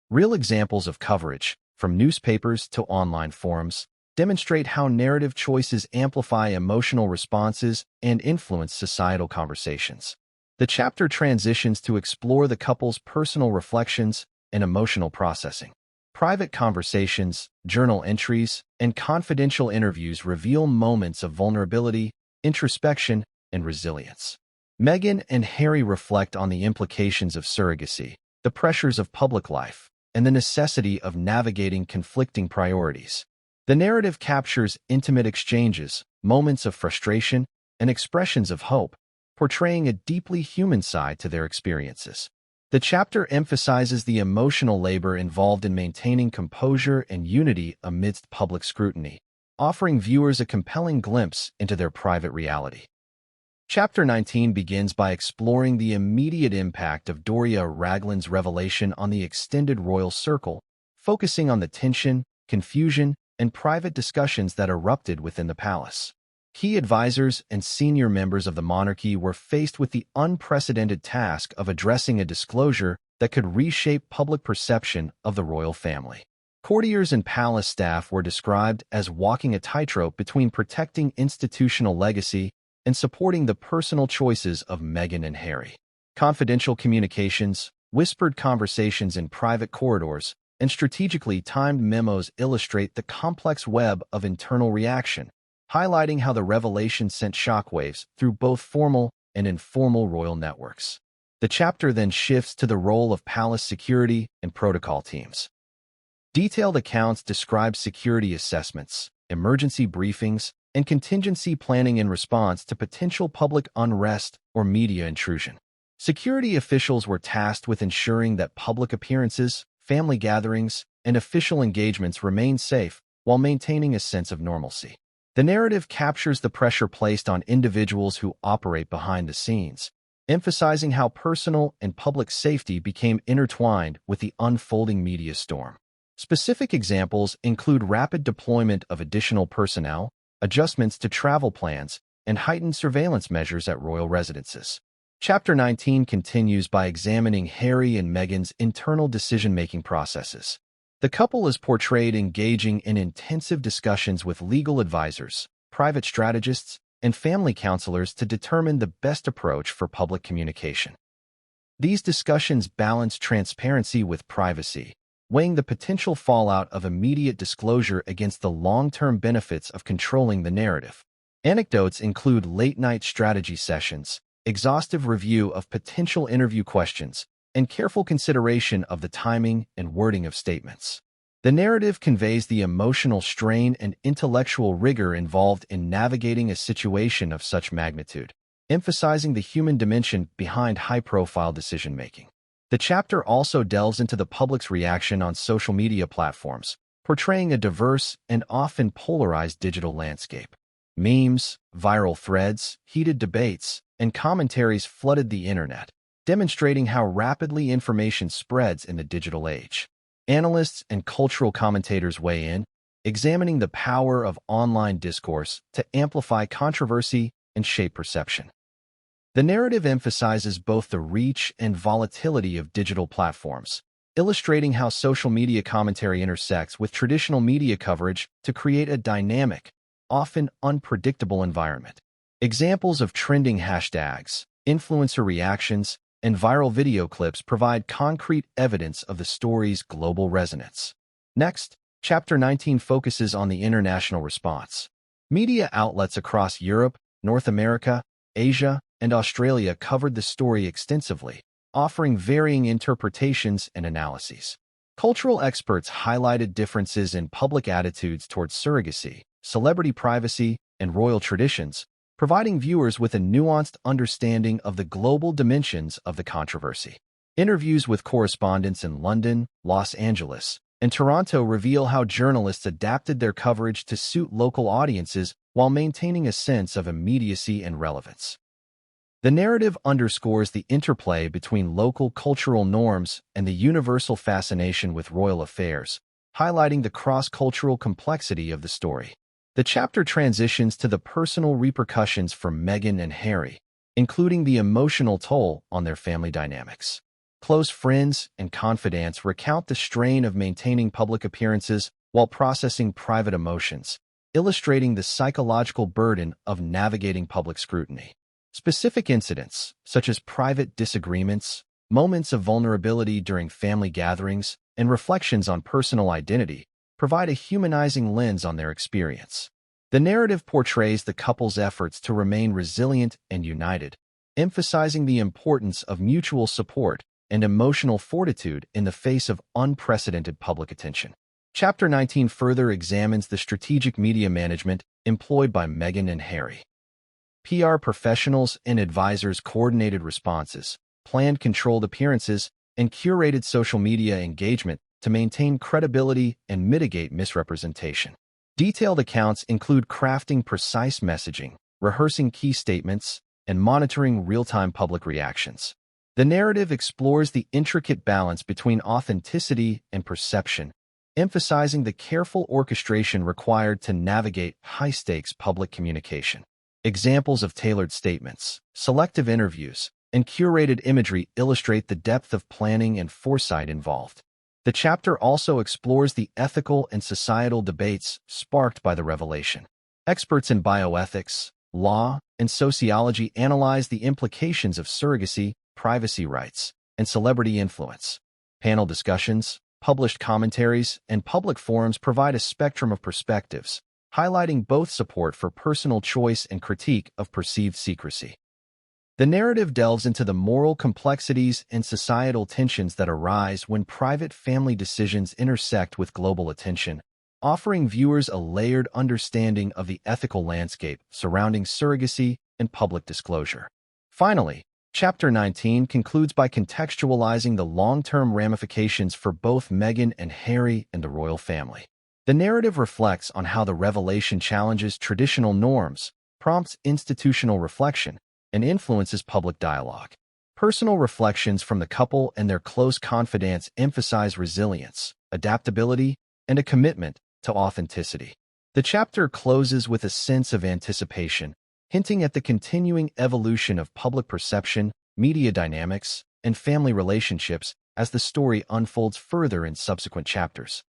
Real examples of coverage, from newspapers to online forums, demonstrate how narrative choices amplify emotional responses and influence societal conversations. The chapter transitions to explore the couple's personal reflections and emotional processing. Private conversations, journal entries, and confidential interviews reveal moments of vulnerability, introspection, and resilience. Meghan and Harry reflect on the implications of surrogacy, the pressures of public life, and the necessity of navigating conflicting priorities. The narrative captures intimate exchanges, moments of frustration, and expressions of hope, portraying a deeply human side to their experiences. The chapter emphasizes the emotional labor involved in maintaining composure and unity amidst public scrutiny, offering viewers a compelling glimpse into their private reality. Chapter 19 begins by exploring the immediate impact of Doria Ragland's revelation on the extended royal circle, focusing on the tension, confusion, and private discussions that erupted within the palace. Key advisors and senior members of the monarchy were faced with the unprecedented task of addressing a disclosure that could reshape public perception of the royal family. Courtiers and palace staff were described as walking a tightrope between protecting institutional legacy and supporting the personal choices of Meghan and Harry. Confidential communications, whispered conversations in private corridors, and strategically timed memos illustrate the complex web of internal reaction, highlighting how the revelation sent shockwaves through both formal and informal royal networks. The chapter then shifts to the role of palace security and protocol teams. Detailed accounts describe security assessments, emergency briefings, and contingency planning in response to potential public unrest or media intrusion. Security officials were tasked with ensuring that public appearances, family gatherings, and official engagements remain safe while maintaining a sense of normalcy. The narrative captures the pressure placed on individuals who operate behind the scenes, emphasizing how personal and public safety became intertwined with the unfolding media storm. Specific examples include rapid deployment of additional personnel, adjustments to travel plans, and heightened surveillance measures at royal residences. Chapter 19 continues by examining Harry and Meghan's internal decision-making processes. The couple is portrayed engaging in intensive discussions with legal advisors, private strategists, and family counselors to determine the best approach for public communication. These discussions balance transparency with privacy, weighing the potential fallout of immediate disclosure against the long-term benefits of controlling the narrative. Anecdotes include late-night strategy sessions, exhaustive review of potential interview questions, and careful consideration of the timing and wording of statements. The narrative conveys the emotional strain and intellectual rigor involved in navigating a situation of such magnitude, emphasizing the human dimension behind high-profile decision-making. The chapter also delves into the public's reaction on social media platforms, portraying a diverse and often polarized digital landscape. Memes, viral threads, heated debates, and commentaries flooded the internet, demonstrating how rapidly information spreads in the digital age. Analysts and cultural commentators weigh in, examining the power of online discourse to amplify controversy and shape perception. The narrative emphasizes both the reach and volatility of digital platforms, illustrating how social media commentary intersects with traditional media coverage to create a dynamic, often unpredictable environment. Examples of trending hashtags, influencer reactions, and viral video clips provide concrete evidence of the story's global resonance. Next, Chapter 19 focuses on the international response. Media outlets across Europe, North America, Asia, and Australia covered the story extensively, offering varying interpretations and analyses. Cultural experts highlighted differences in public attitudes towards surrogacy, celebrity privacy, and royal traditions, providing viewers with a nuanced understanding of the global dimensions of the controversy. Interviews with correspondents in London, Los Angeles, and Toronto reveal how journalists adapted their coverage to suit local audiences while maintaining a sense of immediacy and relevance. The narrative underscores the interplay between local cultural norms and the universal fascination with royal affairs, highlighting the cross-cultural complexity of the story. The chapter transitions to the personal repercussions for Meghan and Harry, including the emotional toll on their family dynamics. Close friends and confidants recount the strain of maintaining public appearances while processing private emotions, illustrating the psychological burden of navigating public scrutiny. Specific incidents, such as private disagreements, moments of vulnerability during family gatherings, and reflections on personal identity, provide a humanizing lens on their experience. The narrative portrays the couple's efforts to remain resilient and united, emphasizing the importance of mutual support and emotional fortitude in the face of unprecedented public attention. Chapter 19 further examines the strategic media management employed by Meghan and Harry. PR professionals and advisors coordinated responses, planned controlled appearances, and curated social media engagement to maintain credibility and mitigate misrepresentation. Detailed accounts include crafting precise messaging, rehearsing key statements, and monitoring real-time public reactions. The narrative explores the intricate balance between authenticity and perception, emphasizing the careful orchestration required to navigate high-stakes public communication. Examples of tailored statements, selective interviews, and curated imagery illustrate the depth of planning and foresight involved. The chapter also explores the ethical and societal debates sparked by the revelation. Experts in bioethics, law, and sociology analyze the implications of surrogacy, privacy rights, and celebrity influence. Panel discussions, published commentaries, and public forums provide a spectrum of perspectives, highlighting both support for personal choice and critique of perceived secrecy. The narrative delves into the moral complexities and societal tensions that arise when private family decisions intersect with global attention, offering viewers a layered understanding of the ethical landscape surrounding surrogacy and public disclosure. Finally, Chapter 19 concludes by contextualizing the long-term ramifications for both Meghan and Harry and the royal family. The narrative reflects on how the revelation challenges traditional norms, prompts institutional reflection, and influences public dialogue. Personal reflections from the couple and their close confidants emphasize resilience, adaptability, and a commitment to authenticity. The chapter closes with a sense of anticipation, hinting at the continuing evolution of public perception, media dynamics, and family relationships as the story unfolds further in subsequent chapters.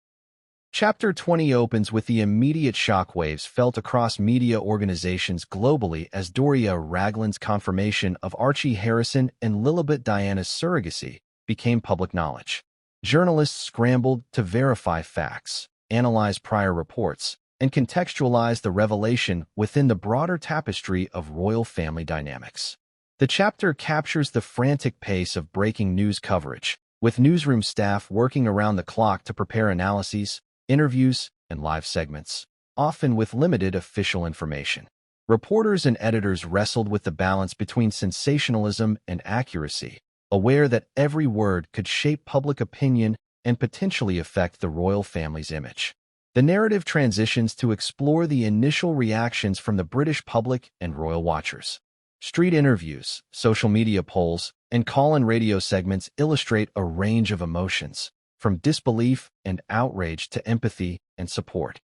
Chapter 20 opens with the immediate shockwaves felt across media organizations globally as Doria Ragland's confirmation of Archie Harrison and Lilibet Diana's surrogacy became public knowledge. Journalists scrambled to verify facts, analyze prior reports, and contextualize the revelation within the broader tapestry of royal family dynamics. The chapter captures the frantic pace of breaking news coverage, with newsroom staff working around the clock to prepare analyses, interviews, and live segments, often with limited official information. Reporters and editors wrestled with the balance between sensationalism and accuracy, aware that every word could shape public opinion and potentially affect the royal family's image. The narrative transitions to explore the initial reactions from the British public and royal watchers. Street interviews, social media polls, and call-in radio segments illustrate a range of emotions, from disbelief and outrage to empathy and support.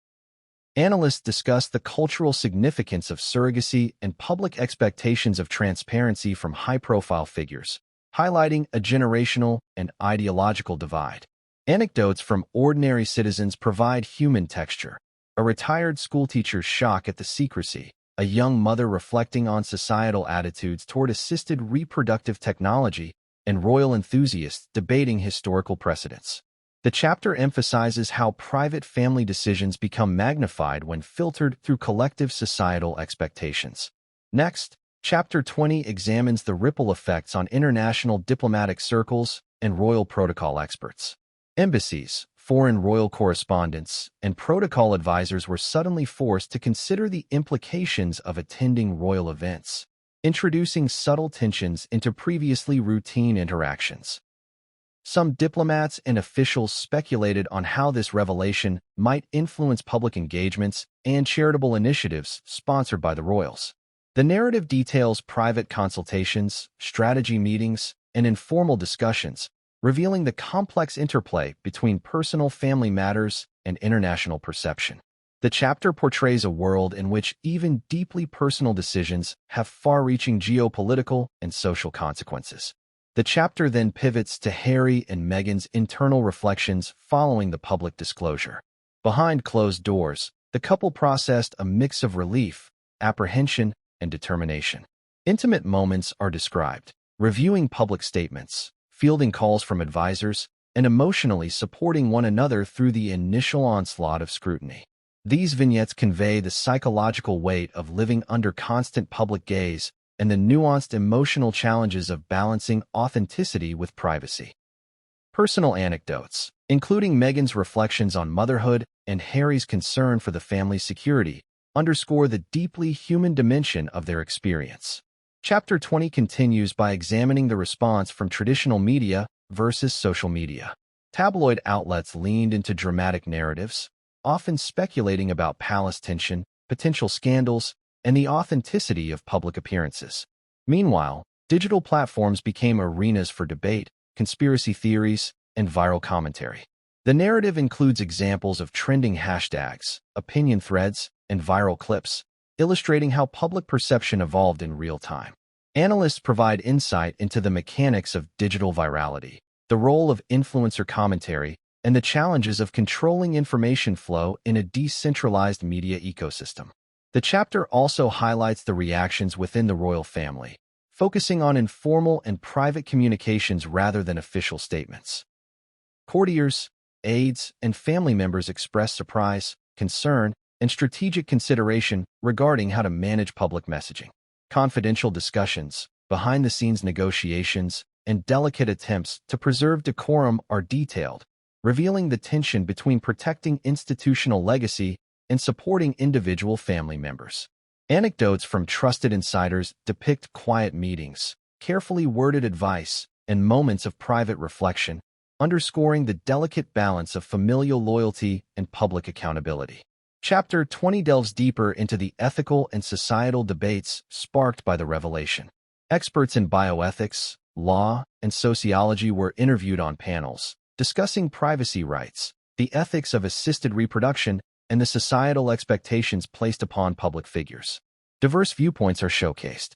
Analysts discuss the cultural significance of surrogacy and public expectations of transparency from high-profile figures, highlighting a generational and ideological divide. Anecdotes from ordinary citizens provide human texture. A retired schoolteacher's shock at the secrecy, a young mother reflecting on societal attitudes toward assisted reproductive technology, and royal enthusiasts debating historical precedents. The chapter emphasizes how private family decisions become magnified when filtered through collective societal expectations. Next, Chapter 20 examines the ripple effects on international diplomatic circles and royal protocol experts. Embassies, foreign royal correspondents, and protocol advisors were suddenly forced to consider the implications of attending royal events, introducing subtle tensions into previously routine interactions. Some diplomats and officials speculated on how this revelation might influence public engagements and charitable initiatives sponsored by the royals. The narrative details private consultations, strategy meetings, and informal discussions, revealing the complex interplay between personal family matters and international perception. The chapter portrays a world in which even deeply personal decisions have far-reaching geopolitical and social consequences. The chapter then pivots to Harry and Meghan's internal reflections following the public disclosure. Behind closed doors, the couple processed a mix of relief, apprehension, and determination. Intimate moments are described, reviewing public statements, fielding calls from advisors, and emotionally supporting one another through the initial onslaught of scrutiny. These vignettes convey the psychological weight of living under constant public gaze and the nuanced emotional challenges of balancing authenticity with privacy. Personal anecdotes, including Meghan's reflections on motherhood and Harry's concern for the family's security, underscore the deeply human dimension of their experience. Chapter 20 continues by examining the response from traditional media versus social media. Tabloid outlets leaned into dramatic narratives, often speculating about palace tension, potential scandals, and the authenticity of public appearances. Meanwhile, digital platforms became arenas for debate, conspiracy theories, and viral commentary. The narrative includes examples of trending hashtags, opinion threads, and viral clips, illustrating how public perception evolved in real time. Analysts provide insight into the mechanics of digital virality, the role of influencer commentary, and the challenges of controlling information flow in a decentralized media ecosystem. The chapter also highlights the reactions within the royal family, focusing on informal and private communications rather than official statements. Courtiers, aides, and family members express surprise, concern, and strategic consideration regarding how to manage public messaging. Confidential discussions, behind-the-scenes negotiations, and delicate attempts to preserve decorum are detailed, revealing the tension between protecting institutional legacy and supporting individual family members. Anecdotes from trusted insiders depict quiet meetings, carefully worded advice, and moments of private reflection, underscoring the delicate balance of familial loyalty and public accountability. Chapter 20 delves deeper into the ethical and societal debates sparked by the revelation. Experts in bioethics, law, and sociology were interviewed on panels, discussing privacy rights, the ethics of assisted reproduction, and the societal expectations placed upon public figures. Diverse viewpoints are showcased.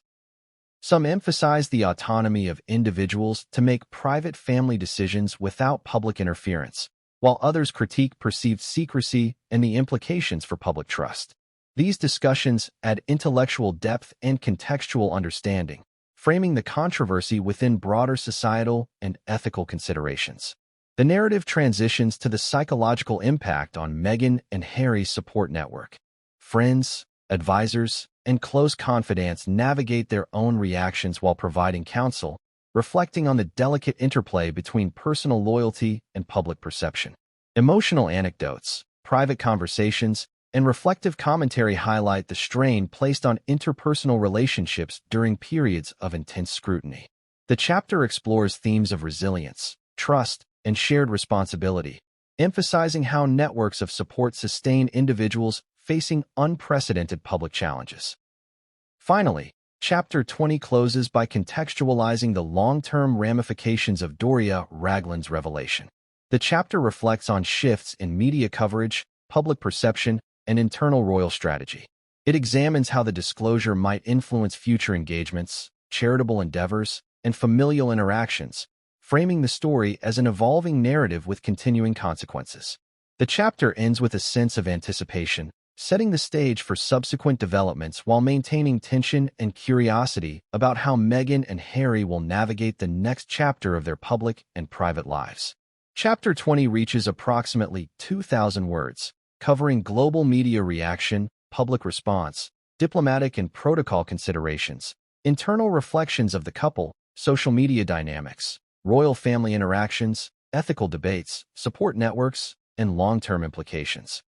Some emphasize the autonomy of individuals to make private family decisions without public interference, while others critique perceived secrecy and the implications for public trust. These discussions add intellectual depth and contextual understanding, framing the controversy within broader societal and ethical considerations. The narrative transitions to the psychological impact on Meghan and Harry's support network. Friends, advisors, and close confidants navigate their own reactions while providing counsel, reflecting on the delicate interplay between personal loyalty and public perception. Emotional anecdotes, private conversations, and reflective commentary highlight the strain placed on interpersonal relationships during periods of intense scrutiny. The chapter explores themes of resilience, trust, and shared responsibility, emphasizing how networks of support sustain individuals facing unprecedented public challenges. Finally, Chapter 20 closes by contextualizing the long-term ramifications of Doria Ragland's revelation. The chapter reflects on shifts in media coverage, public perception, and internal royal strategy. It examines how the disclosure might influence future engagements, charitable endeavors, and familial interactions, framing the story as an evolving narrative with continuing consequences. The chapter ends with a sense of anticipation, setting the stage for subsequent developments while maintaining tension and curiosity about how Meghan and Harry will navigate the next chapter of their public and private lives. Chapter 20 reaches approximately 2,000 words, covering global media reaction, public response, diplomatic and protocol considerations, internal reflections of the couple, social media dynamics, royal family interactions, ethical debates, support networks, and long-term implications.